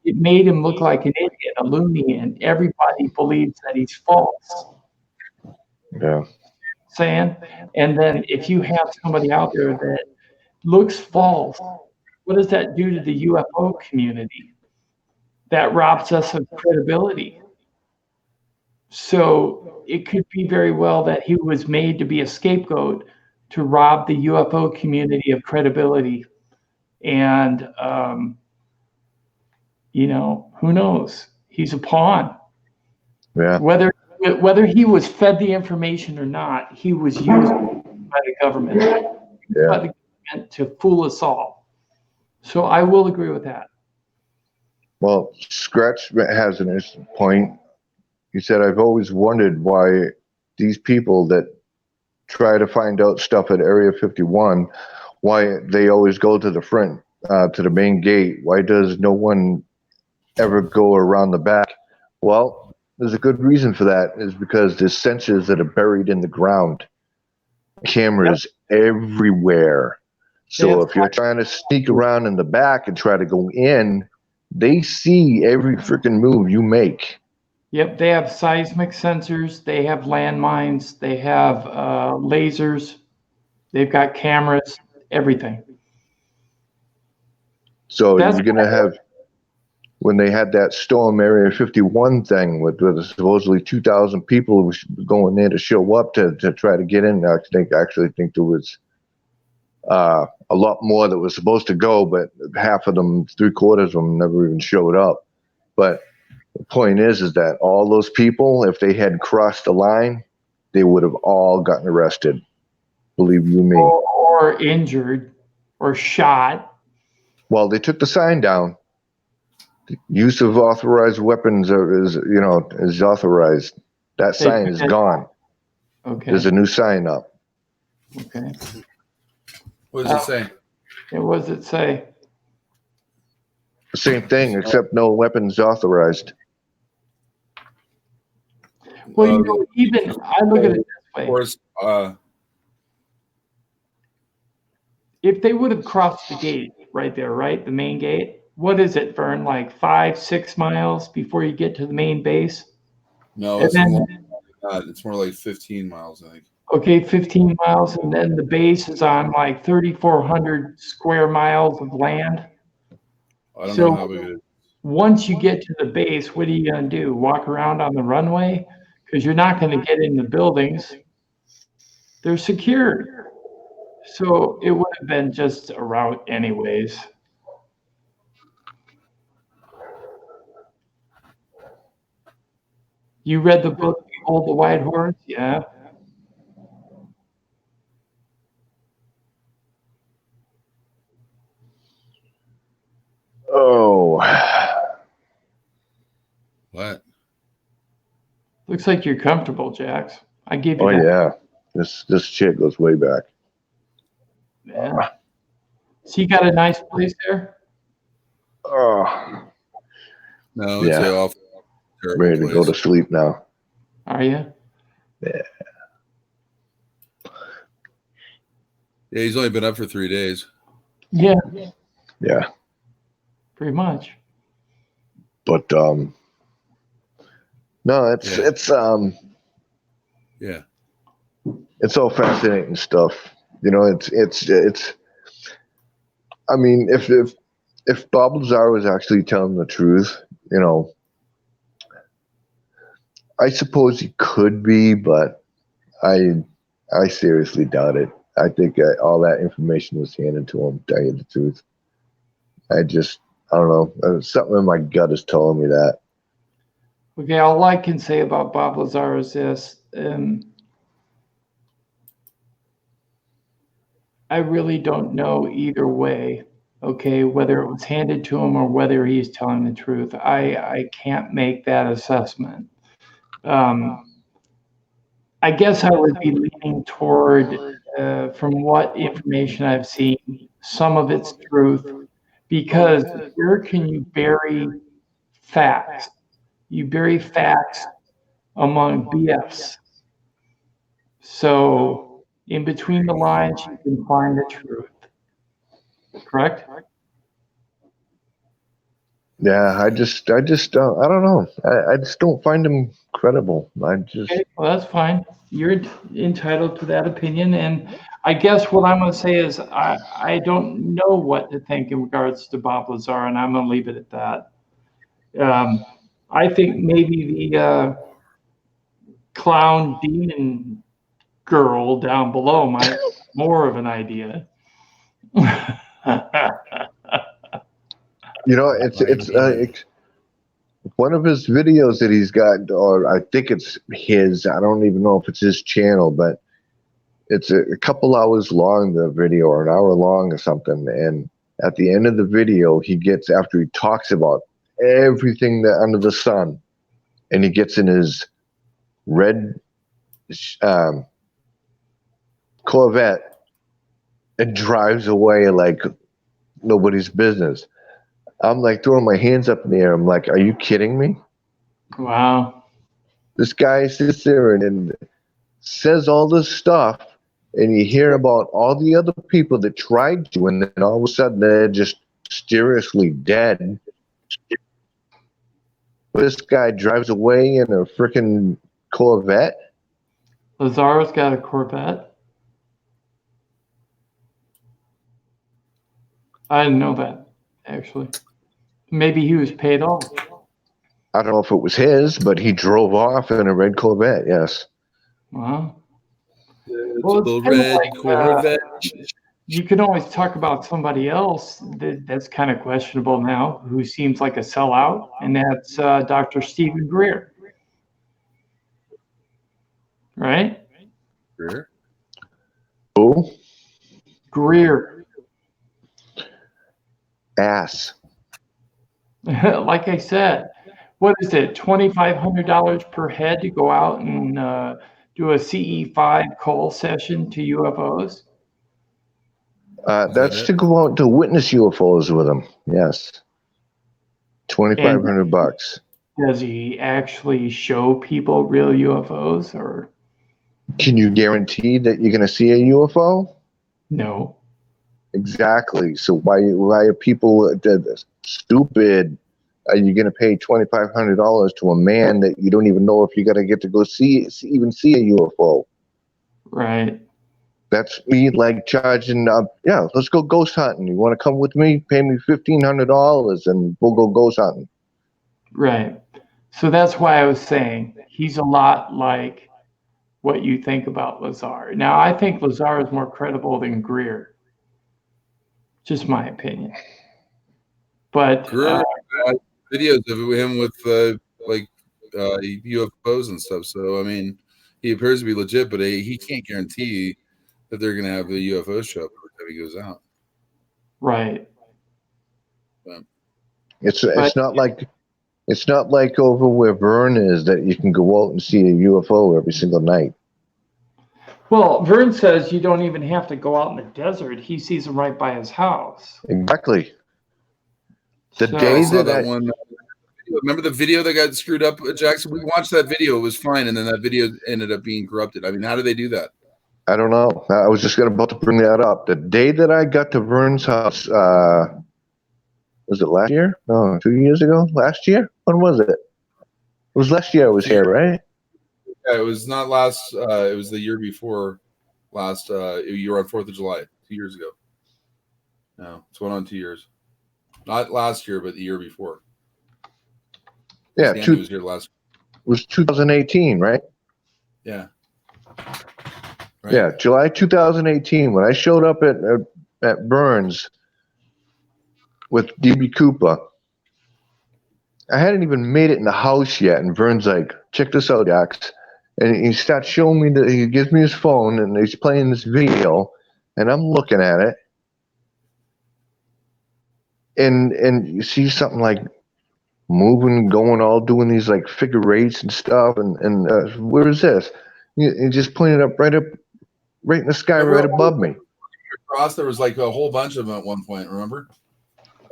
it made him look like an idiot, a loony, and everybody believes that he's false. Yeah. Saying, and then if you have somebody out there that looks false, what does that do to the UFO community? That robs us of credibility. So it could be very well that he was made to be a scapegoat to rob the UFO community of credibility. And, who knows? He's a pawn. Yeah. Whether he was fed the information or not, he was used by the government. Yeah. By the government to fool us all. So I will agree with that. Well, Scratch has an interesting point. He said, I've always wondered why these people that try to find out stuff at Area 51, why they always go to the front, to the main gate. Why does no one ever go around the back? Well, there's a good reason for that, is because there's sensors that are buried in the ground. Cameras everywhere. So if you're trying to sneak around in the back and try to go in, they see every freaking move you make. Yep, they have seismic sensors, they have landmines, they have lasers, they've got cameras, everything. So you're going to have, when they had that Storm Area 51 thing with supposedly 2,000 people going there to show up to try to get in, I actually think there was a lot more that was supposed to go, but half of them, 3/4 of them never even showed up. But the point is that all those people, if they had crossed the line, they would have all gotten arrested. Believe you me. Or injured or shot. Well, they took the sign down. The use of authorized weapons is authorized. That sign is gone. Okay. There's a new sign up. Okay. What does it say? And what does it say? The same thing, except no weapons authorized. Well, even I look at it this way. Of course, if they would have crossed the gate right there, right, the main gate, what is it, Vern? Like 5-6 miles before you get to the main base? No, it's more like 15 miles, I think. Okay, 15 miles, and then the base is on like 3,400 square miles of land. I don't know how big it is. Once you get to the base, what are you going to do? Walk around on the runway? Because you're not going to get in the buildings. They're secured. So it would have been just a route anyways. You read the book, Behold the White Horse? Yeah. Oh. What? Looks like you're comfortable, Jax. I give you Oh, that. yeah. This chick goes way back. Yeah. So you got a nice place there? Oh. No, it's Yeah. off. Ready to go to sleep now. Are you? Yeah. Yeah, he's only been up for 3 days. Yeah, Yeah. pretty much. But no, Yeah. it's all fascinating stuff. You know, it's I mean, if Bob Lazar was actually telling the truth, you know, I suppose he could be, but I seriously doubt it. I think all that information was handed to him, to tell you the truth. I don't know. Something in my gut is telling me that. Okay, all I can say about Bob Lazar is this. I really don't know either way, okay, whether it was handed to him or whether he's telling the truth. I can't make that assessment. I guess I would be leaning toward, from what information I've seen, some of it's truth, because where can you bury facts? You bury facts among BFs. So in between the lines, you can find the truth. Correct? Yeah, I just I don't know. I just don't find him credible. Okay, well, that's fine. You're entitled to that opinion. And I guess what I'm going to say is I don't know what to think in regards to Bob Lazar, and I'm going to leave it at that. I think maybe the clown demon girl down below might have more of an idea. You know, it's one of his videos that he's got, or I think it's his. I don't even know if it's his channel, but it's a couple hours long, the video, or an hour long or something. And at the end of the video, he gets, after he talks about everything that under the sun, and he gets in his red Corvette and drives away like nobody's business. I'm like throwing my hands up in the air. I'm like, are you kidding me? Wow. This guy sits there and says all this stuff, and you hear about all the other people that tried to, and then all of a sudden they're just mysteriously dead. This guy drives away in a freaking Corvette. Lazar's got a Corvette. I didn't know that, actually. Maybe he was paid off. I don't know if it was his, but he drove off in a red Corvette, yes. Wow. Well, the red Corvette. You can always talk about somebody else that's kind of questionable now, who seems like a sellout, and that's Dr. Stephen Greer. Right? Greer? Who? Greer. Ass. Like I said, what is it, $2,500 per head to go out and do a CE5 call session to UFOs? That's to go out to witness UFOs with him. Yes. $2,500. Does he actually show people real UFOs, or? Can you guarantee that you're going to see a UFO? No. Exactly. So why are people stupid? Are you going to pay $2,500 to a man that you don't even know if you're going to get to go even see a UFO? Right. That's me like charging. Yeah, let's go ghost hunting. You want to come with me? Pay me $1,500 and we'll go ghost hunting. Right. So that's why I was saying he's a lot like what you think about Lazar. Now, I think Lazar is more credible than Greer. Just my opinion. But Greer videos of him with UFOs and stuff. So I mean, he appears to be legit, but he can't guarantee that they're going to have a UFO show up every time he goes out. Right. But, it's not like over where Vern is that you can go out and see a UFO every single night. Well, Vern says you don't even have to go out in the desert. He sees them right by his house. Exactly. The So- day I saw that one Remember the video that got screwed up, Jackson? We watched that video. It was fine, and then that video ended up being corrupted. I mean, how do they do that? I don't know. I was just about to bring that up. The day that I got to Vern's house, was it last year? No, 2 years ago? Last year? When was it? It was last year I was here, right? Yeah, it was not last. It was the year before last. You were on 4th of July 2 years ago. No, it's going on 2 years. Not last year, but the year before. Yeah, Danny was here last. It was 2018, right? Yeah. Right. Yeah, July 2018, when I showed up at Vern's with DB Cooper. I hadn't even made it in the house yet, and Vern's like, check this out, Jax. And he starts showing me he gives me his phone, and he's playing this video, and I'm looking at it. And you see something like moving, going, all doing these like figure eights and stuff, and where is this? He just pointed up right in the sky, right above me. Across, there was like a whole bunch of them at one point. Remember?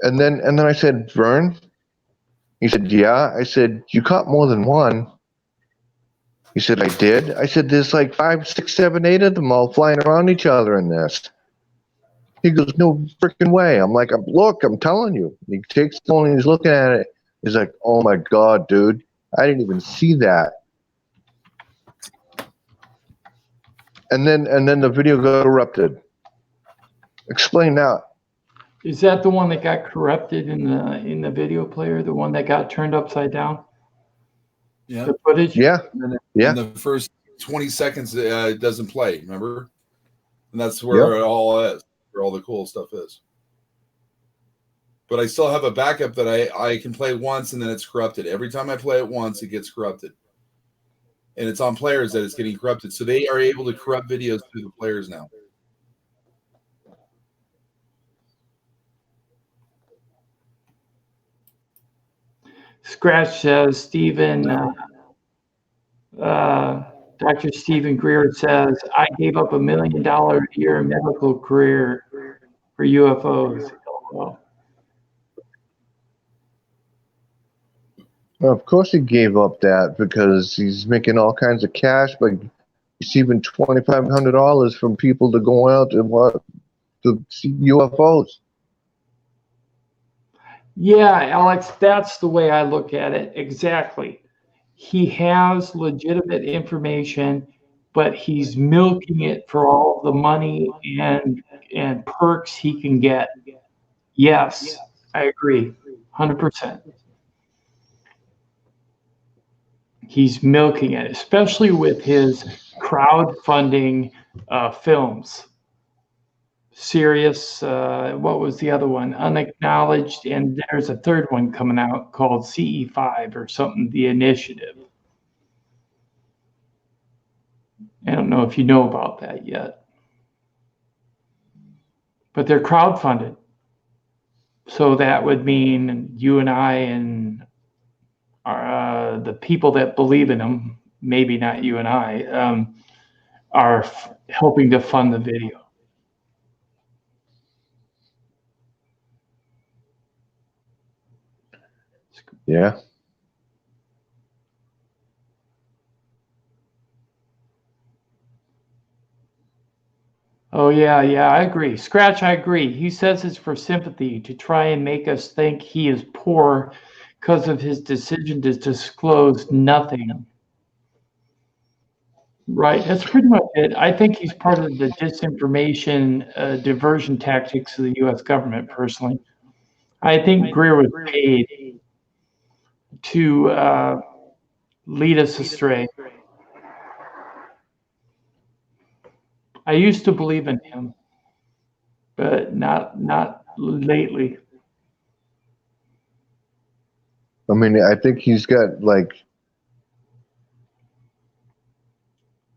And then I said, Vern. He said, yeah. I said, you caught more than one. He said, I did. I said, there's like 5, 6, 7, 8 of them all flying around each other in this. He goes, no freaking way. I'm like, look, I'm telling you. He takes the phone and he's looking at it. He's like, oh my God, dude. I didn't even see that. And then the video got corrupted. Explain that. Is that the one that got corrupted in the video player? The one that got turned upside down? Yeah. The footage? Yeah. In the first 20 seconds, it doesn't play. Remember? And that's where it all is. Where all the cool stuff is. But I still have a backup that I can play once and then it's corrupted. Every time I play it once, it gets corrupted. And it's on players that it's getting corrupted. So they are able to corrupt videos through the players now. Scratch says, Dr. Stephen Greer says, I gave up $1 million a year in medical career for UFOs. Well, of course he gave up that because he's making all kinds of cash by receiving $2,500 from people to go out to see UFOs. yeah, Alex, that's the way I look at it. Exactly. He has legitimate information, but he's milking it for all the money and perks he can get. Yes, I agree, 100%. He's milking it, especially with his crowdfunding films. Serious, what was the other one? Unacknowledged, and there's a third one coming out called CE5 or something, The Initiative. I don't know if you know about that yet. But they're crowdfunded. So that would mean you and I and the people that believe in them, maybe not you and I, are helping to fund the video. Yeah. Oh, yeah, I agree. Scratch, I agree. He says it's for sympathy, to try and make us think he is poor because of his decision to disclose nothing. Right, that's pretty much it. I think he's part of the disinformation diversion tactics of the U.S. government, personally. I think Greer was paid to lead us astray. I used to believe in him, but not lately. I mean, I think he's got like,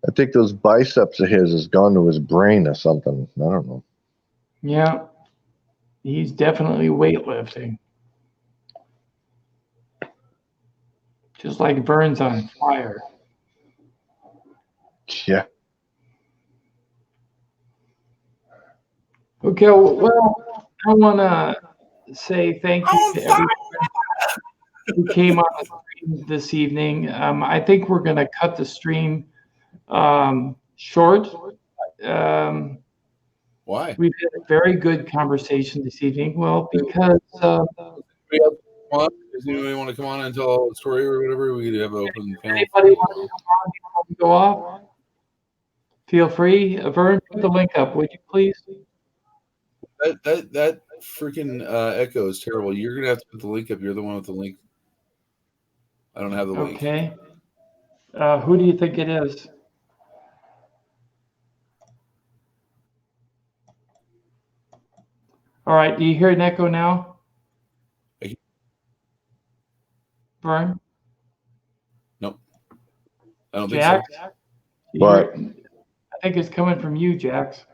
I think those biceps of his has gone to his brain or something. I don't know. Yeah, he's definitely weightlifting. Just like Vern's on fire. Yeah. Okay, well, I want to say thank you to everyone. who came on the stream this evening. I think we're going to cut the stream short. Why? We've had a very good conversation this evening. Well, because Does anybody want to come on and tell a story or whatever? We could have an open panel. anybody want to come on before we go off? Feel free. Vern, put the link up, would you please? That freaking echo is terrible. You're gonna have to put the link up. You're the one with the link. I don't have the link. Okay. Who do you think it is? All right. Do you hear an echo now? Vern? Nope. I don't Jax? think so. What? I think it's coming from you, Jax.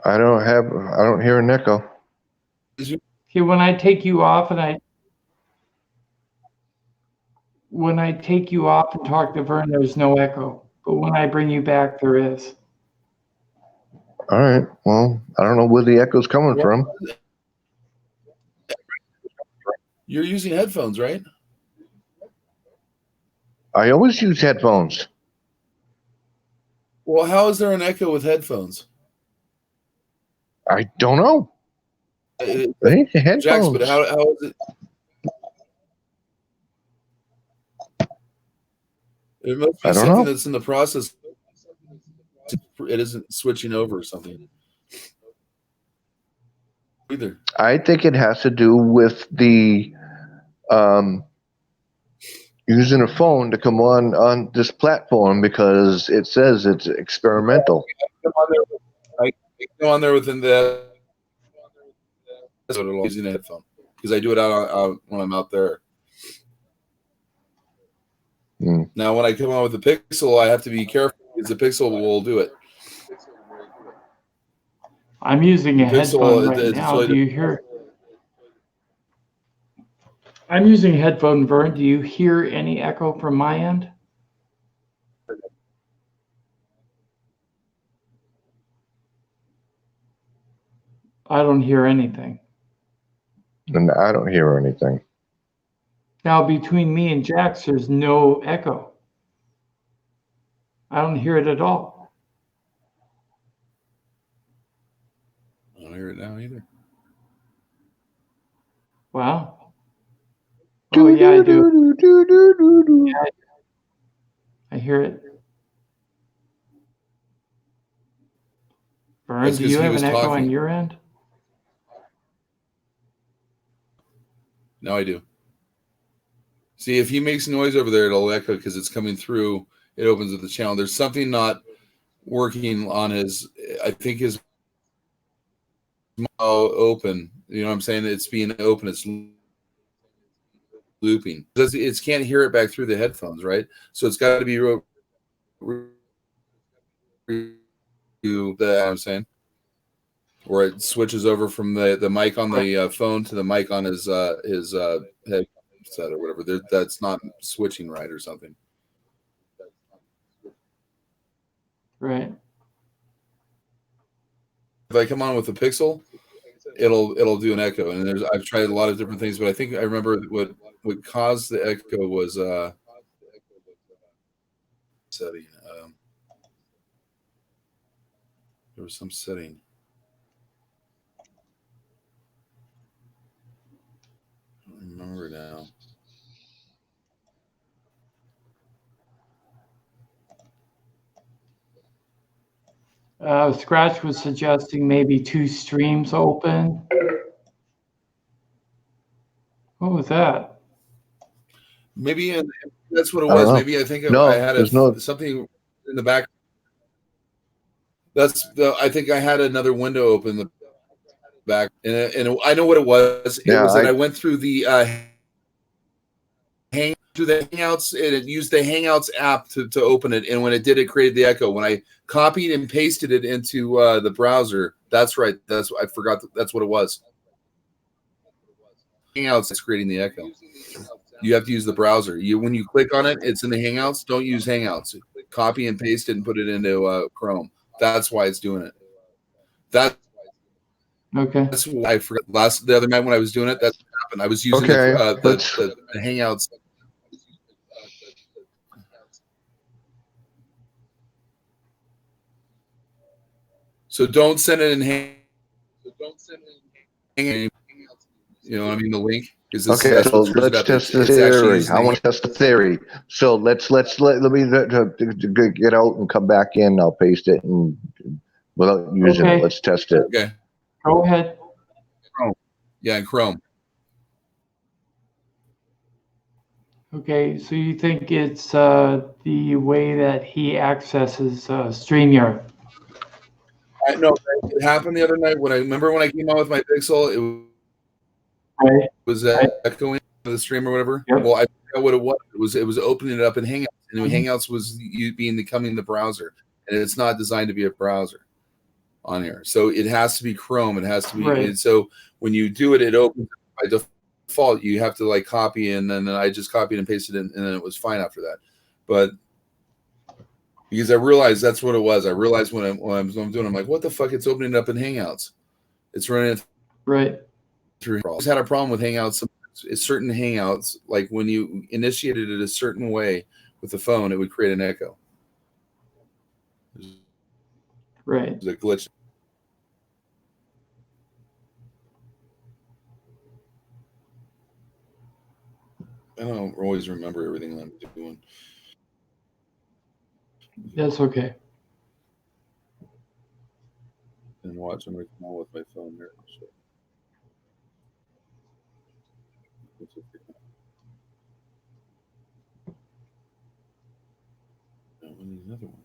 I don't hear an echo. See, when I take you off and talk to Vern, there's no echo. But when I bring you back, there is. All right. Well, I don't know where the echo's coming from. You're using headphones, right? I always use headphones. Well, how is there an echo with headphones? I don't know. I think the headphones. Jax, but how is it? It must be something that's in the process. It isn't switching over or something. Either. I think it has to do with the using a phone to come on this platform because it says it's experimental. I go on there within the using a headphone because I do it out when I'm out there. Now, when I come on with the Pixel, I have to be careful because the Pixel will do it. I'm using a headphone right now. Do you hear? I'm using a headphone, Vern. Do you hear any echo from my end? I don't hear anything. And I don't hear anything. Now, between me and Jax, there's no echo. I don't hear it at all. I don't hear it now either. Wow. Oh, yeah, I do. Yeah, I hear it. Vern, do you have an echo on your end? No, I do. See, if he makes noise over there, it'll echo because it's coming through. It opens up the channel. There's something not working on his, I think his open. You know what I'm saying? It's being open. It's looping. It can't hear it back through the headphones, right? So it's got to be you know what I'm saying? Where it switches over from the mic on the phone to the mic on his headset or whatever. That's not switching right or something. Right. If I come on with the Pixel, it'll do an echo. And I've tried a lot of different things, but I think I remember what caused the echo was setting. There was some setting. I don't remember now. Scratch was suggesting maybe 2 streams open. What was that? Maybe that's what it was. Maybe I think I had something in the back. I think I had another window open in the back, and I know what it was. It was that I went through the Hangouts, and it used the Hangouts app to open it. And when it did, it created the echo. When I copied and pasted it into the browser, that's right. I forgot. That's what it was. Hangouts is creating the echo. You have to use the browser. When you click on it, it's in the Hangouts. Don't use Hangouts. Copy and paste it and put it into Chrome. That's why it's doing it. That's okay. That's why I forgot the other night when I was doing it. That's happened. I was using Okay, the Hangouts. So don't send it in Hangouts. You know what I mean? The link. Okay, so let's test the theory. I want to test the theory. So let me get out and come back in. I'll paste it and without using it. Let's test it. Okay. Go ahead. Chrome. Yeah, in Chrome. Okay, so you think it's the way that he accesses StreamYard? No, it happened the other night when I came out with my Pixel. It was echoing the stream or whatever. Yep. Well, I forgot what it was. It was opening it up in Hangouts, and Hangouts was you becoming the browser, and it's not designed to be a browser on here. So it has to be Chrome. It has to be. And so when you do it, it opens by default. You have to like copy, and then I just copied and pasted it, and then it was fine after that. But because I realized that's what it was. I realized when I'm doing, I'm like, what the fuck? It's opening it up in Hangouts. It's running right through. I had a problem with Hangouts. Certain Hangouts, like when you initiated it a certain way with the phone, it would create an echo. Right. It was a glitch. I don't always remember everything I'm doing. That's okay. And watch, I'm going to come on with my phone here. Another one.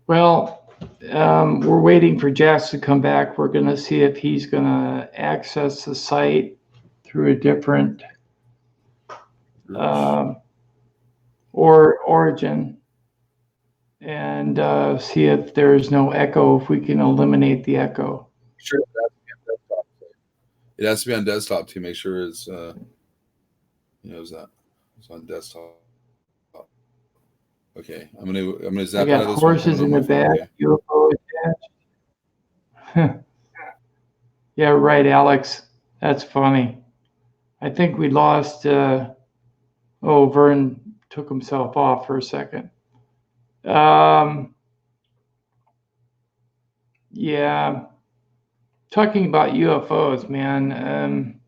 Well, we're waiting for Jax to come back. We're going to see if he's going to access the site through a different or origin and see if there's no echo, if we can eliminate the echo. Sure, it has to be on desktop to make sure it's it's on desktop. Okay, I'm gonna zap I got out of this horses in the back. UFO attached. Yeah, right, Alex. That's funny. I think we lost. Vern took himself off for a second. Yeah, talking about UFOs, man.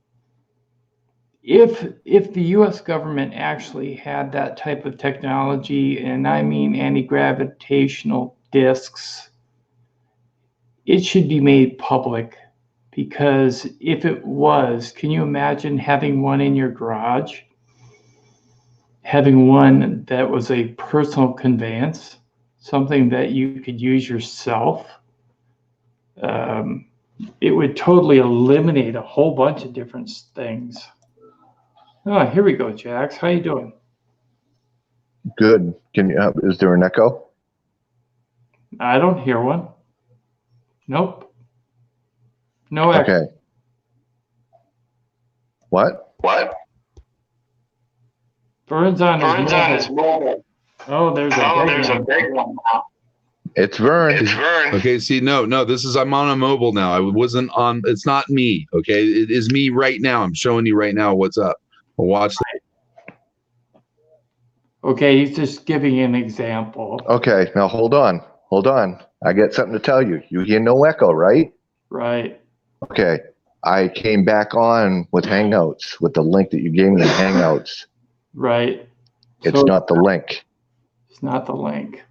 If the U.S. government actually had that type of technology, and I mean anti-gravitational disks, it should be made public, because if it was, can you imagine having one in your garage? Having one that was a personal conveyance, something that you could use yourself. It would totally eliminate a whole bunch of different things. Oh, here we go, Jax. How you doing? Good. Can you? Is there an echo? I don't hear one. Nope. No echo. Okay. What? Vern's on his mobile. Oh, there's a big one now. It's Vern. Okay, see, no, this is, I'm on a mobile now. I wasn't on, it's not me, okay? It is me right now. I'm showing you right now what's up. Watch that. Okay, he's just giving you an example. Okay, now hold on. I got something to tell you. You hear no echo, right? Right. Okay, I came back on with Hangouts, with the link that you gave me in Hangouts. Right. It's not the link. It's not the link.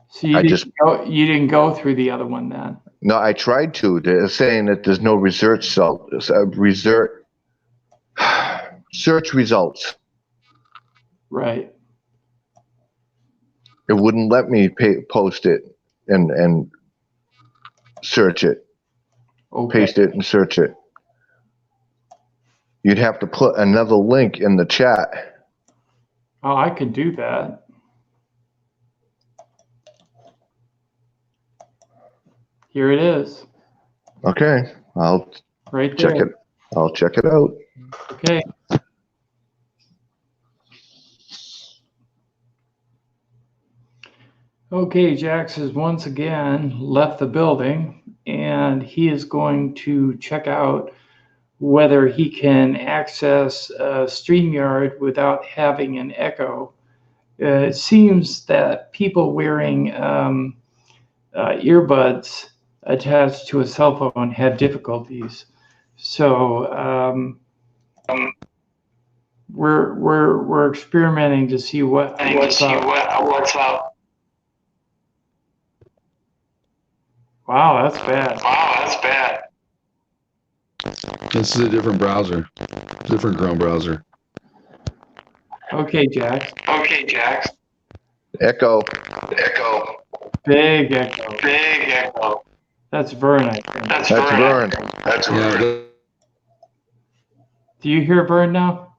So you didn't go through the other one then? No, I tried to. They're saying that there's no search results. Right. It wouldn't let me post it and search it. Okay. Paste it and search it. You'd have to put another link in the chat. Oh, I could do that. Here it is. Okay, I'll check it. I'll check it out. Okay. Okay, Jax has once again left the building. and he is going to check out whether he can access StreamYard without having an echo. It seems that people wearing earbuds attached to a cell phone have difficulties. So we're experimenting to see what's up. Wow, that's bad. This is a different browser, different Chrome browser. Okay, Jax. Echo. Big echo. That's Vern, I think. That's Vern. Yeah, Do you hear Vern now?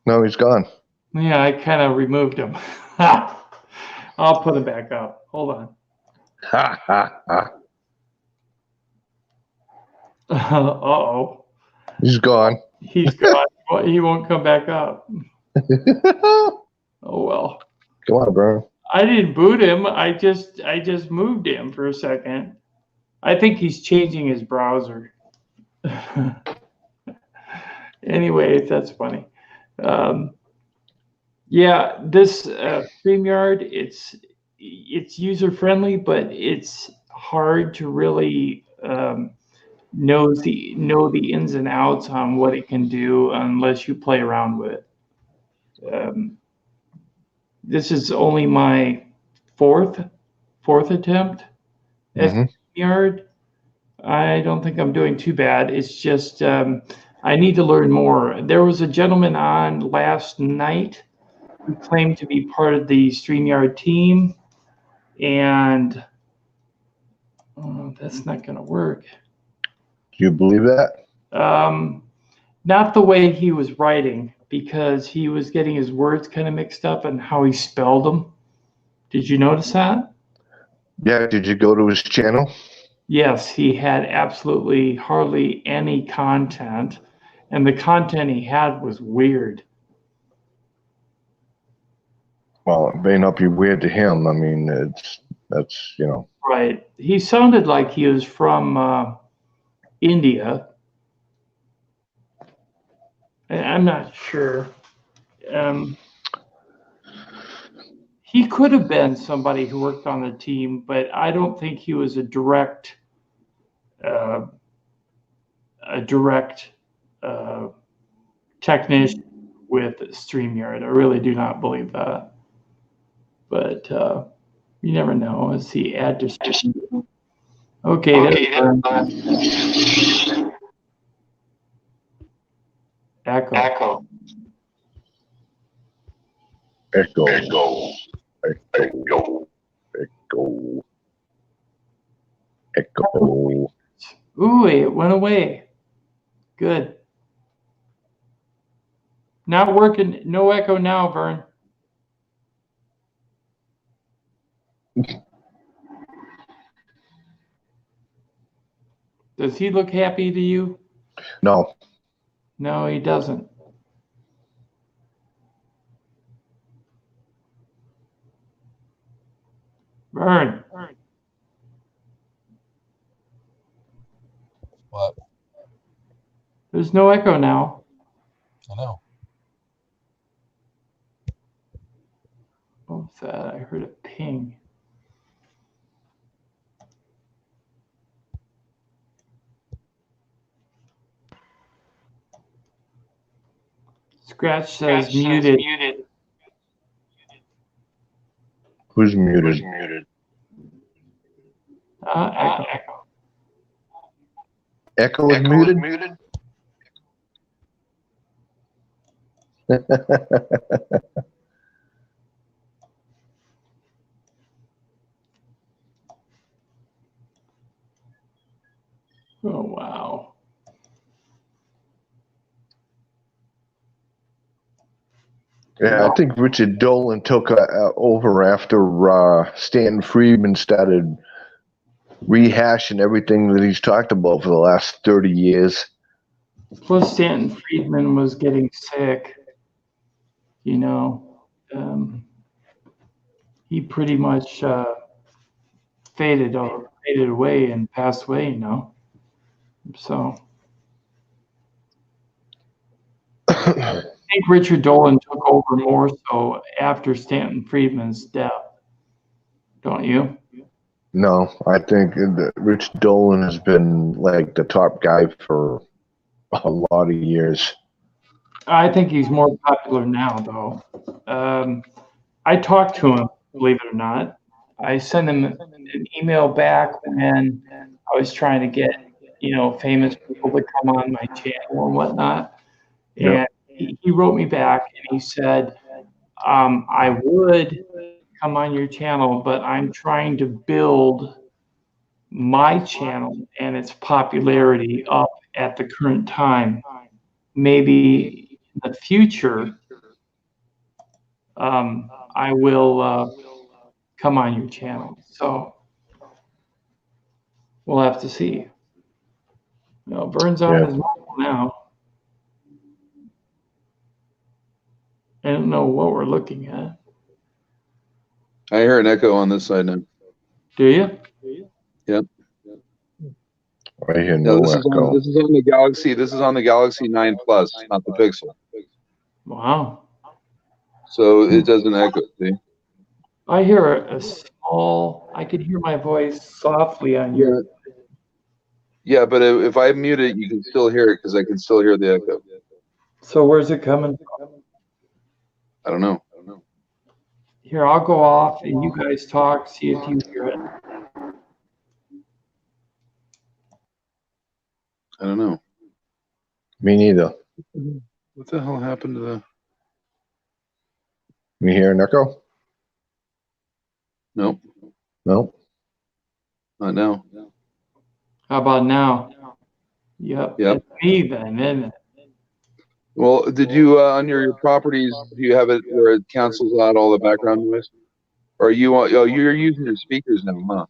No, he's gone. Yeah, I kind of removed him. I'll put him back up. Hold on. Ha ha ha. Uh-oh. He's gone. He's gone. He won't come back up. Oh, well. Come on, bro. I didn't boot him. I just moved him for a second. I think he's changing his browser. Anyway, that's funny. Yeah, this StreamYard, it's user friendly, but it's hard to really know the ins and outs on what it can do unless you play around with it. This is only my fourth attempt at StreamYard. I don't think I'm doing too bad. It's just I need to learn more. There was a gentleman on last night who claimed to be part of the StreamYard team, and that's not going to work. Do you believe that? Not the way he was writing, because he was getting his words kind of mixed up and how he spelled them. Did you notice that? Yeah. Did you go to his channel? Yes, he had absolutely hardly any content, and the content he had was weird. Well, it may not be weird to him. I mean, that's you know. Right. He sounded like he was from India. I'm not sure. He could have been somebody who worked on the team, but I don't think he was a direct technician with StreamYard. I really do not believe that. But you never know. Let's see, add description. Okay. Echo. Ooh, it went away. Good. Not working. No echo now, Vern. Does he look happy to you? No. No, he doesn't. Vern. What? There's no echo now. I know. What was that? I heard a ping. Scratch says muted. Who's muted? Echo. Echo is muted? Oh, wow. Yeah, I think Richard Dolan took over after Stanton Friedman started rehashing everything that he's talked about for the last 30 years. Plus, Stanton Friedman was getting sick. You know, he pretty much faded away and passed away, you know. So I think Richard Dolan took over more so after Stanton Friedman's death. Don't you? No, I think that Rich Dolan has been like the top guy for a lot of years. I think he's more popular now, though. I talked to him, believe it or not. I sent him an email back when I was trying to get, famous people to come on my channel and whatnot. And he wrote me back and he said, I would come on your channel, but I'm trying to build my channel and its popularity up at the current time. Maybe in the future, I will come on your channel. So we'll have to see. Vern's on his mobile now. I don't know what we're looking at. I hear an echo on this side now. Do you? Yep. I hear No, no this echo. is on the Galaxy. This is on the Galaxy 9 Plus, not the Pixel. Wow. So it doesn't echo. See? I hear a small. I could hear my voice softly on your. Yeah, but if I mute it, you can still hear it because I can still hear the echo. So where's it coming from? I don't know. Here, I'll go off and you guys talk. See if you hear it. I don't know. Me neither. What the hell happened to the? You hear an echo? Nope, No. not now. How about now? Yep. It's me then, isn't it? Well, did you on your properties? Do you have it where it cancels out all the background noise? Or you're using your speakers now,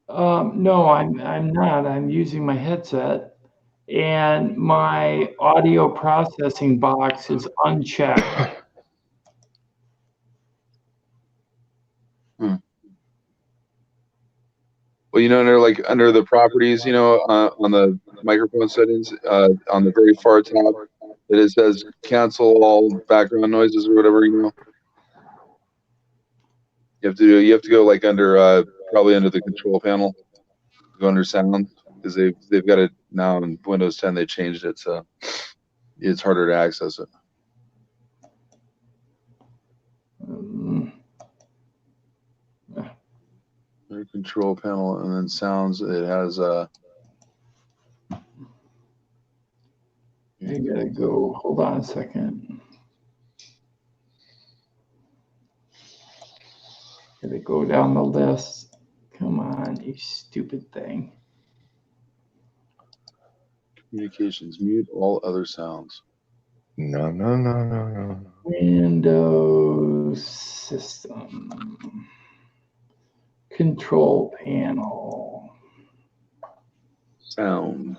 huh? No, I'm not. I'm using my headset, and my audio processing box is unchecked. Well, under the properties, on the microphone settings, on the very far top, it says cancel all background noises or whatever. You have to go like under probably under the control panel, go under sound because they've got it now in Windows 10. They changed it, so it's harder to access it. Their control panel and then sounds. It has I gotta go. Hold on a second. Gotta go down the list. Come on, you stupid thing. communications. Mute all other sounds. No. Windows system. Control panel. Sound.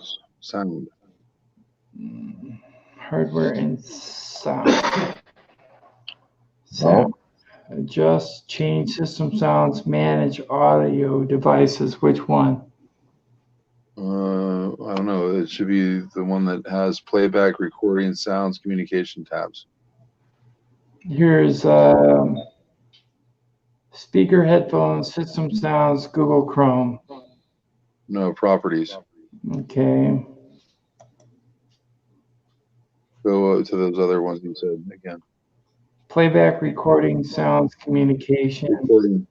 Hardware and sound. Sound. Adjust, change system sounds, manage audio devices. Which one? I don't know. It should be the one that has playback, recording, sounds, communication tabs. Here's speaker, headphones, system sounds, Google Chrome. No, properties. Okay. Go to those other ones you said again. Playback, recording, sounds, communication. Recording.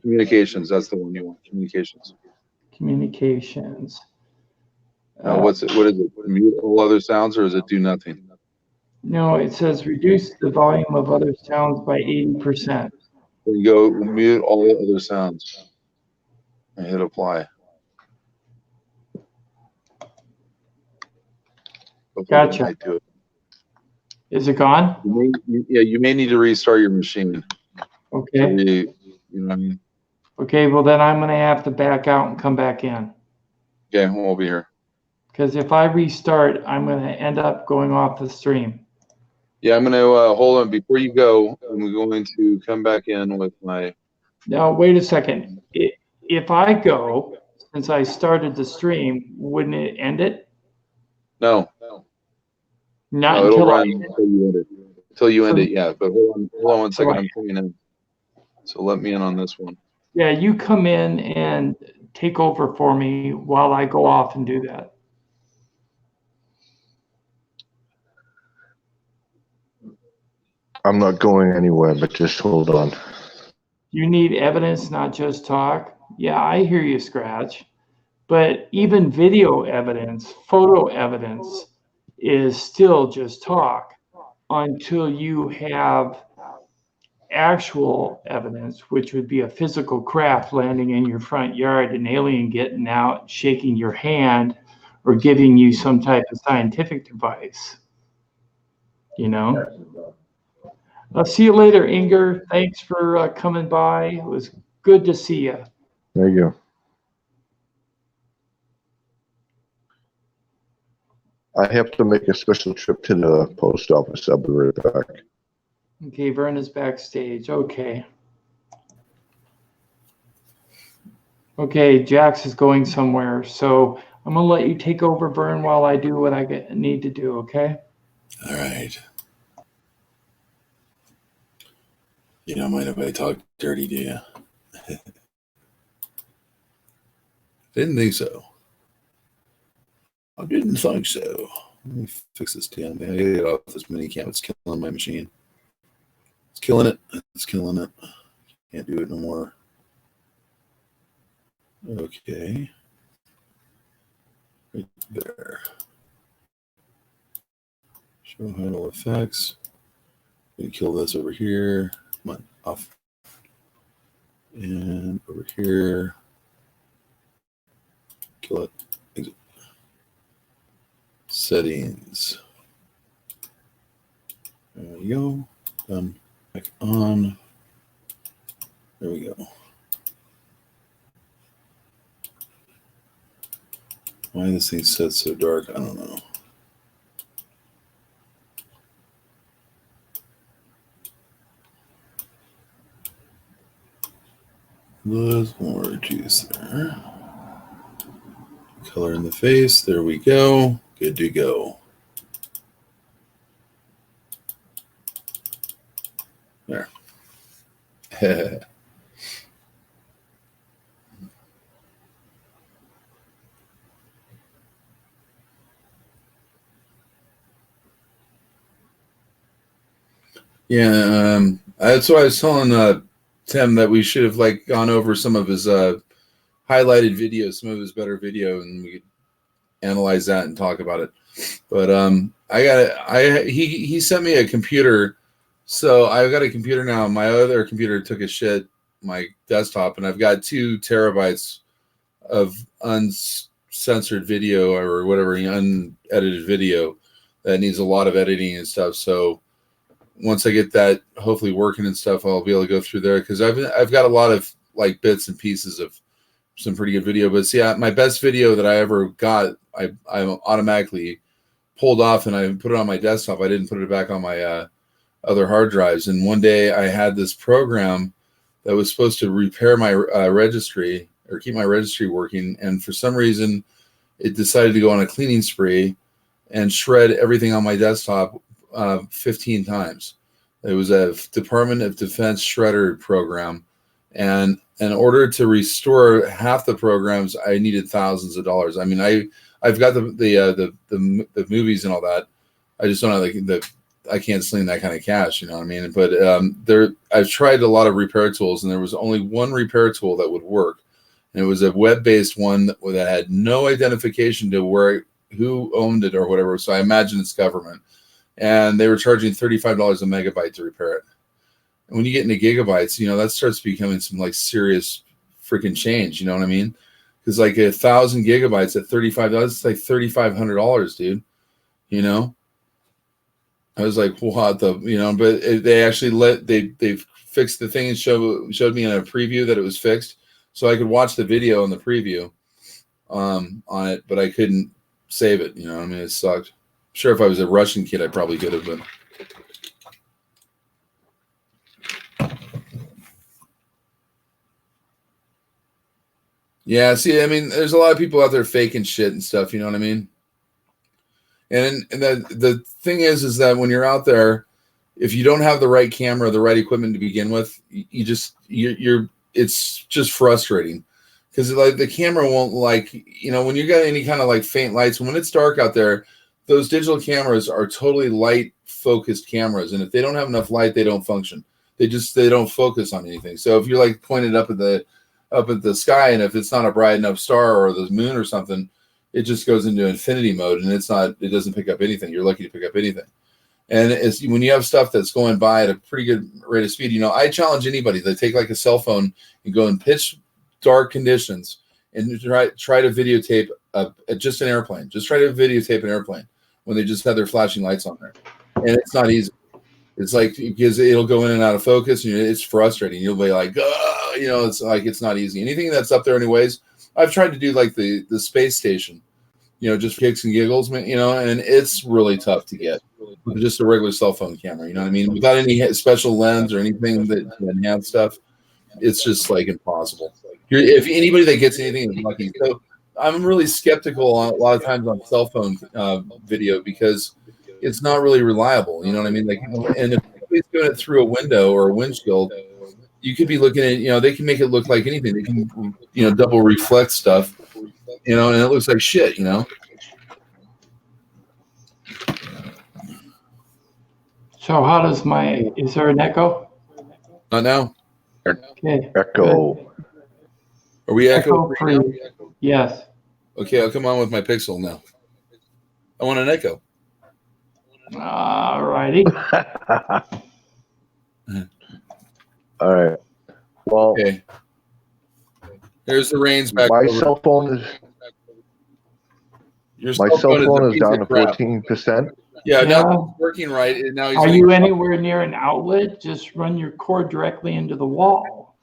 Communications, that's the one you want. Communications. Communications. Now, what is it? Mute all other sounds, or is it do nothing? No, it says reduce the volume of other sounds by 80%. Then you go mute all the other sounds and hit apply. Gotcha. Is it gone? You may need to restart your machine. Okay. You know what I mean? Okay, well then I'm gonna have to back out and come back in. Okay, we'll be here. Because if I restart, I'm gonna end up going off the stream. Yeah, I'm gonna hold on before you go. I'm going to come back in with my. Now wait a second. if I go, since I started the stream, wouldn't it end it? No, Not no, it'll until run I. until you end it. Until you end So- it, yeah. But hold on 1 second. Right. I'm coming in. So let me in on this one. Yeah, you come in and take over for me while I go off and do that. I'm not going anywhere, but just hold on. You need evidence, not just talk. Yeah, I hear you, Scratch. But even video evidence, photo evidence is still just talk until you have actual evidence, which would be a physical craft landing in your front yard, an alien getting out, shaking your hand, or giving you some type of scientific device. You know? I'll see you later, Inger. Thanks for coming by. It was good to see you. There you go. I have to make a special trip to the post office. I'll be right back. Okay, Vern is backstage. Okay. Okay, Jax is going somewhere. So I'm going to let you take over, Vern, while I do what I need to do, okay? All right. You don't mind if I talk dirty, do you? Didn't think so. I didn't think so. Let me fix this damn thing. I gotta get off this mini cam. It's killing my machine. It's killing it. It's killing it. Can't do it no more. Okay. Right there. Show handle effects. We kill this over here. Come on, off. And over here. Kill it. Exit. Settings. There we go. Done. Back on. There we go. Why this thing set so dark? I don't know. There's more juice there. Color in the face. There we go. Good to go. There. Yeah, that's why I was telling Tim that we should have like gone over some of his highlighted videos, some of his better video, and we could analyze that and talk about it. But he sent me a computer, so I've got a computer now. My other computer took a shit, my desktop, and I've got 2 terabytes of uncensored video or whatever, unedited video that needs a lot of editing and stuff. So once I get that hopefully working and stuff, I'll be able to go through there, because I've got a lot of like bits and pieces of some pretty good video. But see, my best video that I ever got, I automatically pulled off and I put it on my desktop. I didn't put it back on my other hard drives. And one day I had this program that was supposed to repair my registry or keep my registry working, and for some reason it decided to go on a cleaning spree and shred everything on my desktop 15 times. It was a Department of Defense shredder program, and in order to restore half the programs, I needed thousands of dollars. I mean, I've got the movies and all that. I just don't have I can't sling that kind of cash, you know what I mean? But I've tried a lot of repair tools, and there was only one repair tool that would work, and it was a web-based one that had no identification to who owned it or whatever. So I imagine it's government. And they were charging $35 a megabyte to repair it. And when you get into gigabytes, you know, that starts becoming some like serious freaking change. You know what I mean? Because like 1,000 gigabytes at $35, it's like $3,500, dude. You know, I was like, what the, you know, but they actually they fixed the thing and showed me in a preview that it was fixed, so I could watch the video on the preview on it, but I couldn't save it. You know what I mean? It sucked. Sure, if I was a Russian kid, I probably could have, but Yeah, see, I mean, there's a lot of people out there faking shit and stuff, you know what I mean? And the thing is that when you're out there, if you don't have the right camera, the right equipment to begin with, you're it's just frustrating because like the camera won't when you got any kind of like faint lights, when it's dark out there, those digital cameras are totally light focused cameras, and if they don't have enough light, they don't function. They don't focus on anything. So if you're like pointed up at the sky, and if it's not a bright enough star or the moon or something, it just goes into infinity mode, and it doesn't pick up anything. You're lucky to pick up anything. And it's when you have stuff that's going by at a pretty good rate of speed, I challenge anybody to take like a cell phone and go in pitch dark conditions and try to videotape just an airplane. Just try to videotape an airplane when they just have their flashing lights on there. And it's not easy. It's like, because it'll go in and out of focus, and it's frustrating. You'll be like, it's like, it's not easy. Anything that's up there anyways, I've tried to do like the space station, just for kicks and giggles, and it's really tough to get with just a regular cell phone camera, you know what I mean? Without any special lens or anything that enhance stuff, it's just like impossible. If anybody that gets anything is lucky. So I'm really skeptical a lot of times on cell phone video because it's not really reliable, you know what I mean? Like, and if somebody's doing it through a window or a windshield, you could be looking at, they can make it look like anything. They can, double reflect stuff, and it looks like shit, So how does is there an echo? Not now. Okay. Echo. Are we echo free now? Yes. Okay, I'll come on with my Pixel now. I want an echo. All righty. All right. Well, okay. Here's the reins back. My cell phone is. My cell phone is down to 14%. Yeah, now it's working right. And now are you anywhere near an outlet? Just run your cord directly into the wall.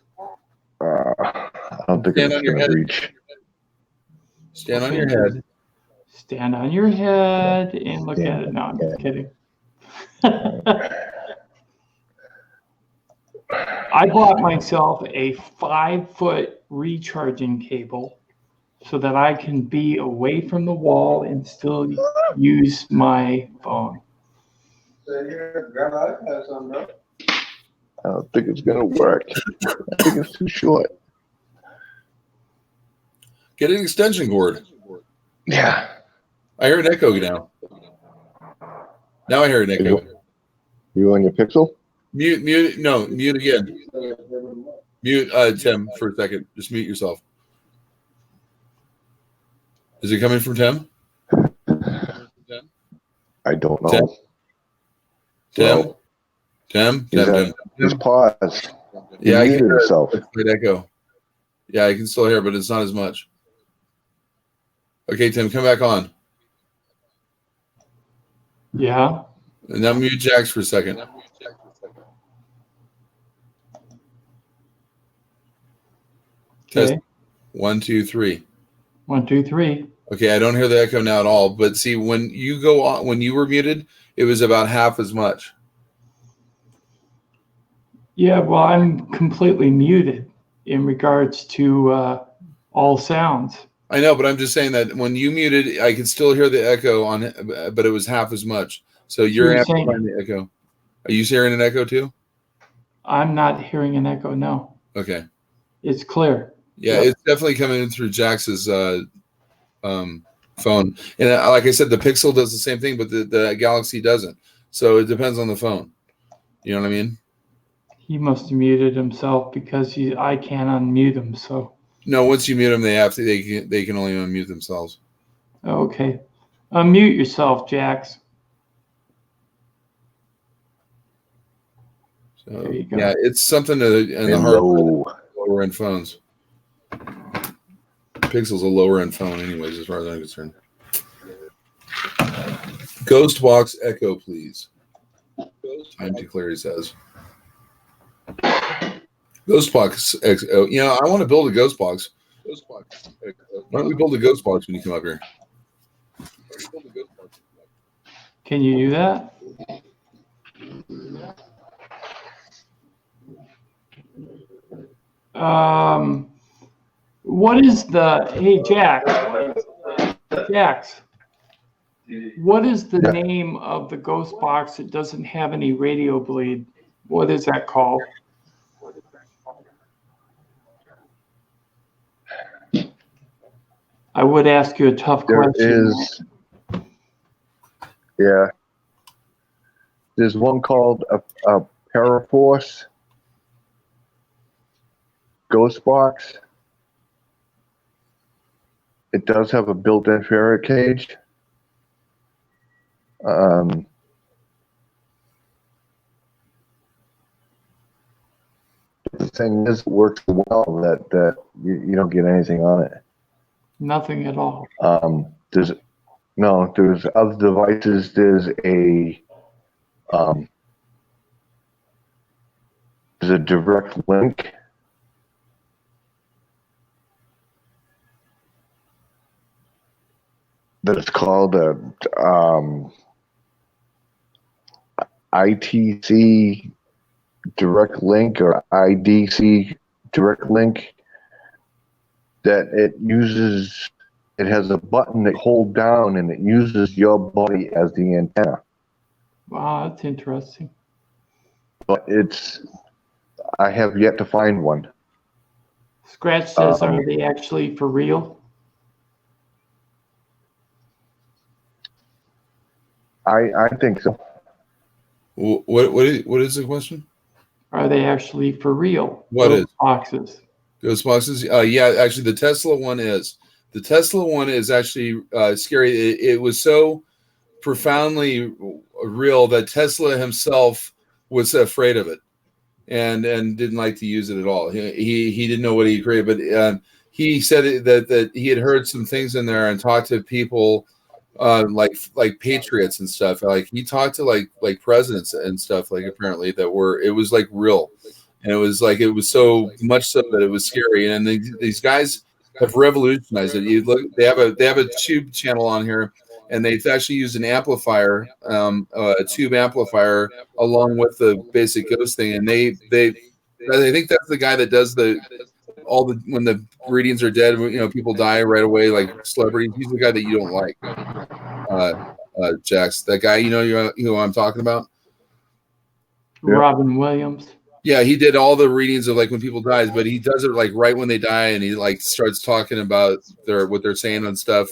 I don't think it's going to reach. Stand on your head. Stand on your head and look at it. No, I'm just kidding. I bought myself a 5-foot recharging cable so that I can be away from the wall and still use my phone. I don't think it's going to work. I think it's too short. Get an extension cord. Yeah. I hear an echo now. Now I hear an echo. You on your Pixel? Mute. No, mute again. Mute, Tim, for a second. Just mute yourself. Is it coming from Tim? I don't know. Tim? Just pause. Yeah, I can hear himself. It's an echo. Yeah, I can still hear, but it's not as much. Okay, Tim, come back on. Yeah. And now mute Jax for a second. Okay. Test 1, 2, 3. 1, 2, 3. Okay, I don't hear the echo now at all. But see, when you go on, when you were muted, it was about half as much. Yeah, well, I'm completely muted in regards to all sounds. I know, but I'm just saying that when you muted, I could still hear the echo on it, but it was half as much. So you're amplifying the echo. Are you hearing an echo too? I'm not hearing an echo, no. Okay. It's clear. Yeah, It's definitely coming in through Jax's phone. And like I said, the Pixel does the same thing, but the Galaxy doesn't. So it depends on the phone. You know what I mean? He must have muted himself because I can't unmute him. So no, once you mute them, they can only unmute themselves. Okay, unmute yourself, Jax. So, there you go. Yeah, it's something in the hardware lower end phones. Pixel's a lower end phone, anyways, as far as I'm concerned. Ghost box echo, please. Time to Clary says. Ghost box echo. I want to build a ghost box. Why don't we build a ghost box when you come up here? Can you do that? What is the, hey, Jax, what is the Yeah. name of the ghost box that doesn't have any radio bleed? What is that called? I would ask you a tough There question. is, yeah. There's one called a Paraforce Ghost Box. It does have a built-in ferret cage. The thing is, it works well that you don't get anything on it. Nothing at all. There's other devices. There's a direct link. That it's called a ITC direct link or IDC direct link. That it has a button that you hold down and it uses your body as the antenna. Wow, that's interesting. But I have yet to find one. Scratch says, are they actually for real? I think so. What is the question? Are they actually for real? What Those is? boxes? Ghost boxes? Yeah, actually, the Tesla one is. The Tesla one is actually scary. It was so profoundly real that Tesla himself was afraid of it, and didn't like to use it at all. He didn't know what he created, but he said that he had heard some things in there and talked to people like patriots and stuff. Like he talked to like presidents and stuff. Like apparently it was like real. And it was so much so that it was scary. And these guys have revolutionized it. You look, they have a tube channel on here, and they've actually used an amplifier, a tube amplifier, along with the basic ghost thing. And I think that's the guy that does when the readings are dead, people die right away, like celebrities. He's the guy that you don't like, Jax. That guy, you know who I'm talking about. Robin Williams. Yeah, he did all the readings of like when people dies, but he does it like right when they die, and he like starts talking about what they're saying and stuff.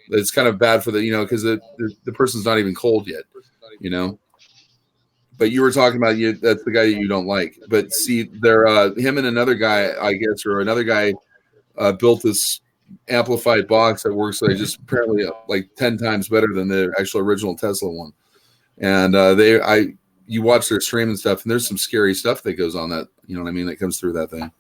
It's kind of bad for because the person's not even cold yet, But you were talking about that's the guy that you don't like. But see, they're him and another guy, I guess, or another guy built this amplified box that works like just apparently like 10 times better than the actual original Tesla one. And you watch their stream and stuff, and there's some scary stuff that goes on that, you know what I mean, that comes through that thing.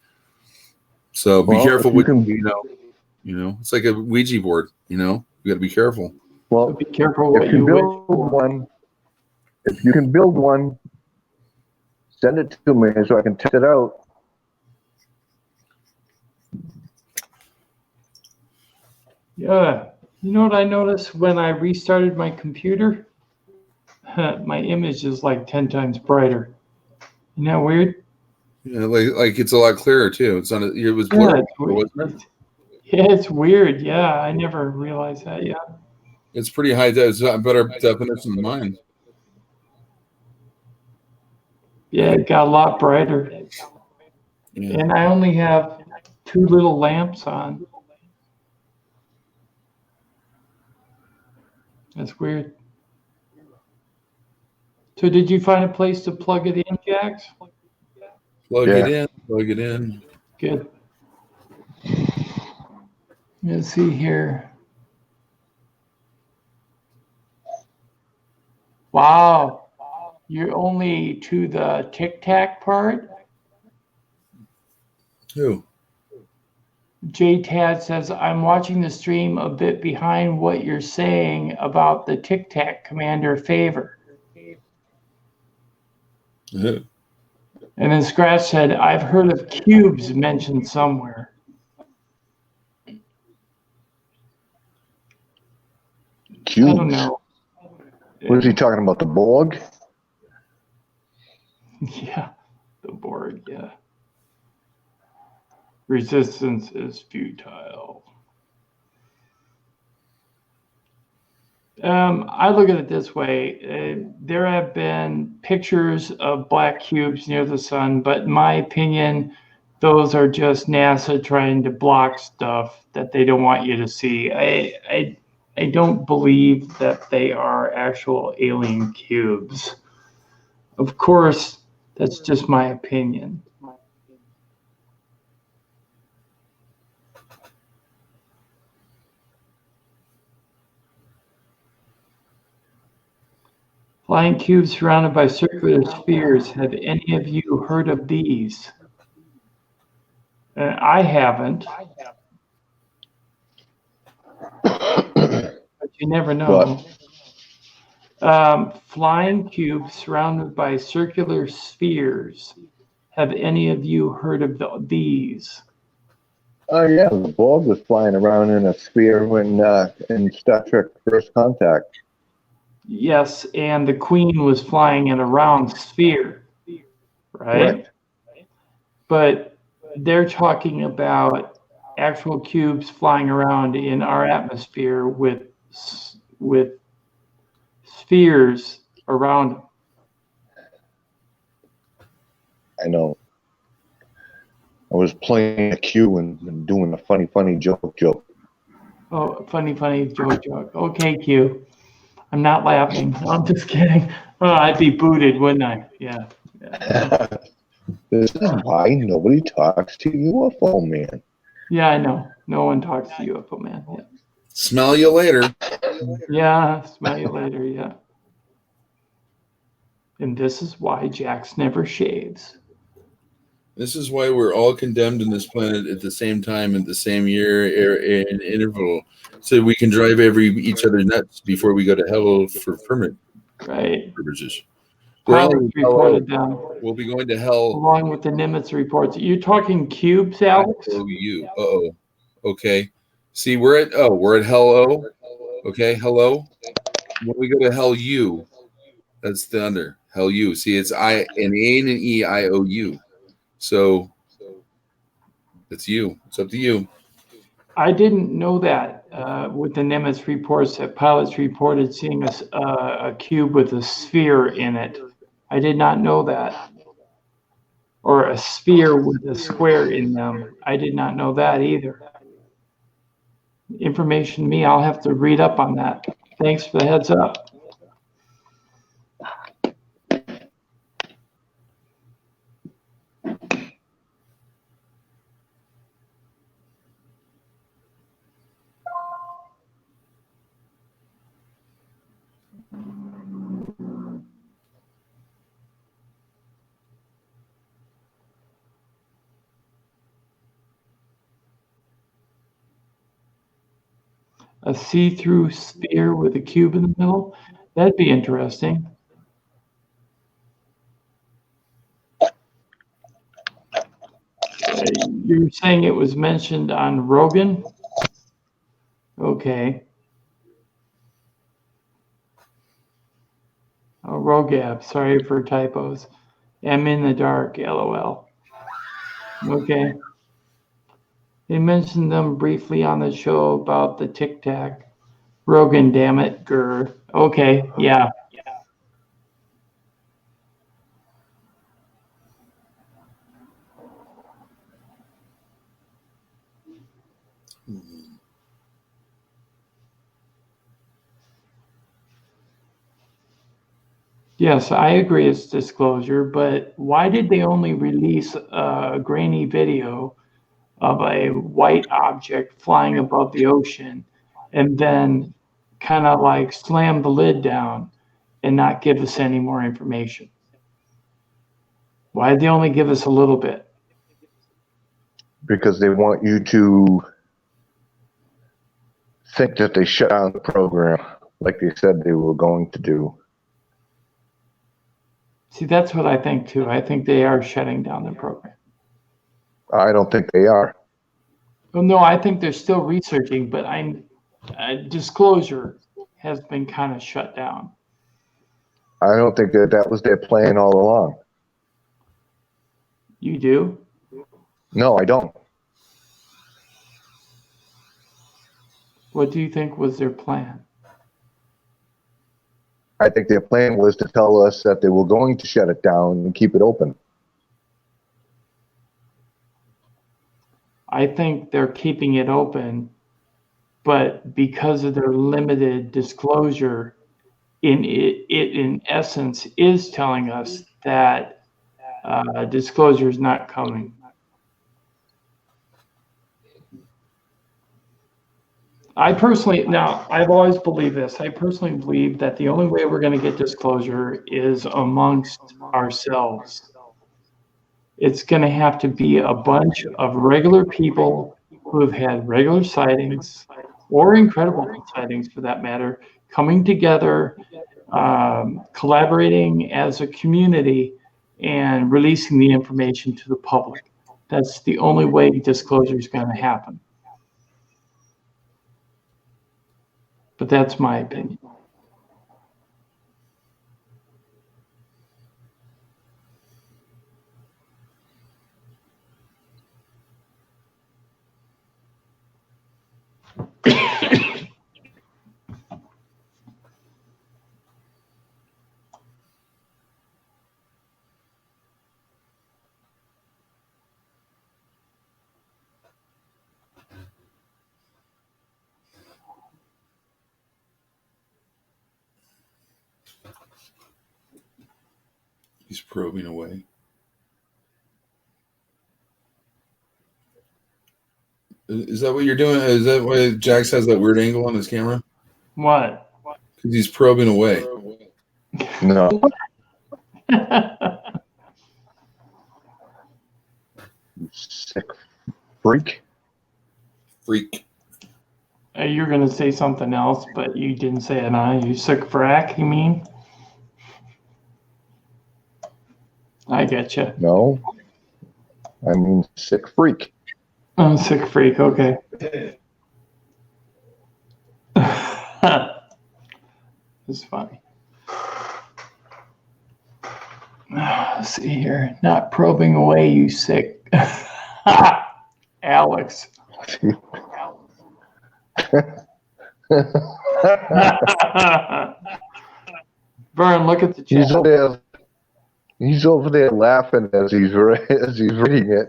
So be careful with, it's like a Ouija board, you got to be careful. Well, be careful what if you build one. If you can build one, send it to me so I can test it out. Yeah. You know what I noticed when I restarted my computer? My image is like 10 times brighter. Isn't that weird? Yeah, like it's a lot clearer too. It's on it was blurry, wasn't it? Yeah, it's weird. Yeah, I never realized that. Yeah. It's pretty high. It's better definition than mine. Yeah, it got a lot brighter. Yeah. And I only have 2 little lamps on. That's weird. So did you find a place to plug it in, Jax? Plug it in. Good. Let's see here. Wow. You're only to the Tic Tac part? Who? JTAD says, I'm watching the stream a bit behind what you're saying about the Tic Tac Commander favor. And then Scratch said, I've heard of cubes mentioned somewhere. Cubes? I don't know. What is he talking about? The Borg? Yeah, the Borg, yeah. Resistance is futile. I look at it this way. There have been pictures of black cubes near the sun, but in my opinion, those are just NASA trying to block stuff that they don't want you to see. I don't believe that they are actual alien cubes. Of course, that's just my opinion. Flying cubes surrounded by circular spheres. Have any of you heard of these? I haven't. But you never know. Flying cubes surrounded by circular spheres. Have any of you heard of these? Oh yeah, the Borg was flying around in a sphere when in Star Trek First Contact. Yes, and the Queen was flying in a round sphere, right? But they're talking about actual cubes flying around in our atmosphere with spheres around them. I know. I was playing a cue and doing a funny joke. Oh, funny joke. Okay, Q. I'm not laughing. I'm just kidding. Oh, I'd be booted, wouldn't I? Yeah. This is why nobody talks to UFO man. Yeah, I know. No one talks to UFO man. Yeah. Smell you later. Yeah, smell you later. Yeah. And this is why Jax never shaves. This is why we're all condemned in this planet at the same time, at the same year in interval, so we can drive each other nuts before we go to hell for permit purposes. Pilots reported them. We'll be going to hell along with the NIMITZ reports. You're talking cubes, Alex? You. Uh-oh. Okay. See, we're at hell O. Okay, hello. When we go to hell U, that's the under. Hell U. See, it's I and A and an E I O U. So it's you. It's up to you. I didn't know that with the NIMITZ reports that pilots reported seeing a cube with a sphere in it. I did not know that. Or a sphere with a square in them. I did not know that either. Information to me, I'll have to read up on that. Thanks for the heads up. A see-through sphere with a cube in the middle? That'd be interesting. You're saying it was mentioned on Rogan? Okay. Oh, Rogab, sorry for typos. I'm in the dark, LOL. Okay. They mentioned them briefly on the show about the Tic Tac. Rogan, damn it, Greer. Okay, yeah. Yes, I agree it's disclosure, but why did they only release a grainy video of a white object flying above the ocean and then kind of like slam the lid down and not give us any more information? Why did they only give us a little bit? Because they want you to think that they shut down the program like they said they were going to do. See, that's what I think too. I think they are shutting down the program. I don't think they are. Well, no, I think they're still researching, but disclosure has been kind of shut down. I don't think that was their plan all along. You do? No, I don't. What do you think was their plan? I think their plan was to tell us that they were going to shut it down and keep it open. I think they're keeping it open, but because of their limited disclosure, it in essence is telling us that disclosure is not coming. I personally, now I've always believed this. I personally believe that the only way we're going to get disclosure is amongst ourselves. It's going to have to be a bunch of regular people who have had regular sightings or incredible sightings for that matter, coming together, collaborating as a community and releasing the information to the public. That's the only way disclosure is going to happen. But that's my opinion. He's probing away. Is that what you're doing? Is that why Jax has that weird angle on his camera? What? Because he's probing away. No. Sick freak. Freak. You're going to say something else, but you didn't say it. You sick frack, you mean? I get you. No. I mean sick freak. I'm sick freak. Okay. It's funny. Let's see here. Not probing away, you sick. Alex. Vern, look at the chat. He's over there laughing as he's reading it.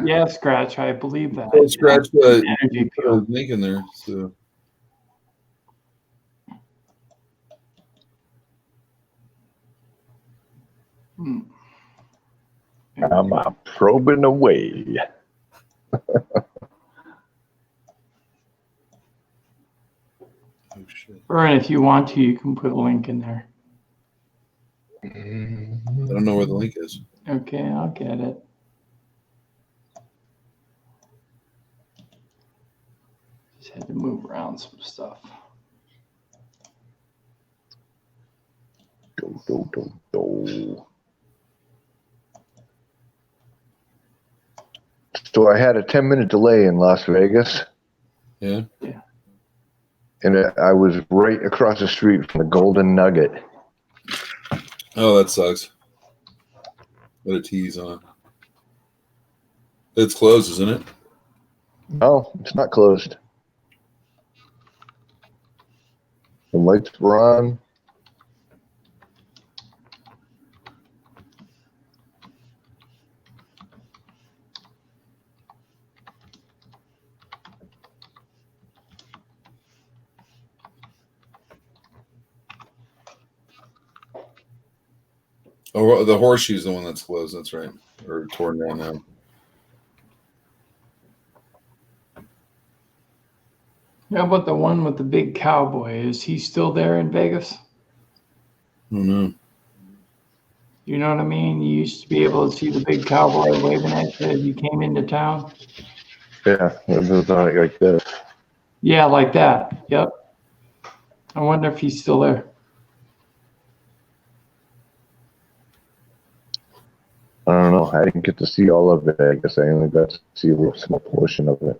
Yeah, Scratch, I believe that. Well, Scratch the energy field. link in there. So. I'm probing away. Oh, shit. Vern, if you want to, you can put a link in there. I don't know where the link is. Okay, I'll get it. Just had to move around some stuff. So I had a 10-minute delay in Las Vegas. Yeah. And I was right across the street from the Golden Nugget. Oh, that sucks. What a tease, huh? It's closed, isn't it? No, it's not closed. The lights were on. Oh, the horseshoe's the one that's closed. That's right. Or torn down now. How about the one with the big cowboy? Is he still there in Vegas? Oh, no. You know what I mean? You used to be able to see the big cowboy waving at you as you came into town. Yeah, it was on it like this. Yeah, like that. Yep. I wonder if he's still there. I don't know. I didn't get to see all of it. I guess I only got to see a little small portion of it.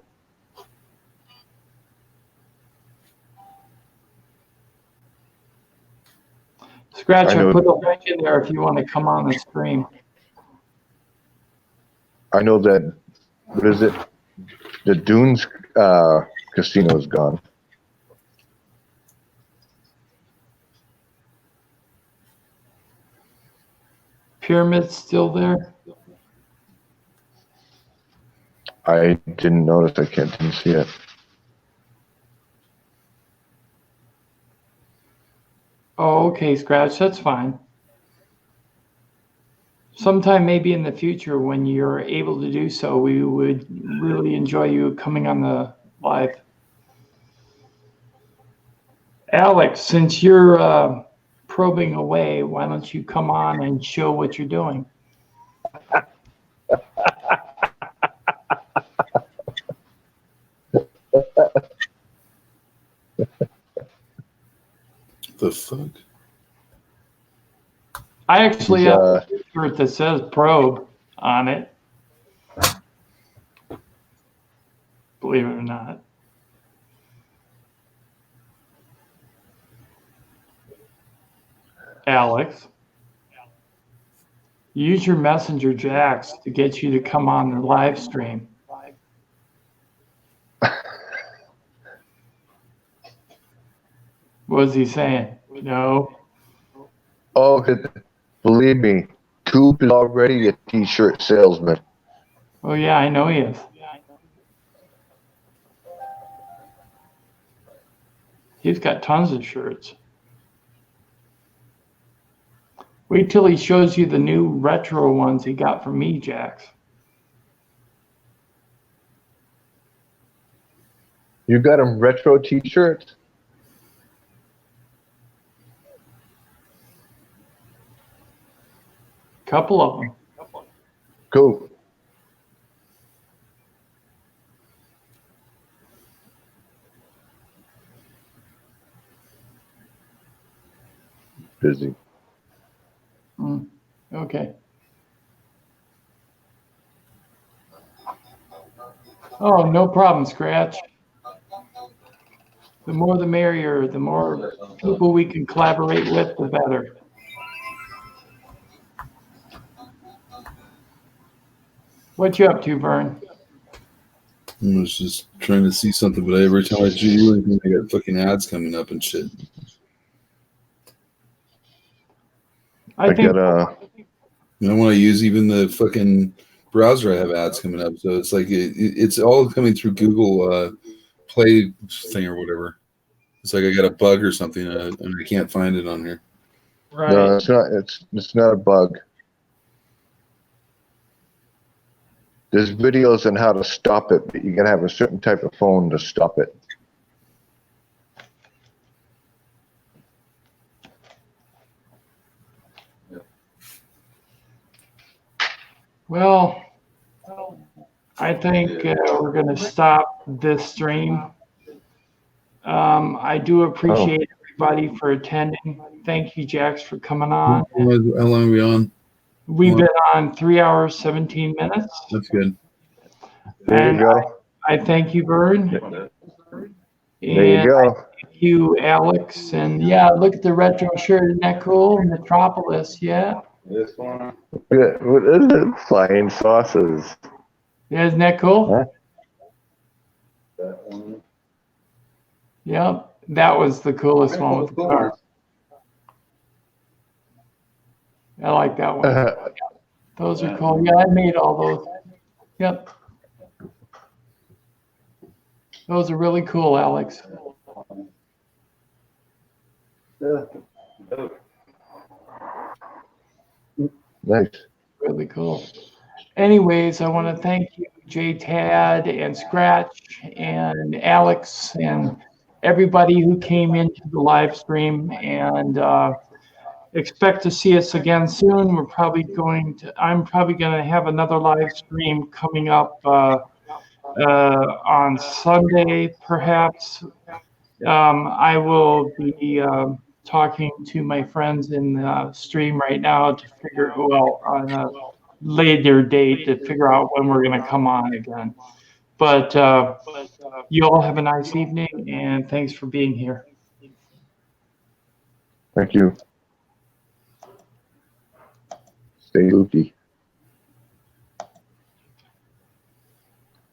Scratch, I I know. put a link in there if you want to come on the stream. I know that. What is it? The Dunes casino is gone. Pyramid's still there. I didn't notice. I didn't see it. Oh, okay, Scratch, that's fine. Sometime maybe in the future when you're able to do so, we would really enjoy you coming on the live. Alex, since you're probing away, why don't you come on and show what you're doing? The fuck? I actually have a shirt that says probe on it. Believe it or not. Alex, use your messenger Jax to get you to come on the live stream. What was he saying? No. Oh, believe me, Tube is already a T-shirt salesman. Oh yeah, I know he is. He's got tons of shirts. Wait till he shows you the new retro ones he got from me, Jax. You got him retro T-shirts? Couple of them. Cool. Busy. Okay. Oh, no problem, Scratch. The more the merrier. The more people we can collaborate with, the better. What you up to, Vern? I was just trying to see something, but every time I do anything, I got fucking ads coming up and shit. I think And I want to use even the fucking browser. I have ads coming up, so it's like it's all coming through Google Play thing or whatever. It's like I got a bug or something, and I can't find it on here. right. No, it's not. It's not a bug. There's videos on how to stop it, but you gotta have a certain type of phone to stop it. Well, I think we're going to stop this stream. I do appreciate everybody for attending. Thank you, Jax, for coming on. How long are we on? We've been on 3 hours, 17 minutes. That's good. There And you go. I thank you, Vern. There And you go. thank you, Alex. And yeah, look at the retro shirt. Isn't that cool? Metropolis, yeah. This one. What is it? Flying saucers. Yeah, isn't that cool? Huh? That one. Yep. That was the coolest one with the car. I like that one. Those are cool. Yeah, I made all those. Yep. Those are really cool, Alex. Nice. Really cool. Anyways, I want to thank you, J-Tad and Scratch and Alex and everybody who came into the live stream, and expect to see us again soon. I'm probably going to have another live stream coming up on Sunday, perhaps. I will be talking to my friends in the stream right now to figure on a later date to figure out when we're going to come on again. But you all have a nice evening, and thanks for being here. Thank you. Stay spooky.